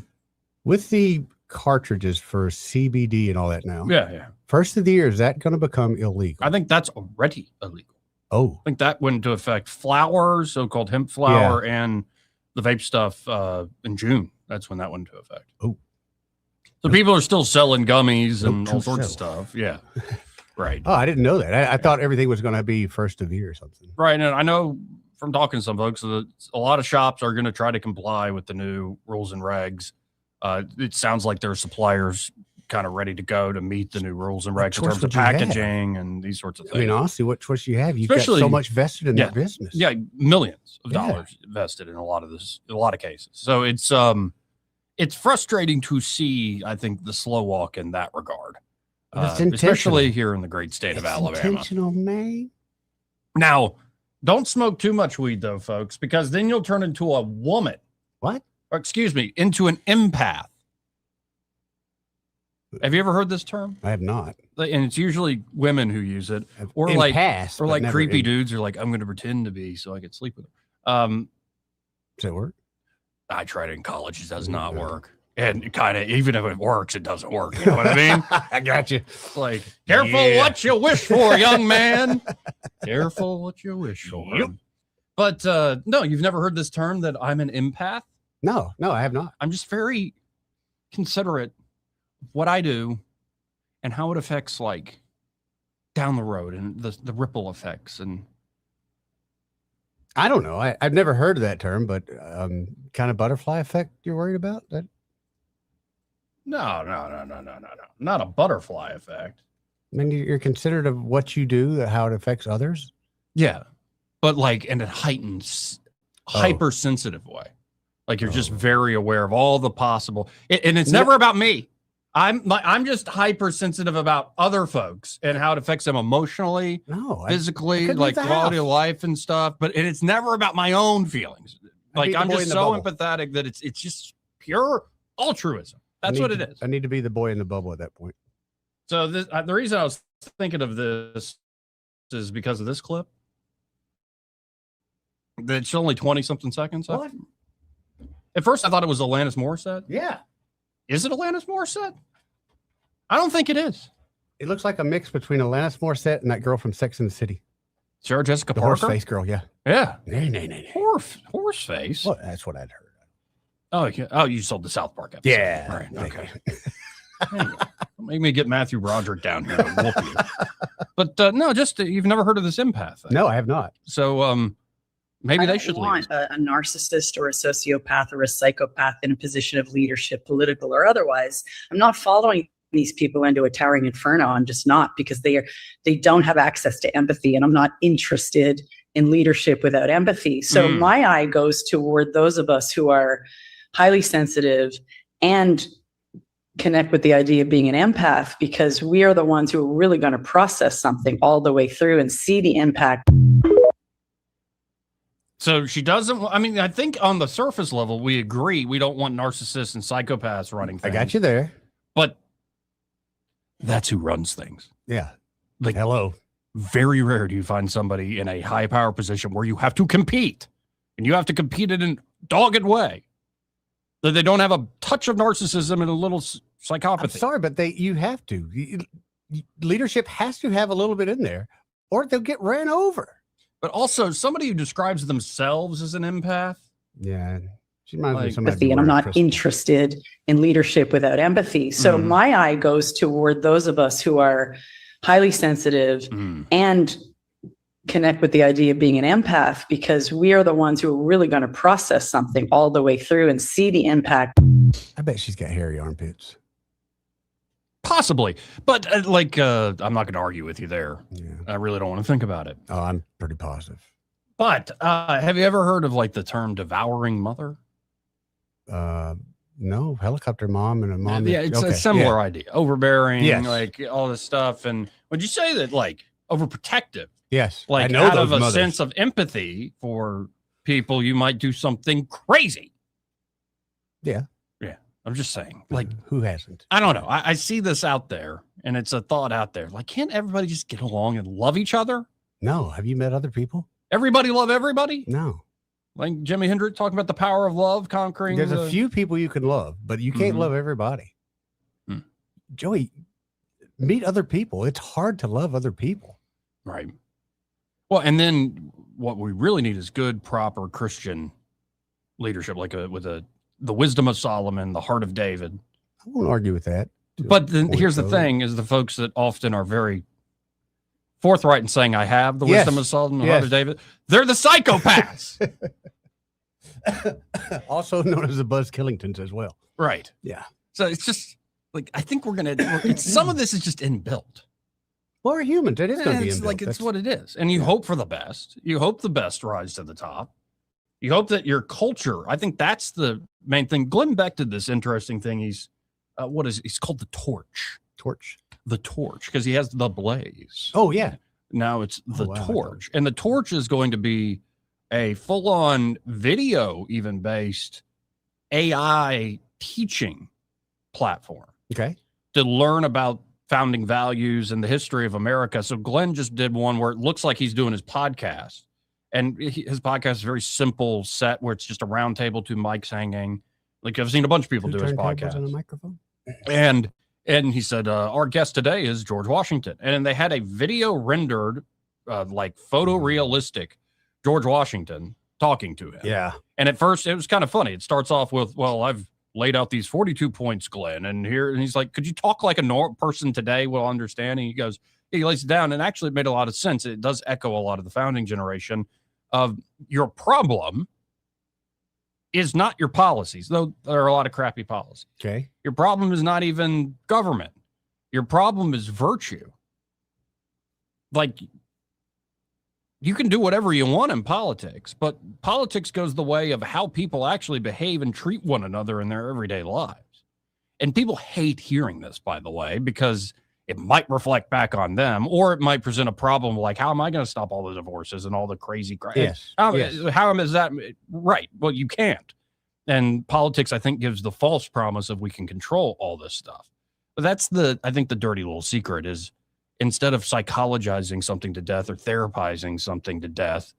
with the cartridges for CBD and all that now. Yeah. First of the year, is that going to become illegal? I think that's already illegal. Oh. I think that went into effect. Flour, so-called hemp flour, and the vape stuff in June. That's when that went into effect. Oh. So people are still selling gummies and all sorts of stuff. Yeah. Right. Oh, I didn't know that. I thought everything was going to be first of the year or something. Right. And I know from talking to some folks that a lot of shops are going to try to comply with the new rules and regs. It sounds like their suppliers kind of ready to go to meet the new rules and regs in terms of packaging and these sorts of things. I mean, honestly, what choice do you have? You've Especially, got so much vested in that business. Yeah, millions of dollars invested in a lot of cases. So it's frustrating to see, I think, the slow walk in that regard. Especially here in the great state of Alabama. Intentional, man. Now, don't smoke too much weed, though, folks, because then you'll turn into a woman. What? Or, excuse me, into an empath. Have you ever heard this term? I have not. And it's usually women who use it, or Empath, but like never creepy in- dudes are like, I'm going to pretend to be so I can sleep with her. Does that work? I tried it in college. It does not work. And kind of, even if it works, it doesn't work. You know what I mean? I got you. It's like, careful what you wish for, young man. Careful what you wish for. Yep. But no, you've never heard this term that I'm an empath? No, I have not. I'm just very considerate of what I do and how it affects like down the road and the ripple effects. And I don't know. I've never heard of that term, but kind of butterfly effect you're worried about? That? No. Not a butterfly effect. I mean, you're considerate of what you do, how it affects others? Yeah. But like in a heightened, hypersensitive way. Like you're just very aware of all the possible, and it's never about me. I'm just hypersensitive about other folks and how it affects them emotionally, physically, like quality of life and stuff. And it's never about my own feelings. Like I'm just so empathetic that it's just pure altruism. That's what it is. I need to be the boy in the bubble at that point. So the reason I was thinking of this is because of this clip. It's only 20-something seconds. What? At first, I thought it was Alanis Morissette. Yeah. Is it Alanis Morissette? I don't think it is. It looks like a mix between Alanis Morissette and that girl from Sex and the City. Sarah Jessica the Parker? Horse face girl, yeah. Yeah. Nay. Horse face? Well, that's what I'd heard. Oh, you sold the South Park episode. Yeah. All right. Okay. Anyway, make me get Matthew Broderick down here and whoop you. But no, just you've never heard of this empath. No, I have not. So maybe they should want a narcissist or a sociopath or a psychopath in a position of leadership, political or otherwise. I'm not following these people into a towering inferno. I'm just not, because they don't have access to empathy, and I'm not interested in leadership without empathy. So my eye goes toward those of us who are highly sensitive and connect with the idea of being an empath, because we are the ones who are really going to process something all the way through and see the impact. So she doesn't. I mean, I think on the surface level, we agree we don't want narcissists and psychopaths running things. I got you there. But that's who runs things. Yeah. Like, hello. Very rare do you find somebody in a high power position where you have to compete, and you have to compete in a dogged way. That they don't have a touch of narcissism and a little psychopathy. I'm sorry, but you have to. Leadership has to have a little bit in there, or they'll get ran over. But also, somebody who describes themselves as an empath. Yeah. She reminds me of somebody. Empathy, and I'm not interested in leadership without empathy. So my eye goes toward those of us who are highly sensitive and connect with the idea of being an empath, because we are the ones who are really going to process something all the way through and see the impact. I bet she's got hairy armpits. Possibly. But I'm not going to argue with you there. Yeah. I really don't want to think about it. Oh, I'm pretty positive. But have you ever heard of like the term devouring mother? No, helicopter mom and a mom. Yeah, it's a similar idea. Overbearing, like all this stuff. And would you say that like overprotective? Yes. Like I know out of a mothers. sense of empathy for people, you might do something crazy. Yeah. Yeah. I'm just saying, like, who hasn't? I don't know. I see this out there, and it's a thought out there. Like, can't everybody just get along and love each other? No. Have you met other people? Everybody love everybody? No. Like Jimi Hendrix talking about the power of love conquering. There's a few people you can love, but you can't love everybody. Joey, meet other people. It's hard to love other people. Right. Well, and then what we really need is good, proper Christian leadership, like the wisdom of Solomon, the heart of David. I won't argue with that. But here's the thing, is the folks that often are very forthright in saying, I have the wisdom of Solomon, the heart of David. They're the psychopaths. Also known as the Buzz Killingtons as well. Right. Yeah. So it's just like, I think some of this is just inbuilt. Well, we're humans. It is going to be inbuilt. Like, it's what it is. And you hope for the best. You hope the best rise to the top. You hope that your culture, I think that's the main thing. Glenn Beck did this interesting thing. He's called the torch. The torch, because he has the blaze. Oh, yeah. Now it's the torch. And the torch is going to be a full-on video, even based AI teaching platform. Okay. To learn about founding values and the history of America. So Glenn just did one where it looks like he's doing his podcast. And his podcast is very simple set where it's just a round table, 2 mics hanging. Like I've seen a bunch of people do his podcast. On a microphone. And he said, our guest today is George Washington. And they had a video rendered, like photorealistic George Washington talking to him. Yeah. And at first it was kind of funny. It starts off with, well, I've laid out these 42 points, Glenn. And he's like, could you talk like a normal person today will understand? And he goes, he lays it down. And actually it made a lot of sense. It does echo a lot of the founding generation. of your problem is not your policies, though there are a lot of crappy policies. Okay. Your problem is not even government. Your problem is virtue. Like, you can do whatever you want in politics, but politics goes the way of how people actually behave and treat one another in their everyday lives. And people hate hearing this, by the way, because it might reflect back on them, or it might present a problem like, how am I going to stop all the divorces and all the crazy crap? Yes. How is that right? Well, you can't. And politics, I think, gives the false promise of we can control all this stuff. But that's I think the dirty little secret is, instead of psychologizing something to death or therapizing something to death,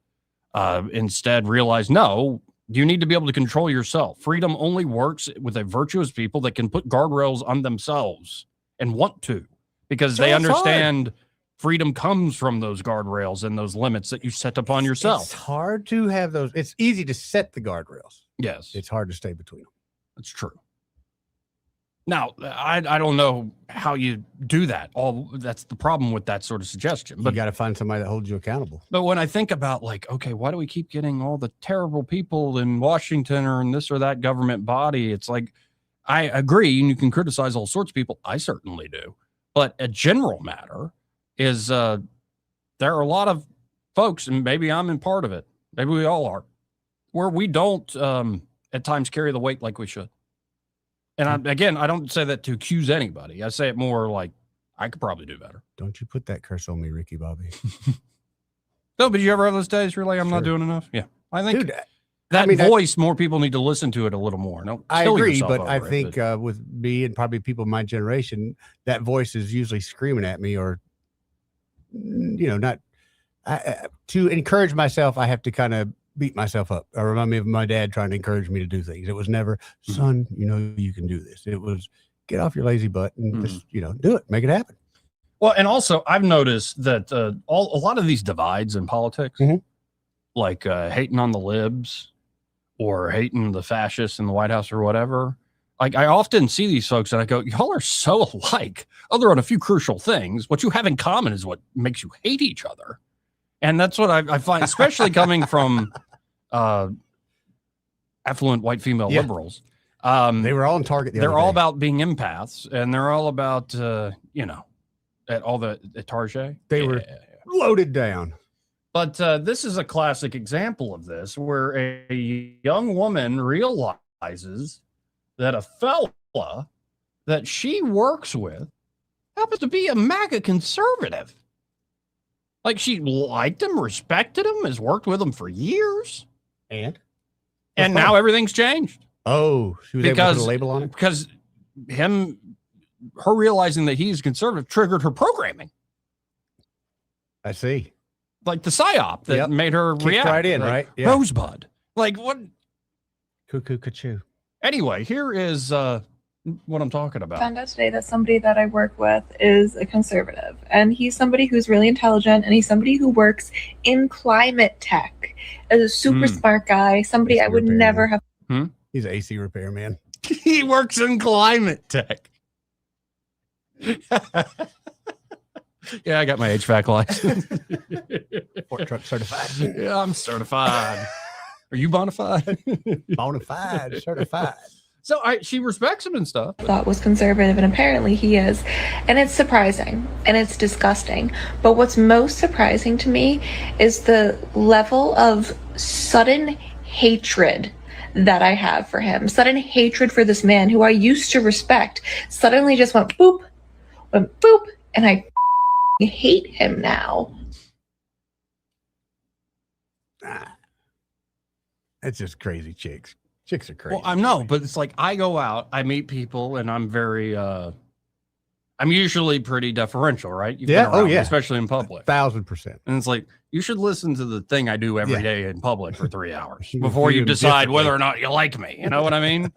instead realize, no, you need to be able to control yourself. Freedom only works with a virtuous people that can put guardrails on themselves and want to, because they understand freedom comes from those guardrails and those limits that you set upon yourself. It's hard to have those. It's easy to set the guardrails. Yes. It's hard to stay between them. That's true. Now, I don't know how you do that. That's the problem with that sort of suggestion. But you got to find somebody that holds you accountable. But when I think about, like, okay, why do we keep getting all the terrible people in Washington or in this or that government body? It's like, I agree, and you can criticize all sorts of people. I certainly do. But a general matter is there are a lot of folks, and maybe I'm in part of it, maybe we all are, where we don't at times carry the weight like we should. And I don't say that to accuse anybody. I say it more like, I could probably do better. Don't you put that curse on me, Ricky Bobby. No, but you ever have those days where you're like, I'm not doing enough? Yeah. I think Dude, voice, more people need to listen to it a little more. No, I agree, but I think with me and probably people of my generation, that voice is usually screaming at me, or, not to encourage myself. I have to kind of beat myself up. Or remind me of my dad trying to encourage me to do things. It was never, son, you can do this. It was, get off your lazy butt and just, do it, make it happen. Well, and also I've noticed that a lot of these divides in politics, like hating on the libs or hating the fascists in the White House or whatever. Like, I often see these folks and I go, y'all are so alike, other on a few crucial things. What you have in common is what makes you hate each other. And that's what I find, especially coming from affluent white female liberals. They were all on target. They're all about being empaths, and they're all about, at all the Target. They were loaded down. But this is a classic example of this, where a young woman realizes that a fella that she works with happens to be a MAGA conservative. Like, she liked him, respected him, has worked with him for years. And now everything's changed. Oh, she was able to put a label on it? Because her realizing that he's conservative triggered her programming. I see. Like the psyop that made her react. Right in, like, right? Yeah. Rosebud. Like, what? Cuckoo, cuckoo. Anyway, here is what I'm talking about. I found out today that somebody that I work with is a conservative, and he's somebody who's really intelligent, and he's somebody who works in climate tech as a super smart guy, somebody I would never have. He's an AC repairman. He works in climate tech. Yeah, I got my HVAC license. Fort truck certified. Yeah, I'm certified. Are you bona fide? Bona fide, certified. So she respects him and stuff. Thought was conservative, and apparently he is. And it's surprising and it's disgusting. But what's most surprising to me is the level of sudden hatred that I have for him. Sudden hatred for this man who I used to respect suddenly just went boop, and I hate him now. It's just crazy chicks. Chicks are crazy. Well, I know, but it's like, I go out, I meet people, and I'm very, I'm usually pretty deferential, right? You've been around me, especially in public. 1,000%. And it's like, you should listen to the thing I do every day in public for 3 hours before you decide whether or not you like me. You know what I mean?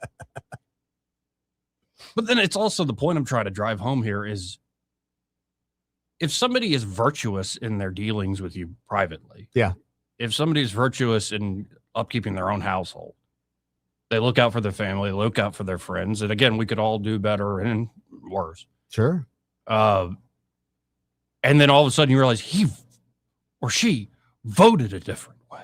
But then it's also the point I'm trying to drive home here is, if somebody is virtuous in their dealings with you privately, if somebody is virtuous in upkeeping their own household, they look out for their family, they look out for their friends. And again, we could all do better and worse. Sure. And then all of a sudden you realize he or she voted a different way.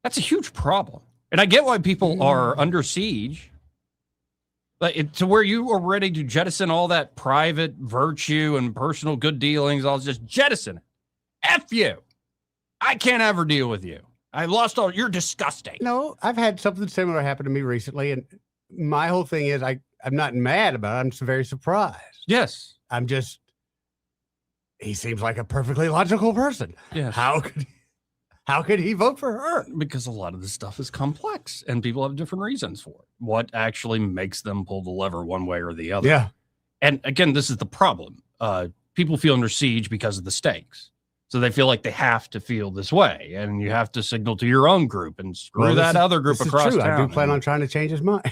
That's a huge problem. And I get why people are under siege. To where you are ready to jettison all that private virtue and personal good dealings. I'll just jettison it. F you. I can't ever deal with you. I lost all. You're disgusting. No, I've had something similar happen to me recently. And my whole thing is I'm not mad about it. I'm just very surprised. Yes. He seems like a perfectly logical person. Yes. How could he vote for her? Because a lot of this stuff is complex and people have different reasons for it. What actually makes them pull the lever one way or the other? Yeah. And again, this is the problem. People feel under siege because of the stakes. So they feel like they have to feel this way. And you have to signal to your own group and screw that other group across town. I do plan on trying to change his mind.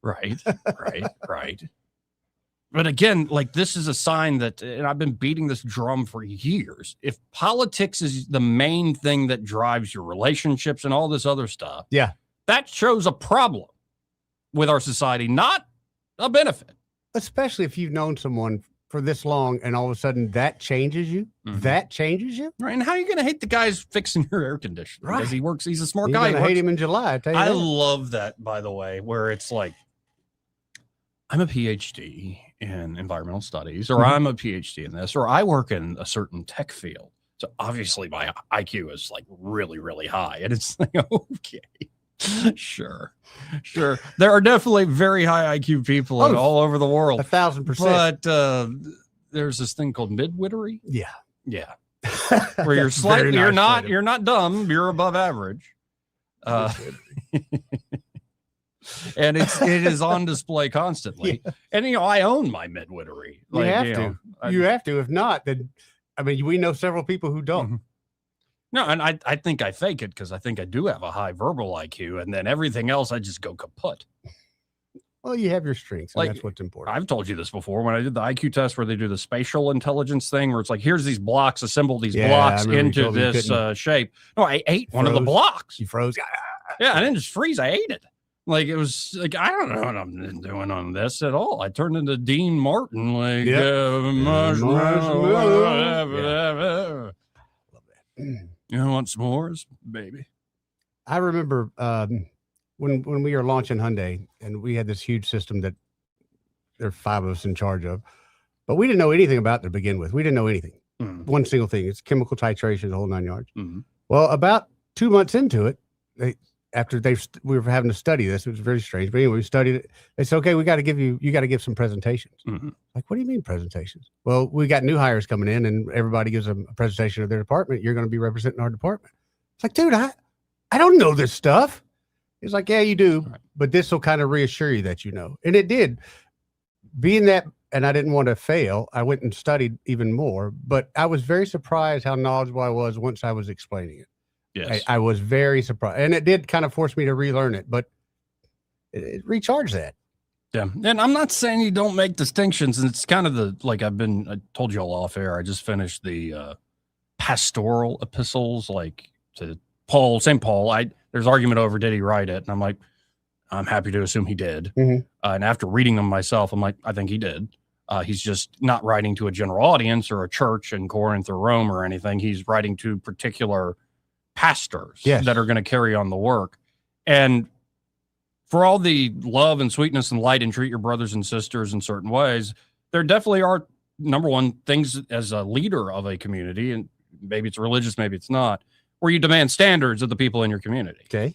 Right. But again, like this is a sign that, and I've been beating this drum for years. If politics is the main thing that drives your relationships and all this other stuff, yeah, that shows a problem with our society, not a benefit. Especially if you've known someone for this long and all of a sudden that changes you. Mm-hmm. That changes you. Right. And how are you going to hate the guy's fixing your air conditioner? Right. Because he's a smart You're guy. gonna hate him in July. I tell you I that. love that, by the way, where it's like, I'm a PhD in environmental studies, or I'm a PhD in this, or I work in a certain tech field. So obviously my IQ is like really, really high. And it's like, okay, sure. There are definitely very high IQ people all over the world. 1,000%. But there's this thing called midwittery. Yeah. Where you're slightly, you're not dumb, you're above average. And it is on display constantly. Yeah. And I own my midwittery. You have to. If not, then we know several people who don't. Mm-hmm. No, and I think I fake it because I think I do have a high verbal IQ, and then everything else I just go kaput. Well, you have your strengths, and that's what's important. I've told you this before when I did the IQ test where they do the spatial intelligence thing, where it's like, here's these blocks, assemble these blocks into this shape. No, I ate one of the blocks. You froze. Yeah, I didn't just freeze. I ate it. Like, it was like, I don't know what I'm doing on this at all. I turned into Dean Martin, like, marshmallow. You want s'mores, baby? I remember when we were launching Hyundai, and we had this huge system that there are 5 of us in charge of, but we didn't know anything about it to begin with. We didn't know anything. Mm-hmm. One single thing. It's chemical titration, the whole 9 yards. Mm-hmm. Well, about 2 months into it, we were having to study this. It was very strange. But anyway, we studied it. They said, okay, you got to give some presentations. Mm-hmm. Like, what do you mean presentations? Well, we got new hires coming in and everybody gives them a presentation of their department. You're going to be representing our department. It's like, dude, I don't know this stuff. He's like, yeah, you do. Right. But this will kind of reassure you that you know. And it did. Being that, and I didn't want to fail, I went and studied even more. But I was very surprised how knowledgeable I was once I was explaining it. Yes. I was very surprised. And it did kind of force me to relearn it, but it recharged that. Yeah. And I'm not saying you don't make distinctions. And it's kind of I told you all off air, I just finished the pastoral epistles, like to St. Paul. There's argument over, did he write it? And I'm like, I'm happy to assume he did. Mm-hmm. And after reading them myself, I'm like, I think he did. He's just not writing to a general audience or a church in Corinth or Rome or anything. He's writing to particular pastors that are going to carry on the work. And for all the love and sweetness and light and treat your brothers and sisters in certain ways, there definitely are, number one, things as a leader of a community, and maybe it's religious, maybe it's not, where you demand standards of the people in your community. Okay.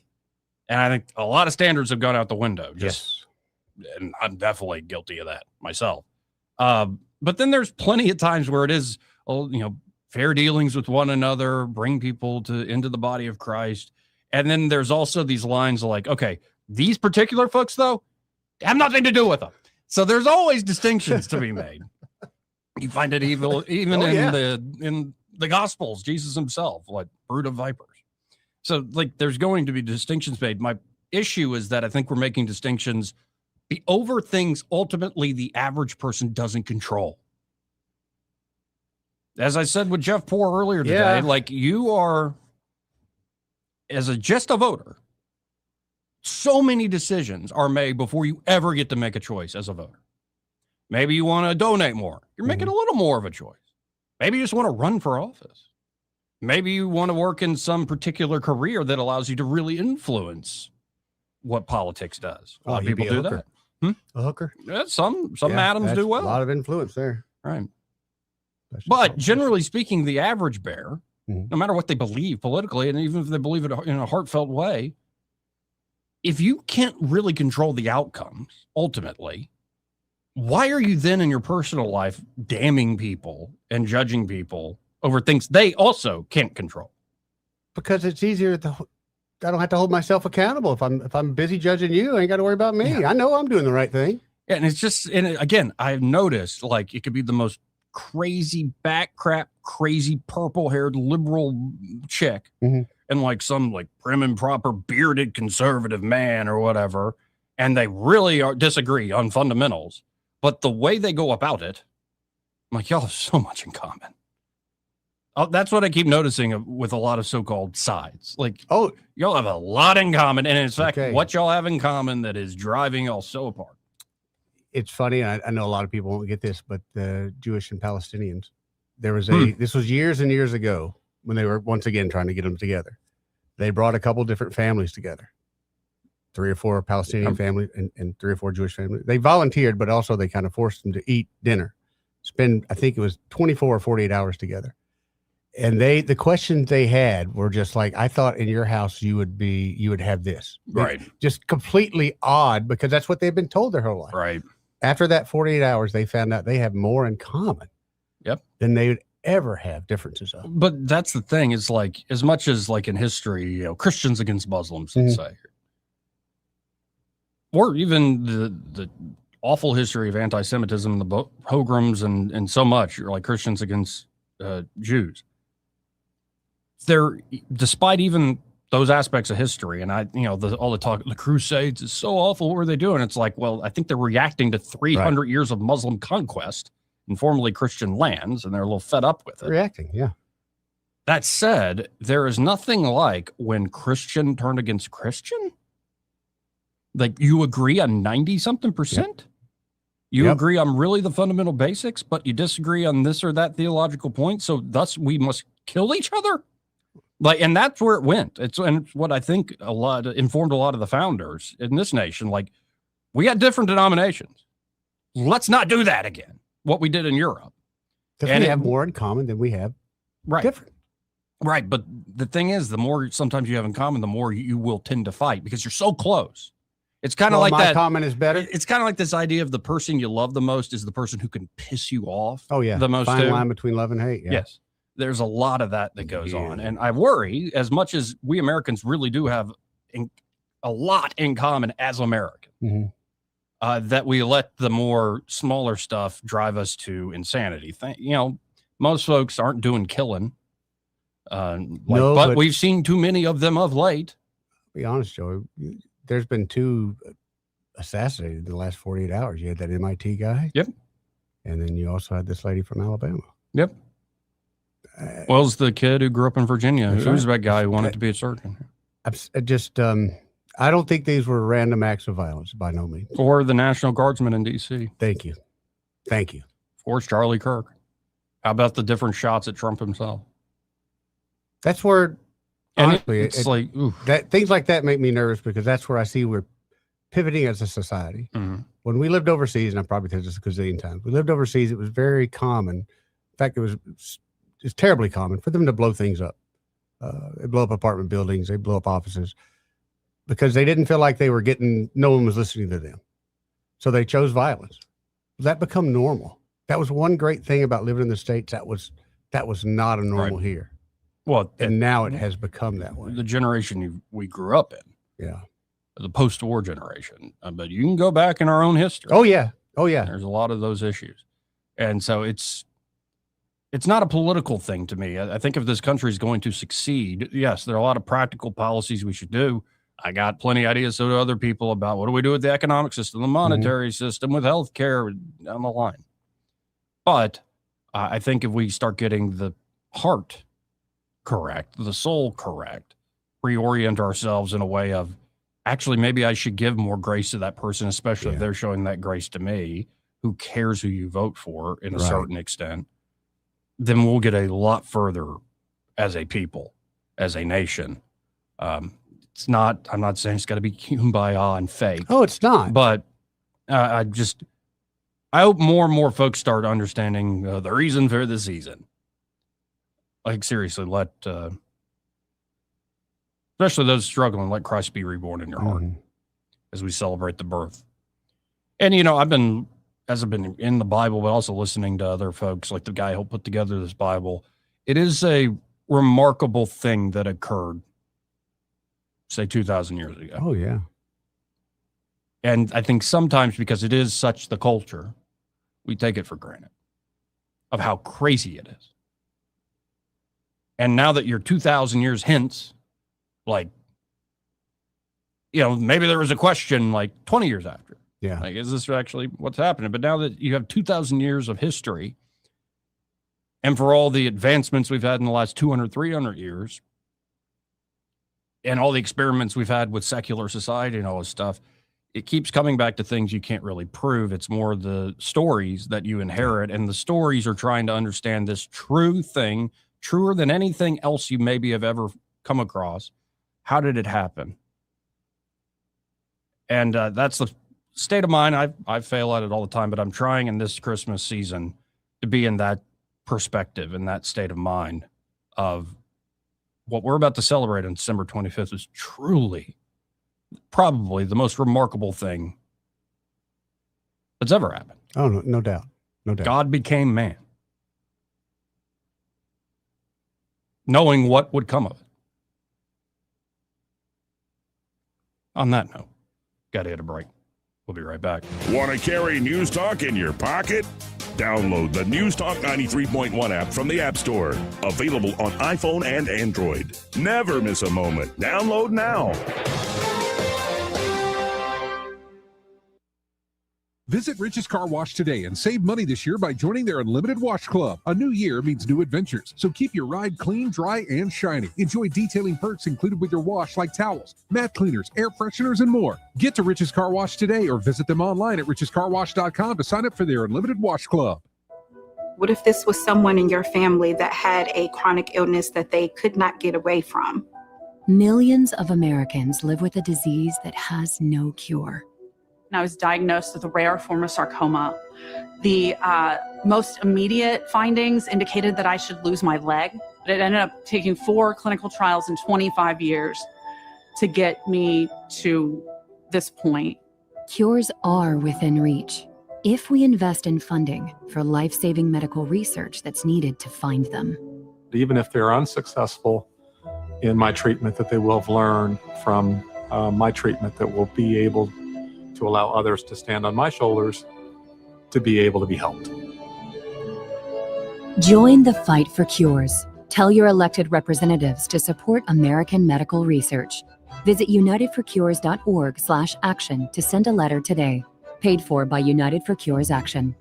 And I think a lot of standards have gone out the window. And I'm definitely guilty of that myself. But then there's plenty of times where it is, fair dealings with one another, bring people into the body of Christ. And then there's also these lines like, okay, these particular folks, though, have nothing to do with them. So there's always distinctions to be made. You find it even in the Gospels, Jesus himself, like brood of vipers. So there's going to be distinctions made. My issue is that I think we're making distinctions over things ultimately the average person doesn't control. As I said with Jeff Poor earlier today, you are, as just a voter, so many decisions are made before you ever get to make a choice as a voter. Maybe you want to donate more. You're making a little more of a choice. Maybe you just want to run for office. Maybe you want to work in some particular career that allows you to really influence what politics does. A lot of people do that. A hooker? Yeah, some madams do well. A lot of influence there. Right. But generally speaking, the average bear, no matter what they believe politically, and even if they believe it in a heartfelt way, if you can't really control the outcomes, ultimately, why are you then in your personal life damning people and judging people over things they also can't control? Because it's easier I don't have to hold myself accountable. If I'm busy judging you, I ain't got to worry about me. I know I'm doing the right thing. Yeah, and it's just, and again, I've noticed like it could be the most crazy backcrap, crazy purple-haired liberal chick, and like some like prim and proper bearded conservative man or whatever, and they really disagree on fundamentals. But the way they go about it, I'm like, y'all have so much in common. That's what I keep noticing with a lot of so-called sides. Like, y'all have a lot in common. And in fact, what y'all have in common that is driving y'all so apart. It's funny. I know a lot of people won't get this, but the Jewish and Palestinians, there was this was years and years ago when they were once again trying to get them together. They brought a couple different families together, 3 or 4 Palestinian families and 3 or 4 Jewish families. They volunteered, but also they kind of forced them to eat dinner, spend, I think it was 24 or 48 hours together. And the questions they had were just like, I thought in your house you would have this. Right. Just completely odd because that's what they've been told their whole life. Right. After that 48 hours, they found out they have more in common. Yep. Than they would ever have differences of. But that's the thing. It's like, as much as like in history, you know, Christians against Muslims, let's say, or even the awful history of anti-Semitism, the pogroms and so much, or like Christians against Jews. Despite even those aspects of history, and all the talk, the Crusades is so awful. What were they doing? It's like, well, I think they're reacting to 300 years of Muslim conquest in formerly Christian lands, and they're a little fed up with it. Reacting, yeah. That said, there is nothing like when Christian turned against Christian. Like, you agree on 90-something%. Yep. You agree on really the fundamental basics, but you disagree on this or that theological point. So thus we must kill each other. Like, and that's where it went. It's what I think informed a lot of the founders in this nation. Like, we got different denominations. Let's not do that again. What we did in Europe. Because we have more in common than we have different. Right. But the thing is, the more sometimes you have in common, the more you will tend to fight because you're so close. It's kind of like that. Common is better. It's kind of like this idea of the person you love the most is the person who can piss you off. Oh, yeah. The most. Fine line between love and hate. Yeah. Yes. There's a lot of that goes on. And I worry, as much as we Americans really do have a lot in common as Americans, that we let the more smaller stuff drive us to insanity. Most folks aren't doing killing. But we've seen too many of them of late. Be honest, Joe. There's been 2 assassinated in the last 48 hours. You had that MIT guy. Yep. And then you also had this lady from Alabama. Yep. Well, it's the kid who grew up in Virginia. Who's that guy who wanted to be a surgeon? I don't think these were random acts of violence by no means. Or the National Guardsman in D.C. Thank you. Or Charlie Kirk. How about the different shots at Trump himself? That's where, honestly, it's like, oof. Things like that make me nervous because that's where I see we're pivoting as a society. When we lived overseas, and I probably said this a gazillion times, we lived overseas, it was very common. In fact, it's terribly common for them to blow things up. They blow up apartment buildings, they blow up offices because they didn't feel like no one was listening to them. So they chose violence. That become normal. That was one great thing about living in the States. That was not a normal here. Well, and now it has become that way. The generation we grew up in. Yeah. The post-war generation. But you can go back in our own history. Oh, yeah. There's a lot of those issues. And so it's not a political thing to me. I think if this country is going to succeed, yes, there are a lot of practical policies we should do. I got plenty of ideas, so do other people, about what do we do with the economic system, the monetary system, with healthcare down the line. But I think if we start getting the heart correct, the soul correct, reorient ourselves in a way of, actually, maybe I should give more grace to that person, especially if they're showing that grace to me. Who cares who you vote for in a certain extent? Then we'll get a lot further as a people, as a nation. It's not, I'm not saying it's got to be kumbaya and fake. Oh, it's not. But I hope more and more folks start understanding the reason for the season. Like, seriously, especially those struggling, let Christ be reborn in your heart as we celebrate the birth. And, you know, I've been in the Bible, but also listening to other folks, like the guy who put together this Bible. It is a remarkable thing that occurred, say, 2,000 years ago. Oh, yeah. And I think sometimes because it is such the culture, we take it for granted of how crazy it is. And now that you're 2,000 years hence, like, you know, maybe there was a question like 20 years after. Yeah. Like, is this actually what's happening? But now that you have 2,000 years of history, and for all the advancements we've had in the last 200, 300 years, and all the experiments we've had with secular society and all this stuff, it keeps coming back to things you can't really prove. It's more the stories that you inherit, and the stories are trying to understand this true thing, truer than anything else you maybe have ever come across. How did it happen? And that's the state of mind. I fail at it all the time, but I'm trying in this Christmas season to be in that perspective, in that state of mind of what we're about to celebrate on December 25th is truly, probably the most remarkable thing that's ever happened. Oh, no doubt. No doubt. God became man, knowing what would come of it. On that note, got to hit a break. We'll be right back. Want to carry News Talk in your pocket? Download the News Talk 93.1 app from the App Store. Available on iPhone and Android. Never miss a moment. Download now. Visit Rich's Car Wash today and save money this year by joining their Unlimited Wash Club. A new year means new adventures, so keep your ride clean, dry, and shiny. Enjoy detailing perks included with your wash like towels, mat cleaners, air fresheners, and more. Get to Rich's Car Wash today or visit them online at richescarwash.com to sign up for their Unlimited Wash Club. What if this was someone in your family that had a chronic illness that they could not get away from? Millions of Americans live with a disease that has no cure. I was diagnosed with a rare form of sarcoma. The most immediate findings indicated that I should lose my leg, but it ended up taking 4 clinical trials in 25 years to get me to this point. Cures are within reach if we invest in funding for life-saving medical research that's needed to find them. Even if they're unsuccessful in my treatment, that they will have learned from my treatment that will be able to allow others to stand on my shoulders to be able to be helped. Join the fight for cures. Tell your elected representatives to support American medical research. Visit unitedforcures.org/action to send a letter today. Paid for by United for Cures Action.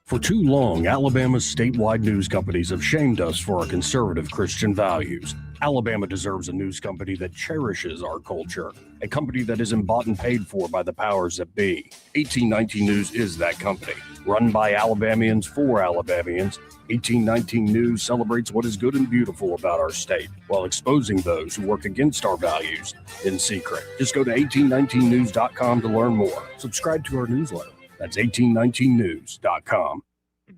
For too long, Alabama's statewide news companies have shamed us for our conservative Christian values. Alabama deserves a news company that cherishes our culture, a company that isn't bought and paid for by the powers that be. 1819 News is that company. Run by Alabamians for Alabamians, 1819 News celebrates what is good and beautiful about our state while exposing those who work against our values in secret. Just go to 1819news.com to learn more. Subscribe to our newsletter. That's 1819news.com.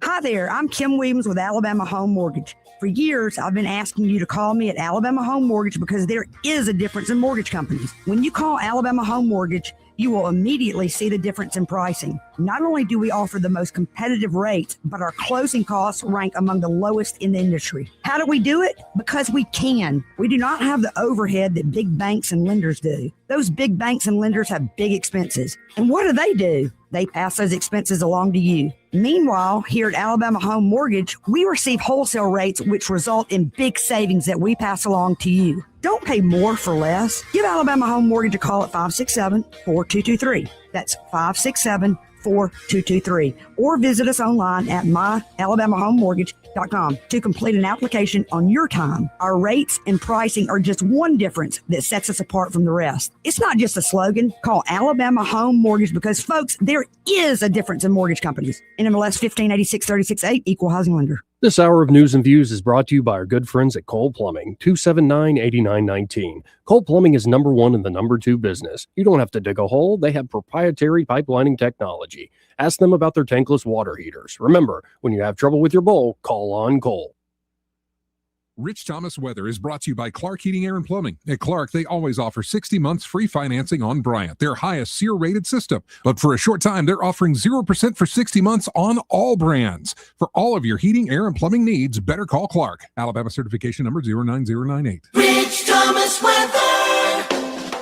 Hi there, I'm Kim Williams with Alabama Home Mortgage. For years, I've been asking you to call me at Alabama Home Mortgage because there is a difference in mortgage companies. When you call Alabama Home Mortgage, you will immediately see the difference in pricing. Not only do we offer the most competitive rates, but our closing costs rank among the lowest in the industry. How do we do it? Because we can. We do not have the overhead that big banks and lenders do. Those big banks and lenders have big expenses. And what do? They pass those expenses along to you. Meanwhile, here at Alabama Home Mortgage, we receive wholesale rates which result in big savings that we pass along to you. Don't pay more for less. Give Alabama Home Mortgage a call at 567-4223. That's 567-4223. Or visit us online at myalabamahomemortgage.com to complete an application on your time. Our rates and pricing are just one difference that sets us apart from the rest. It's not just a slogan. Call Alabama Home Mortgage because, folks, there is a difference in mortgage companies. NMLS 1586-36-8, Equal Housing Lender. This hour of News and Views is brought to you by our good friends at Cole Plumbing, 279-8919. Cole Plumbing is number one in the number two business. You don't have to dig a hole. They have proprietary pipelining technology. Ask them about their tankless water heaters. Remember, when you have trouble with your bowl, call on Cole. Rich Thomas Weather is brought to you by Clark Heating, Air, and Plumbing. At Clark, they always offer 60 months free financing on Bryant, their highest SEER-rated system. But for a short time, they're offering 0% for 60 months on all brands. For all of your heating, air, and plumbing needs, better call Clark. Alabama certification number 09098. Rich Thomas Weather.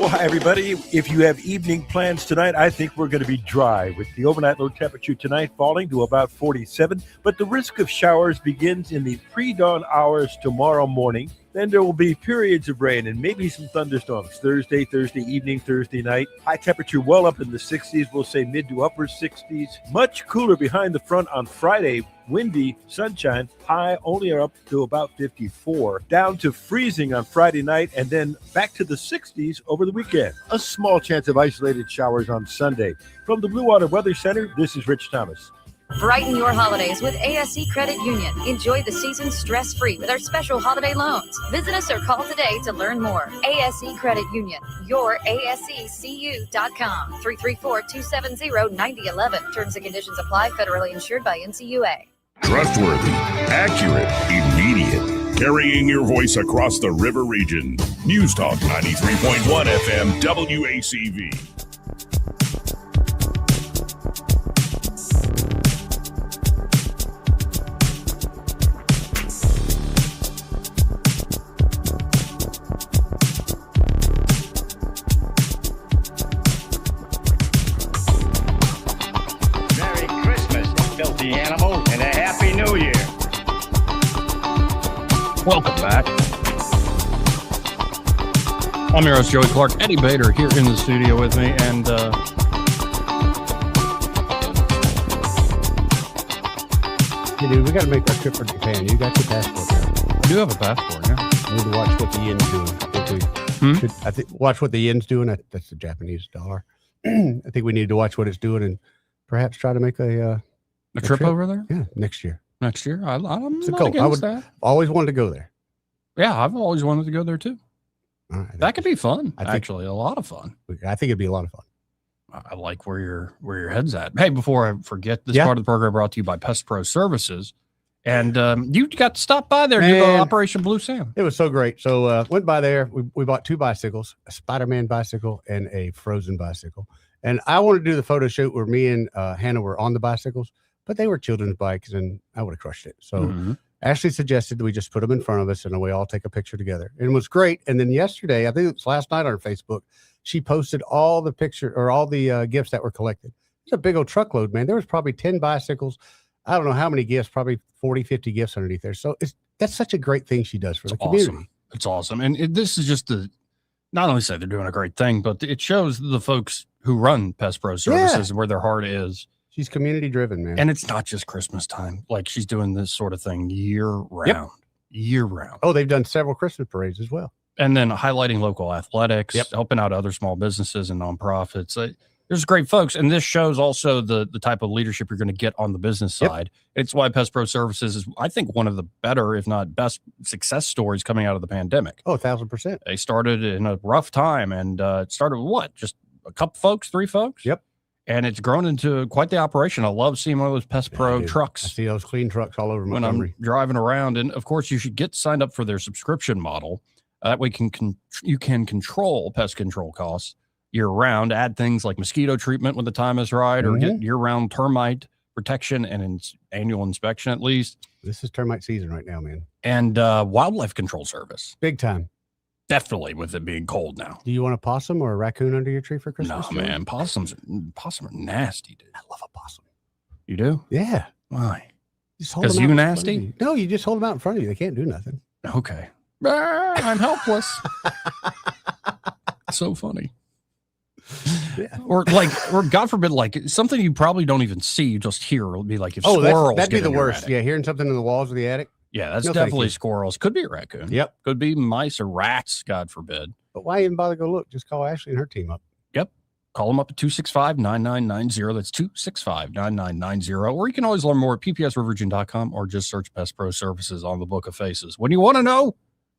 Well, hi, everybody. If you have evening plans tonight, I think we're going to be dry with the overnight low temperature tonight falling to about 47. But the risk of showers begins in the pre-dawn hours tomorrow morning. Then there will be periods of rain and maybe some thunderstorms Thursday evening, Thursday night. High temperature well up in the 60s. We'll say mid to upper 60s. Much cooler behind the front on Friday. Windy, sunshine, high only up to about 54. Down to freezing on Friday night and then back to the 60s over the weekend. A small chance of isolated showers on Sunday. From the Blue Water Weather Center, this is Rich Thomas. Brighten your holidays with ASC Credit Union. Enjoy the season stress-free with our special holiday loans. Visit us or call today to learn more. ASC Credit Union, your ASCCU.com, 334-270-9011. Terms and conditions apply, federally insured by NCUA. Trustworthy, accurate, immediate. Carrying your voice across the river region. News Talk 93.1 FM WACV. Welcome back. I'm your host, Joey Clark. Eddie Bader here in the studio with me. And hey, dude, we got to make our trip for Japan. You got your passport now. I do have a passport, yeah. I need to watch what the yen's doing. I think watch what the yen's doing. That's the Japanese dollar. I think we need to watch what it's doing and perhaps try to make a trip over there? Yeah, next year. Next year? I'm It's not cool. against that. Always wanted to go there. Yeah, I've always wanted to go there too. That could be fun. I think- Actually, a lot of fun. I think it'd be a lot of fun. I like where your head's at. Hey, before I forget, this Yeah. part of the program brought to you by Pest Pro Services. And you got to stop by there and do Man. Operation Blue Sam. It was so great. So went by there. We bought 2 bicycles, a Spider-Man bicycle and a Frozen bicycle. And I wanted to do the photo shoot where me and Hannah were on the bicycles, but they were children's bikes and I would have crushed it. So Ashley suggested that we just put them in front of us and we all take a picture together. And it was great. And then yesterday, I think it was last night on her Facebook, she posted all the picture or all the gifts that were collected. It's a big old truckload, man. There was probably 10 bicycles. I don't know how many gifts, probably 40, 50 gifts underneath there. So that's such a great thing she does for the community. Awesome. It's awesome. And this is just not only say they're doing a great thing, but it shows the folks who run Pest Pro Services and where their heart is. She's community driven, man. And it's not just Christmas time. Like she's doing this sort of thing year round, year round. Oh, they've done several Christmas parades as well. And then highlighting local athletics, helping out other small businesses and nonprofits. There's great folks. And this shows also the type of leadership you're going to get on the business side. It's why Pest Pro Services is, I think, one of the better, if not best, success stories coming out of the pandemic. Oh, 1,000%. They started in a rough time and it started with what? Just a couple folks, 3 folks? Yep. And it's grown into quite the operation. I love seeing one of those Pest Pro trucks. I see those clean trucks all over when Montgomery. I'm driving around. And of course, you should get signed up for their subscription model. That way you can control pest control costs year round, add things like mosquito treatment when the time is right, or get year round termite protection and annual inspection at least. This is termite season right now, man. And wildlife control service. Big time. Definitely with it being cold now. Do you want a possum or a raccoon under your tree for Christmas? No, man. Possums are nasty, dude. I love a possum. You do? Yeah. Why? Because you nasty? No, you just hold them out in front of you. They can't do nothing. Okay. I'm helpless. So funny. Yeah. Or God forbid, like something you probably don't even see, you just hear. It'll be like if squirrels. That'd be get the in your worst. attic. Yeah, hearing something in the walls of the attic. Yeah, that's No, thank definitely you. squirrels. Could be a raccoon. Yep. Could be mice or rats, God forbid. But why even bother to go look? Just call Ashley and her team up. Yep. Call them up at 265-9990. That's 265-9990. Or you can always learn more at ppsrivergent.com or just search Pest Pro Services on the Book of Faces. When you want to know,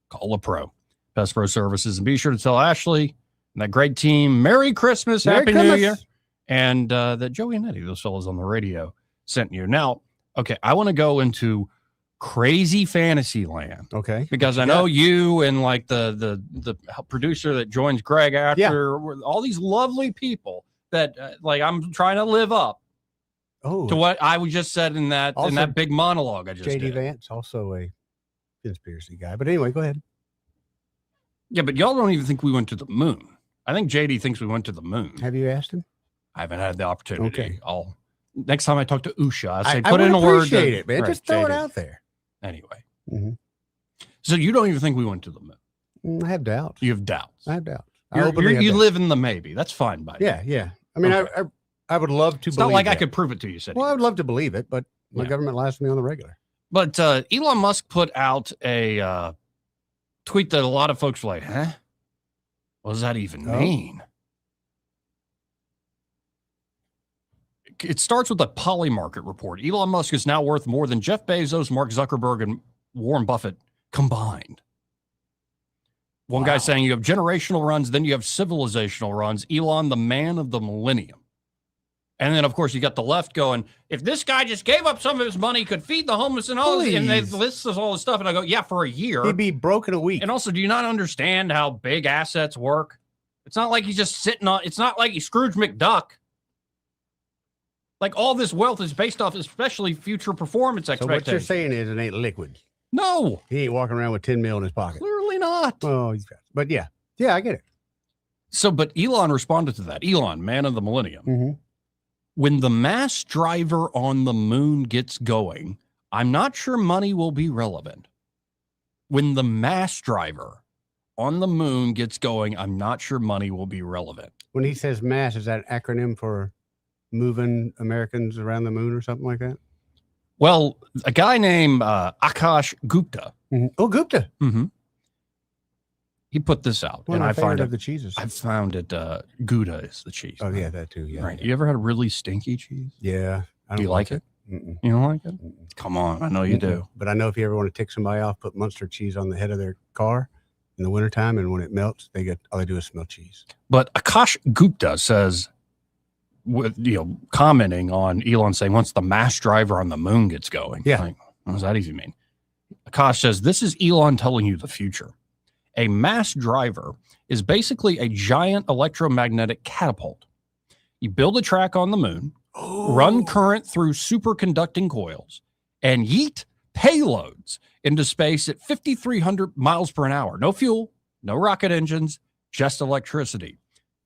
call a pro. Pest Pro Services. And be sure to tell Ashley and that great team, Merry Christmas, Happy New Year. And that Joey and Eddie, those fellas on the radio, sent you. Now, okay, I want to go into crazy fantasy land. Okay. Because I know you and like the producer that joins Greg after, all these lovely people that like I'm trying to live up to what I just said in that big monologue I just JD did. Vance, also a conspiracy guy. But anyway, go ahead. Yeah, but y'all don't even think we went to the moon. I think JD thinks we went to the moon. Have you asked him? I haven't had the opportunity. Okay. Next time I talk to Usha, I say, I put in a word. Appreciate it, man. Right, Just throw it JD. out there. Anyway. Mm-hmm. So you don't even think we went to the moon? I have doubts. You have doubts. I have doubts. You live in the maybe. That's fine by me. Yeah. I mean, Okay. I would love to It's believe not like I that. could prove it to you, City. Well, I would love to believe it, but my government lies to me on the regular. But Elon Musk put out a tweet that a lot of folks were like, huh? What does that even mean? It starts with a Polymarket report. Elon Musk is now worth more than Jeff Bezos, Mark Zuckerberg, and Warren Buffett combined. One guy saying you have generational runs, then you have civilizational runs. Elon, the man of the millennium. And then, of course, you got the left going, if this guy just gave up some of his money, could feed the homeless and all this, and they list all this stuff. And I go, yeah, for a year. He'd be broke in a week. And also, do you not understand how big assets work? It's not like he's just sitting on, it's not like he's Scrooge McDuck. Like all this wealth is based off especially future performance So expectations. what you're saying is it ain't liquid. No. He ain't walking around with 10 mil in his pocket. Clearly not. Oh, he's got, but yeah, I get it. So, but Elon responded to that. Elon, man of the millennium. Mm-hmm. When the mass driver on the moon gets going, I'm not sure money will be relevant. When the mass driver on the moon gets going, I'm not sure money will be relevant. When he says mass, is that an acronym for moving Americans around the moon or something like that? Well, a guy named Akash Gupta. Mm-hmm. Oh, Gupta. Mm-hmm. He put this out, One and of my I find favorite it. of the cheeses. I found it. Gouda is the cheese. Oh yeah, that too. Yeah. Right. You ever had a really stinky cheese? Yeah. I Do you like it? Mm-mm. You don't like it? Come on, I know you do. But I know if you ever want to tick somebody off, put Munster cheese on the head of their car in the wintertime, and when it melts, all they do is smell cheese. But Akash Gupta says, with commenting on Elon saying once the mass driver on the moon gets going. Yeah. Like, what does that even mean? Akash says this is Elon telling you the future. A mass driver is basically a giant electromagnetic catapult. You build a track on the moon, run current through superconducting coils, and yeet payloads into space at 5,300 miles per hour. No fuel, no rocket engines, just electricity.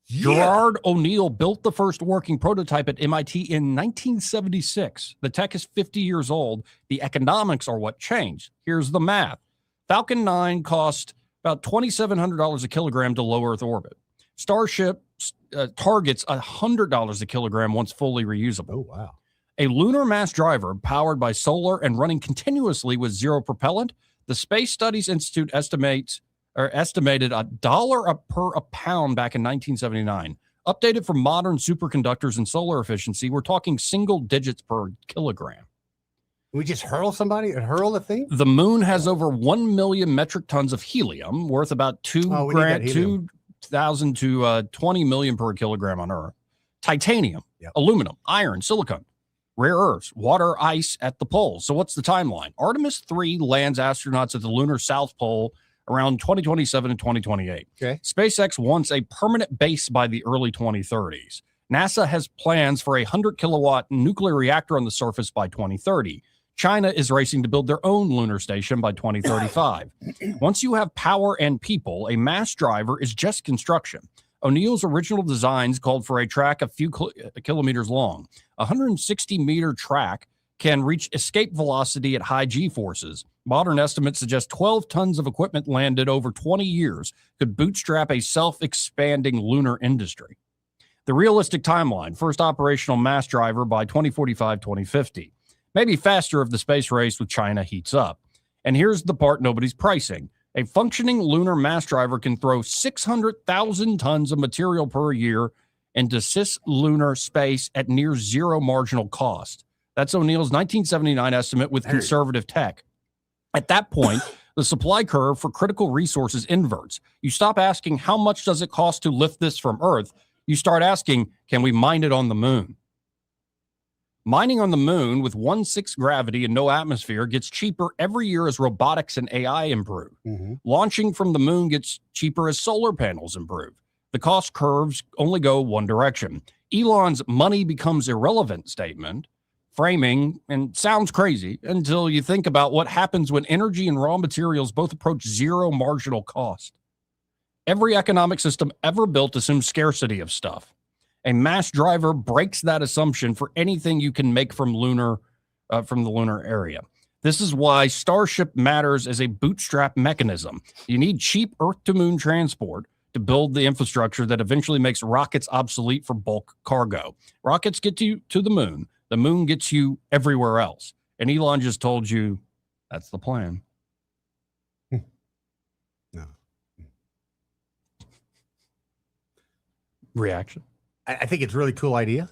Gerard O'Neill built the first working prototype at MIT in 1976. The tech is 50 years old. The economics are what changed. Here's the math. Falcon 9 cost about $2,700 a kilogram to low Earth orbit. Starship targets $100 a kilogram once fully reusable. Oh, wow. A lunar mass driver powered by solar and running continuously with zero propellant. The Space Studies Institute estimated $1 per pound back in 1979. Updated for modern superconductors and solar efficiency, we're talking single digits per kilogram. We just hurl the thing? The moon has over 1 million metric tons of helium, worth about 2,000 to 20 million per kilogram on Earth. Titanium, aluminum, iron, silicon, rare earths, water, ice at the poles. So what's the timeline? Artemis 3 lands astronauts at the lunar South Pole around 2027 and 2028. Okay. SpaceX wants a permanent base by the early 2030s. NASA has plans for a 100-kilowatt nuclear reactor on the surface by 2030. China is racing to build their own lunar station by 2035. Once you have power and people, a mass driver is just construction. O'Neill's original designs called for a track a few kilometers long. A 160-meter track can reach escape velocity at high G-forces. Modern estimates suggest 12 tons of equipment landed over 20 years could bootstrap a self-expanding lunar industry. The realistic timeline, first operational mass driver by 2045-2050. Maybe faster if the space race with China heats up. And here's the part nobody's pricing. A functioning lunar mass driver can throw 600,000 tons of material per year into cislunar space at near zero marginal cost. That's O'Neill's 1979 estimate with conservative tech. At that point, the supply curve for critical resources inverts. You stop asking, how much does it cost to lift this from Earth? You start asking, can we mine it on the moon? Mining on the moon with 1/6 gravity and no atmosphere gets cheaper every year as robotics and AI improve. Launching from the moon gets cheaper as solar panels improve. The cost curves only go one direction. Elon's money becomes irrelevant statement, framing, and sounds crazy until you think about what happens when energy and raw materials both approach zero marginal cost. Every economic system ever built assumes scarcity of stuff. A mass driver breaks that assumption for anything you can make from the lunar area. This is why Starship matters as a bootstrap mechanism. You need cheap Earth-to-moon transport to build the infrastructure that eventually makes rockets obsolete for bulk cargo. Rockets get you to the moon. The moon gets you everywhere else. And Elon just told you that's the plan. No. Reaction? I think it's a really cool idea.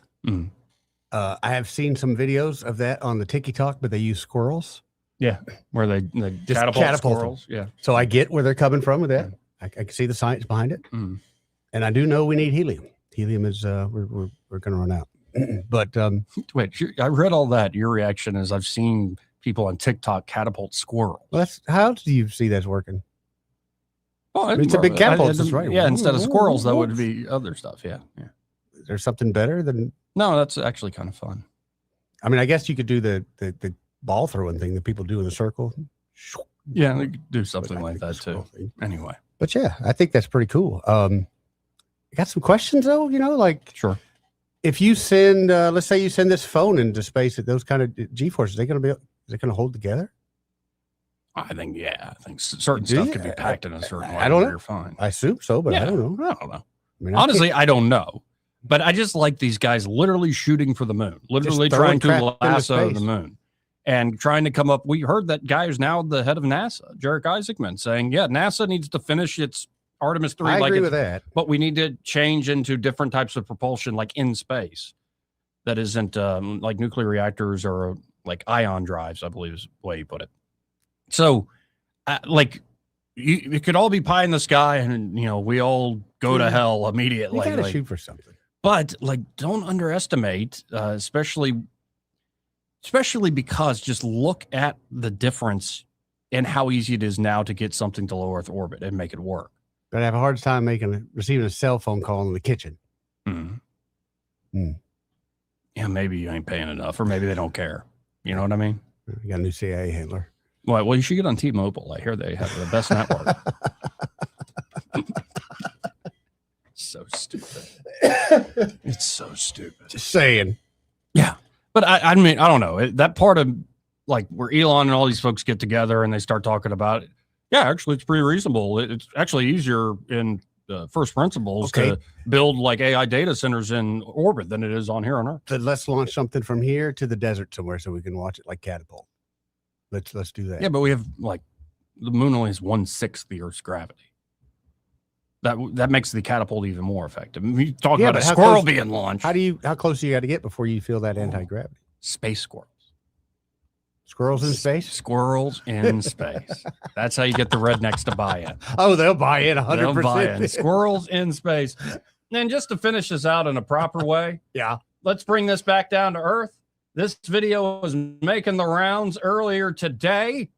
I have seen some videos of that on the TikTok, but they use squirrels. Yeah, where they Just catapult squirrels. Yeah. So I get where they're coming from with that. I can see the science behind it. And I do know we need helium. Helium is we're going to run out. But wait, I read all that. Your reaction is I've seen people on TikTok catapult squirrels. Well, that's how do you see that's working? Well, I mean, it's a big catapult, that's right. Yeah, instead of squirrels, that would be other stuff. Yeah, yeah. Is there something better than? No, that's actually kind of fun. I mean, I guess you could do the ball throwing thing that people do in a circle. Yeah, they could do something like that too. Anyway, but yeah, I think that's pretty cool. I got some questions though. You know, like sure. If you send, let's say you send this phone into space at those kind of G-forces, is it going to hold together? I think, yeah. I think certain stuff could be packed in a certain way. I don't know. You're fine. I assume so, but I don't know. I don't know. I mean, honestly, I don't know. But I just like these guys literally shooting for the moon, literally trying to lasso the moon and trying to come up. We heard that guy who's now the head of NASA, Jarek Isaacman, saying, yeah, NASA needs to finish its Artemis 3. I agree with that. But we need to change into different types of propulsion, like in space. That isn't like nuclear reactors or like ion drives, I believe is the way you put it. So, like, it could all be pie in the sky and, you know, we all go to hell immediately. You got to like, shoot for something. But, like, don't underestimate, especially because just look at the difference in how easy it is now to get something to low Earth orbit and make it work. But I have a hard time receiving a cell phone call in the kitchen. Yeah, maybe you ain't paying enough, or maybe they don't care. You know what I mean? You got a new CIA handler. Well, you should get on T-Mobile. I hear they have the best network. So stupid. It's so stupid. Just saying. Yeah. But I mean, I don't know. That part of like where Elon and all these folks get together and they start talking about it. Yeah, actually, it's pretty reasonable. It's actually easier in first principles to build like AI data centers in orbit than it is on here on Earth. So let's launch something from here to the desert somewhere so we can watch it like catapult. Let's do that. Yeah, but we have like the moon only has 1/6 the Earth's gravity. That makes the catapult even more effective. I mean, you talk about a squirrel being launched. How close do you got to get before you feel that anti-gravity? Space squirrels. Squirrels in space? Squirrels in space. That's how you get the rednecks to buy in. Oh, they'll buy in 100%. They'll buy in. Squirrels in space. And just to finish this out in a proper way, let's bring this back down to Earth. This video was making the rounds earlier today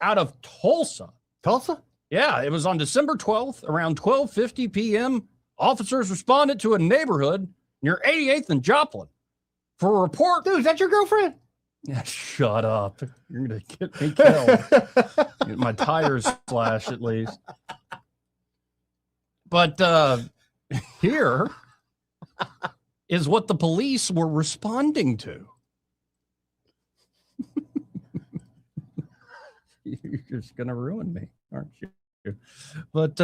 out of Tulsa. Tulsa? Yeah, it was on December 12th, around 12:50 p.m. Officers responded to a neighborhood near 88th and Joplin for a report. Dude, is that your girlfriend? Yeah, shut up. You're going to get me killed. Get my tires slashed at least. But here is what the police were responding to. You're just going to ruin me, aren't you? But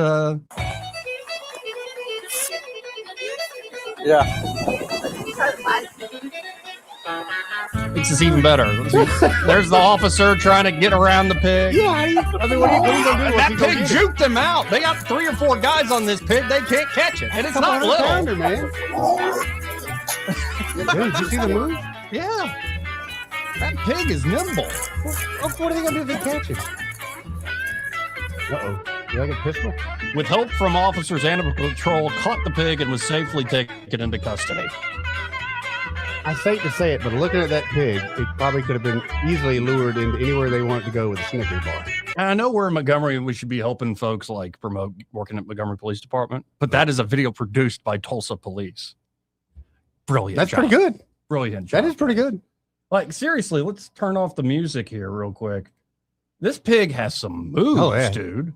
Makes this even better. There's the officer trying to get around the pig. Yeah, I mean, what are you going to do? That pig juked them out. They got 3 or 4 guys on this pig. They can't catch it. And it's not little. Pounder, man. Dude, did you see the move? Yeah. That pig is nimble. What are they going to do if they catch it? Uh-oh. You like a pistol? With help from officers, Animal Control caught the pig and was safely taken into custody. I hate to say it, but looking at that pig, it probably could have been easily lured into anywhere they wanted to go with a Snickers bar. And I know we're in Montgomery and we should be helping folks like promote working at Montgomery Police Department, but that is a video produced by Tulsa Police. Brilliant. That's job. pretty good. Brilliant job. That is pretty good. Like, seriously, let's turn off the music here real quick. This pig has some moves, dude.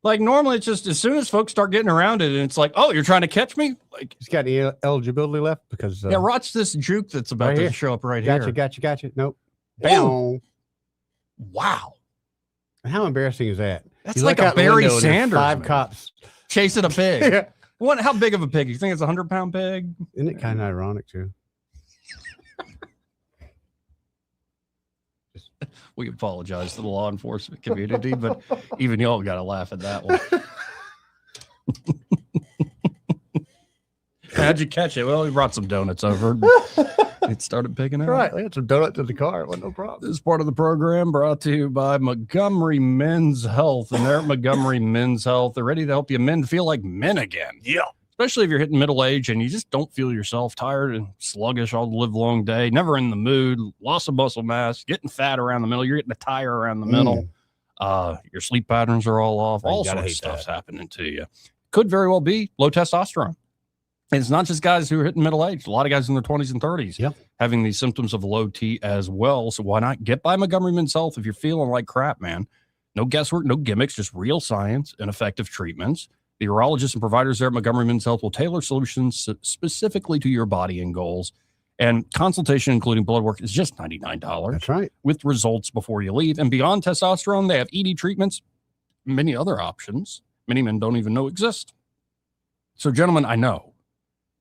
Like, normally it's just as soon as folks start getting around it and it's like, oh, you're trying to catch me? Like, he's got any eligibility left? Because yeah, watch this juke that's about to show up right here. Gotcha. Nope. Bam. Wow. How embarrassing is that? That's like a Barry Sanders. 5 cops chasing a pig. Yeah. How big of a pig? You think it's a 100-pound pig? Isn't it kind of ironic, too? We apologize to the law enforcement community, but even y'all got to laugh at that one. How'd you catch it? Well, we brought some donuts over. It started picking up. Right. We had some donuts in the car. It wasn't no problem. This part of the program brought to you by Montgomery Men's Health. And they're at Montgomery Men's Health. They're ready to help you men feel like men again. Yeah. Especially if you're hitting middle age and you just don't feel yourself, tired and sluggish all the live long day, never in the mood, loss of muscle mass, getting fat around the middle, you're getting a tire around the middle. Your sleep patterns are all off. All sorts of stuff's happening to you. Could very well be low testosterone. And it's not just guys who are hitting middle age. A lot of guys in their 20s and 30s having these symptoms of low T as well. So why not get by Montgomery Men's Health if you're feeling like crap, man? No guesswork, no gimmicks, just real science and effective treatments. The urologists and providers there at Montgomery Men's Health will tailor solutions specifically to your body and goals. And consultation, including blood work, is just $99. That's right. With results before you leave. And beyond testosterone, they have ED treatments, many other options many men don't even know exist. So, gentlemen, I know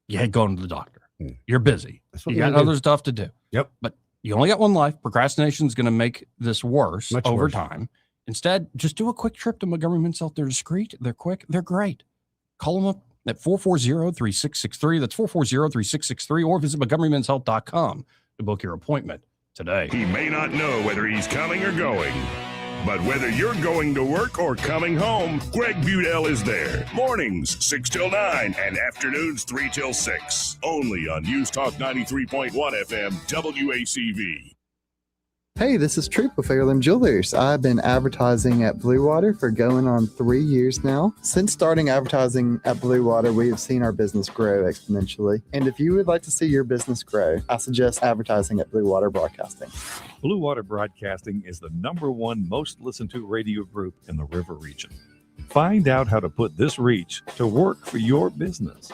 you hate going to the doctor. You're busy. You got other stuff to do. Yep. But you only got one life. Procrastination is going to make this worse over time. Instead, just do a quick trip to Montgomery Men's Health. They're discreet. They're quick. They're great. Call them up at 440-3663. That's 440-3663. Or visit MontgomeryMen'sHealth.com to book your appointment today. He may not know whether he's coming or going, but whether you're going to work or coming home, Greg Budell is there. Mornings, 6 till 9, and afternoons, 3 till 6. Only on News Talk 93.1 FM, WACV. Hey, this is Troop with Heirloom Jewelers. I've been advertising at Blue Water for going on 3 years now. Since starting advertising at Blue Water, we have seen our business grow exponentially. And if you would like to see your business grow, I suggest advertising at Blue Water Broadcasting. Blue Water Broadcasting is the #1 most listened to radio group in the River region. Find out how to put this reach to work for your business.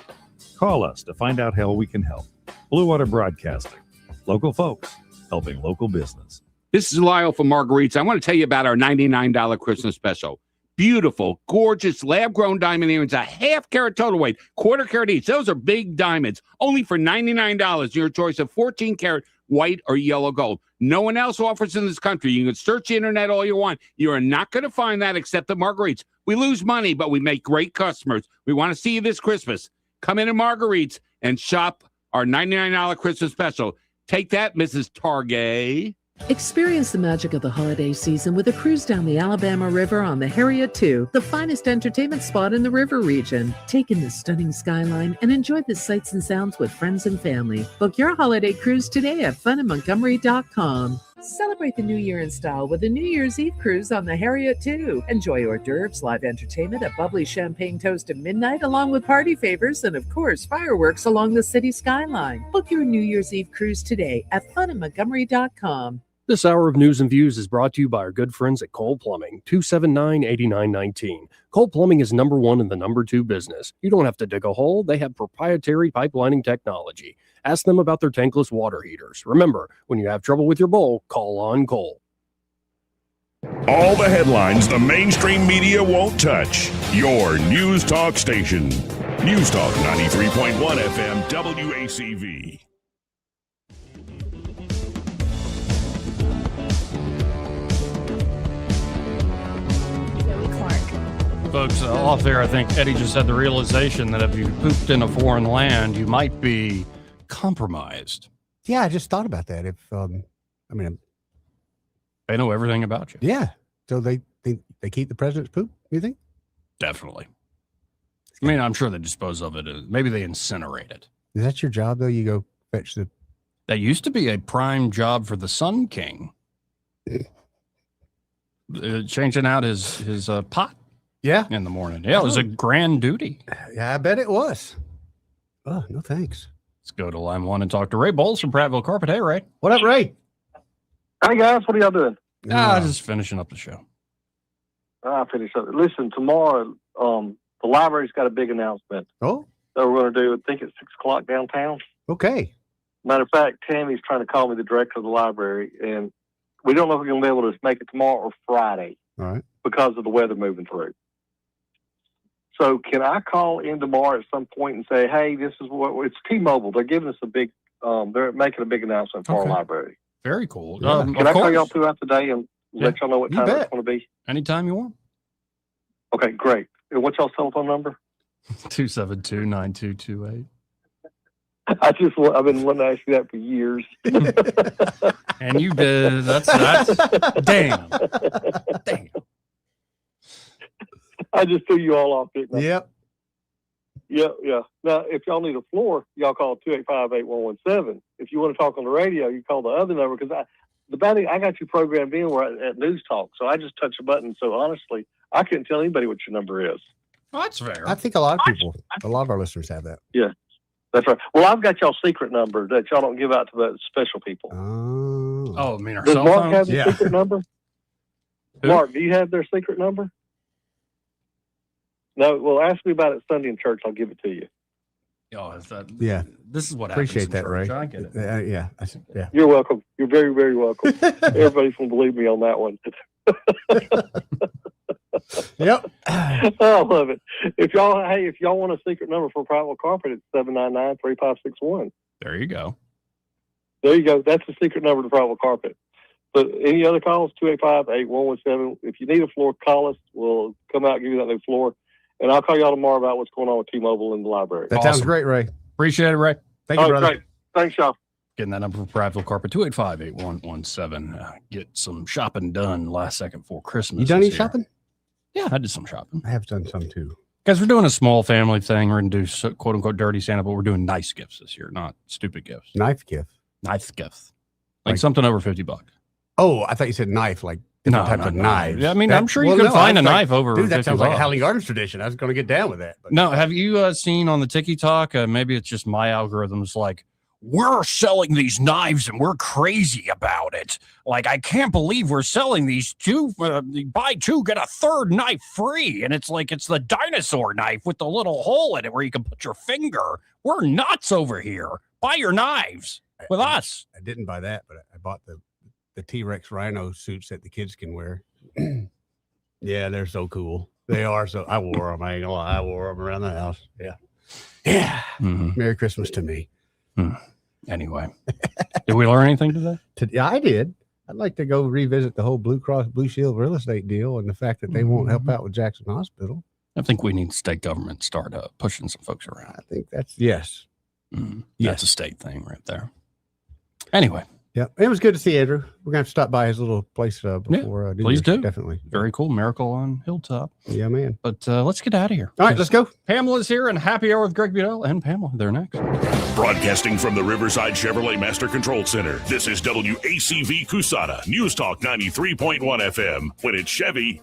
Call us to find out how we can help. Blue Water Broadcasting. Local folks helping local business. This is Lyle from Marguerite's. I want to tell you about our $99 Christmas special. Beautiful, gorgeous, lab-grown diamond earrings, a half-carat total weight, quarter-carat each. Those are big diamonds, only for $99. Your choice of 14-carat white or yellow gold. No one else offers in this country. You can search the internet all you want. You are not going to find that except at Marguerite's. We lose money, but we make great customers. We want to see you this Christmas. Come in at Marguerite's and shop our $99 Christmas special. Take that, Mrs. Target. Experience the magic of the holiday season with a cruise down the Alabama River on the Harriet II, the finest entertainment spot in the river region. Take in the stunning skyline and enjoy the sights and sounds with friends and family. Book your holiday cruise today at funinmontgomery.com. Celebrate the new year in style with a New Year's Eve cruise on the Harriet II. Enjoy hors d'oeuvres, live entertainment, a bubbly champagne toast at midnight, along with party favors and, of course, fireworks along the city skyline. Book your New Year's Eve cruise today at funinmontgomery.com. This hour of News and Views is brought to you by our good friends at Cole Plumbing, 279-8919. Cole Plumbing is #1 in the #2 business. You don't have to dig a hole. They have proprietary pipelining technology. Ask them about their tankless water heaters. Remember, when you have trouble with your bowl, call on Cole. All the headlines the mainstream media won't touch. Your News Talk station. News Talk 93.1 FM, WACV. folks, off there, I think Eddie just had the realization that if you pooped in a foreign land, you might be compromised. Yeah, I just thought about that. If they know everything about you. Yeah, so they keep the president's poop. You think? Definitely. I mean, I'm sure they dispose of it. Maybe they incinerate it. Is that your job though? You go fetch the. That used to be a prime job for the Sun King. Changing out his pot. Yeah. In the morning. Yeah, it was a grand duty. Yeah, I bet it was. Oh, no thanks. Let's go to line 1 and talk to Ray Bowles from Prattville Carpet. Hey, Ray. What up, Ray? Hi, guys. What are y'all doing? Just finishing up the show. I'll finish up. Listen, tomorrow, the library's got a big announcement. Oh? That we're going to do, I think, at 6 o'clock downtown. Okay. Matter of fact, Tammy's trying to call me, the director of the library, and we don't know if we're going to be able to make it tomorrow or Friday. All right. Because of the weather moving through. So can I call in tomorrow at some point and say, hey, this is what, it's T-Mobile. They're giving us a big, they're making a big announcement for our library. Very cool. Can I call y'all throughout the day and let y'all know what time it's going to be? Anytime you want. Okay, great. And what's y'all's telephone number? 272-9228. I've been wanting to ask you that for years. And you did. That's damn. Damn. I just threw you all off, didn't I? Yep. Yeah. Now, if y'all need a floor, y'all call 285-8117. If you want to talk on the radio, you call the other number, because I got you programmed in at News Talk, so I just touched a button. So honestly, I couldn't tell anybody what your number is. Oh, that's fair. I think a lot of our listeners have that. Yeah, that's right. Well, I've got y'all's secret number that y'all don't give out to the special people. Oh, I mean our Does cell Mark phones? have the secret number? Mark, do you have their secret number? No. Well, ask me about it Sunday in church. I'll give it to you. Oh, is that? Yeah. This is what happens. Appreciate that, Ray. I get it. Yeah. You're welcome. You're very, very welcome. Everybody's going to believe me on that one. Yep. I love it. If y'all want a secret number for Private Carpet, it's 799-3561. There you go. That's the secret number to Private Carpet. But any other calls, 285-8117. If you need a floor, call us. We'll come out and give you that new floor. And I'll call y'all tomorrow about what's going on with T-Mobile in the library. That sounds great, Ray. Appreciate it, Ray. Thank you, brother. Great. Thanks, y'all. Getting that number for Prattville Carpet, 285-8117. Get some shopping done last second before Christmas. You done any shopping? Yeah, I did some shopping. I have done some too. Guys, we're doing a small family thing. We're going to do quote unquote dirty Santa, but we're doing nice gifts this year, not stupid gifts. Knife gift. Nice gifts. Like something over $50. Oh, I thought you said knife, like different types of knives. Yeah, I mean, I'm sure you can find a knife over Dude, that sounds like a $50. Howling Gardens tradition. I was going to get down with that. But. No, have you seen on the TikTok, maybe it's just my algorithms, like, we're selling these knives and we're crazy about it. Like, I can't believe we're selling these two, buy two, get a third knife free. And it's like, it's the dinosaur knife with the little hole in it where you can put your finger. We're nuts over here. Buy your knives with us. I didn't buy that, but I bought the T-Rex rhino suits that the kids can wear. Yeah, they're so cool. They are. So I wore them. I ain't gonna lie. I wore them around the house. Yeah. Yeah. Mm-hmm. Merry Christmas to me. Anyway, did we learn anything today? Yeah, I did. I'd like to go revisit the whole Blue Cross Blue Shield real estate deal and the fact that they won't help out with Jackson Hospital. I think we need state government to start pushing some folks around. I think that's yes. That's a state thing right there. Anyway. Yeah, it was good to see Andrew. We're gonna have to stop by his little place before. Please do. Definitely. Very cool. Miracle on Hilltop. Yeah, man. But let's get out of here. All right, let's go. Pamela's here and Happy Hour with Greg Budell and Pamela. They're next. Broadcasting from the Riverside Chevrolet Master Control Center, this is WACV Cusada, News Talk 93.1 FM. When it's Chevy,